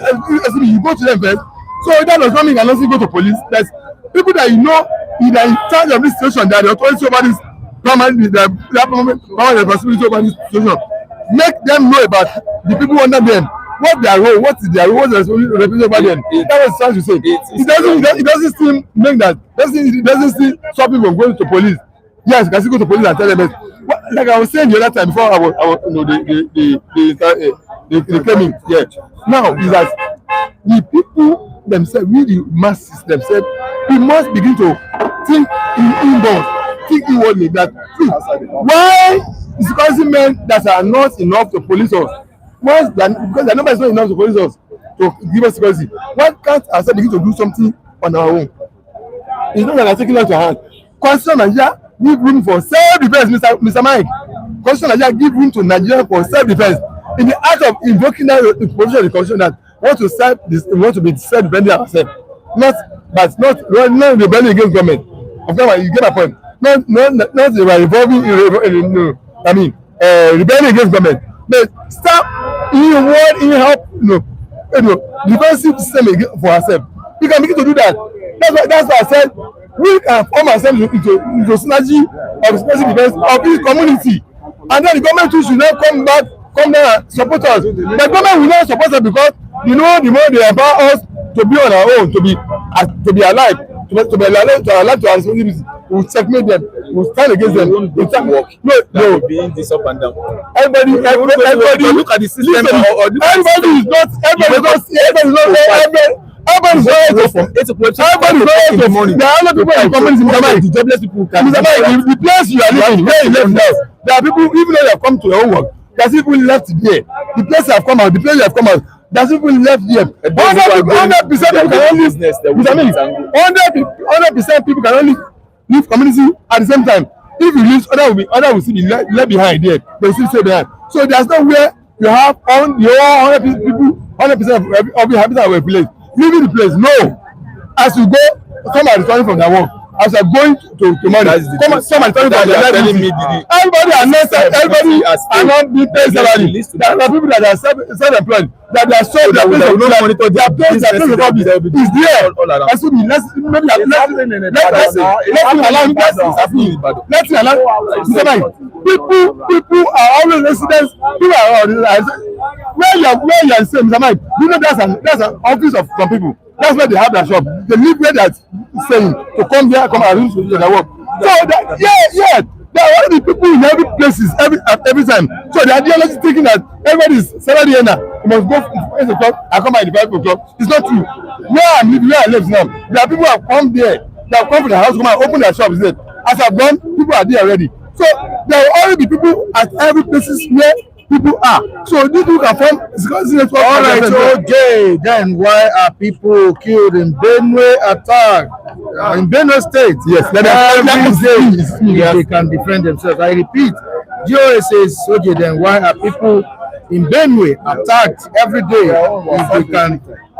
go to them first. So that does not mean you cannot go to police. There's people that you know in charge of this situation, that the authority over this primary responsibility over this situation. Make them know about the people under them. What is their role? What's the responsibility over them? That was trying to say. It doesn't still make that. It doesn't still stop people from going to police. Yes, you can still go to police and tell them. Like I was saying the other time before they came in. Yeah. Now is that the people themselves, we the masses themselves, we must begin to think inwardly that why the security men that are not enough to police us, because the number is not enough to police us to give us security, why can't ourselves begin to do something on our own? It's not like taking out your hand. Constitution Nigeria give room for self-defense, Mr. Mike. Constitution Nigeria give room to Nigeria for self-defense. In the act of invoking that provision of the constitution that we want to be self-defending ourselves, not rebelling against government. Of course, you get my point. Not revolving. I mean, rebelling against government. But start in help. Defensive system for ourselves. We can begin to do that. That's why I said we can form ourselves into synergy of special defense of this community, and then the government too should not come down and support us. The government will not support us because the more they empower us to be on our own, to be alive, to be alive to our responsibility. We will checkmate them. We will stand against them. Work. No. Being this up and down. Everybody. Look at the system. Everybody is not. Everybody's not from 8 o'clock. Everybody's not from. There are other people in the community. The jobless people. The place you are living, where you live now, there are people, even though they have come to your own work, there's people left there. The place you have come out, the place you have come out, there's people left here. 100% people can only. 100% people can only leave community at the same time. If you leave, other will still be left behind there. They will still stay behind. So there's nowhere you have on your 100 people, 100% of your habitat will place. Leaving the place, no. As you go, some are returning from their work. As you are going to money, some are returning from their life. Everybody are not being paid salary. There are people that are self-employed, that they are sold their place of office is there. Excuse me, let's allow people are always residents. People are where you are saying, Mr. Mike, you know that's an office of some people. That's where they have their shop. They live where they're saying to come here, come and do their work. So that, yeah, there are already people in every places every time. So the ideology thinking that everybody is salary earner, you must go from 8 o'clock and come by the 5 o'clock. It's not true. Where I live now, there are people who have come there, they have come to the house, come and open their shops there. As I've gone, people are there already. So there will already be people at every places where people are. So these people can form. All right, okay. Then why are people killed in Benue attack? In Benue State, yes, they can defend themselves. I repeat, GOA says, okay, then why are people in Benue attacked every day if they can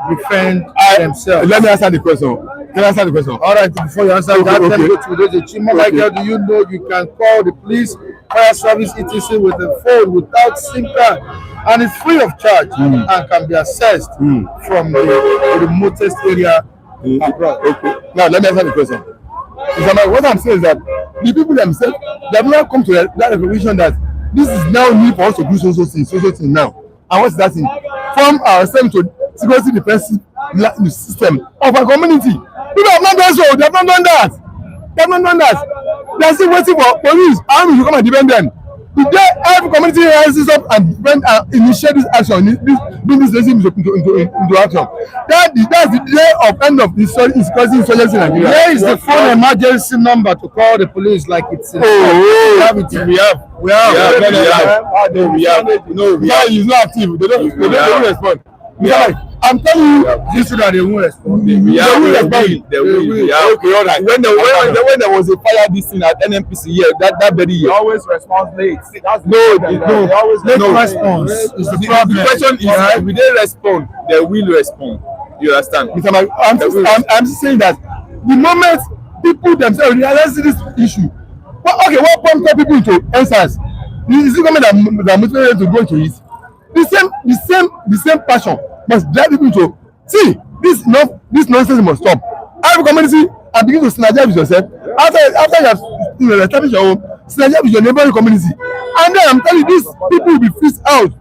defend themselves? Let me answer the question. Can I answer the question? All right, before you answer that, let me go to the Chimolaka. Do you know you can call the police, fire service, etc. with a phone without SIM card, and it's free of charge and can be accessed from the remotest area abroad? Okay. Now let me answer the question. What I'm saying is that the people themselves, they have not come to that recognition that this is now need for us to do social thing now. And what's that thing? Form ourselves to security defensive system of our community. People have not done so. They have not done that. They are still waiting for police, army to come and defend them. The day every community rises up and initiate this action, bring this regime into action. That's the day of end of this insurgency in Nigeria. Where is the phone emergency number to call the police like it's in we have. It's not active. They don't respond. I'm telling you, this that they won't respond. They will. Okay, all right. When there was a fire this thing at NNPC here, that very year. They always respond late. No response. The question is, will they respond? They will respond. You understand? I'm saying that the moment people themselves realize this issue, what prompted people to answers? Is the government that motivated them to go into it? The same passion must drive people to see this nonsense must stop. Every community and begin to synergize with yourself. After you have established your own, synergize with your neighboring community. And then I'm telling you, these people will be freezed out.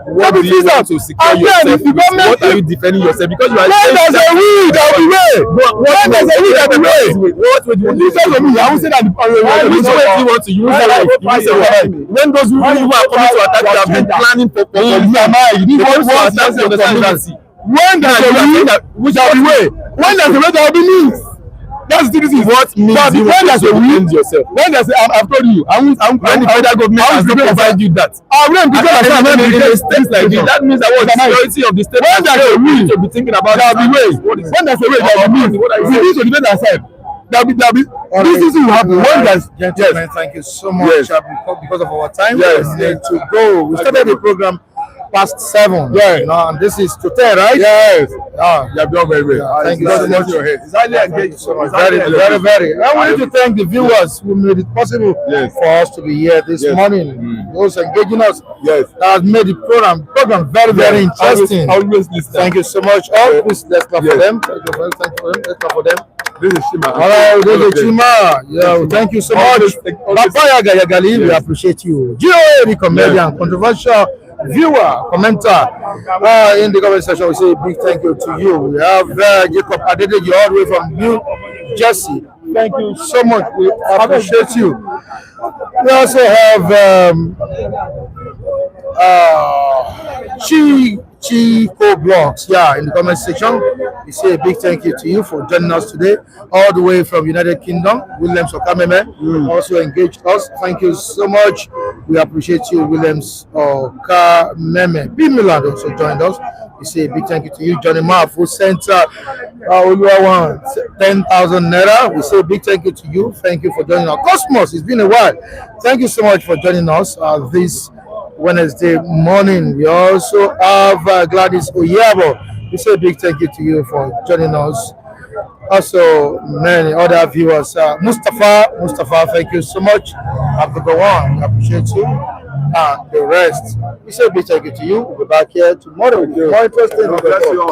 What do you want to secure yourself? What are you defending yourself? Because you are saying there's a will, there will be way. When there's a will, there will be way. What way do you want to use? I will say that. Which way do you want to use that? When those people who are coming to attack you have been planning for when there's a will, there will be way. When there's a way, there will be means. That's the reason. What means you want to defend yourself? When there's I've told you, when the federal government has not provided you that. I will because in states like this. That means that what the security of the state when there's a will to be thinking about there will be ways. When there's a way, there will be means. We need to defend ourselves. This is what happen when there's Gentlemen, thank you so much. Yes. Because of our time, Yes. we need to go. We started the program past 7. Yeah. You know, and this is to 10, right? Yes. Yeah. You have done very well. Thank you so much. It's highly engaged. So much. Very. I want to thank the viewers who made it possible Yes. for us to be here this Yes. morning. Those engaging us Yes. that has made the program very interesting. Always listen. Thank you so much. All please let's clap for Yes. them. Thank you for them. Let's clap for them. This is Shima. All right, this is Chima. Yeah, thank you so much. Papa Yagali, we appreciate you. GOA, the comedian, controversial viewer, commenter in the comment section. We say a big thank you to you. We have Jacob Adedeji all the way from New Jersey. Thank you so much. We appreciate you. We also have Chico Blogs, in the comment section. We say a big thank you to you for joining us today, all the way from United Kingdom. Williams Okameme also engaged us. Thank you so much. We appreciate you, Williams Okameme. B. Milan also joined us. We say a big thank you to you, Johnny Marf, who sent 10,000 naira. We say a big thank you to you. Thank you for joining us. Cosmos, it's been a while. Thank you so much for joining us this Wednesday morning. We also have Gladys Oyabo. We say a big thank you to you for joining us. Also, many other viewers. Mustafa, thank you so much. Have a good one. We appreciate you. The rest, we say a big thank you to you. We'll be back here tomorrow with more interesting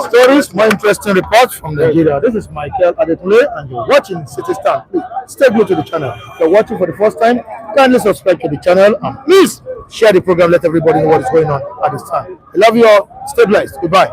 stories, more interesting reports from Nigeria. This is Michael Adetule, and you're watching City Star. Please stay glued to the channel. If you're watching for the first time, kindly subscribe to the channel and please share the program. Let everybody know what is going on at this time. I love you all. Stay blessed. Goodbye.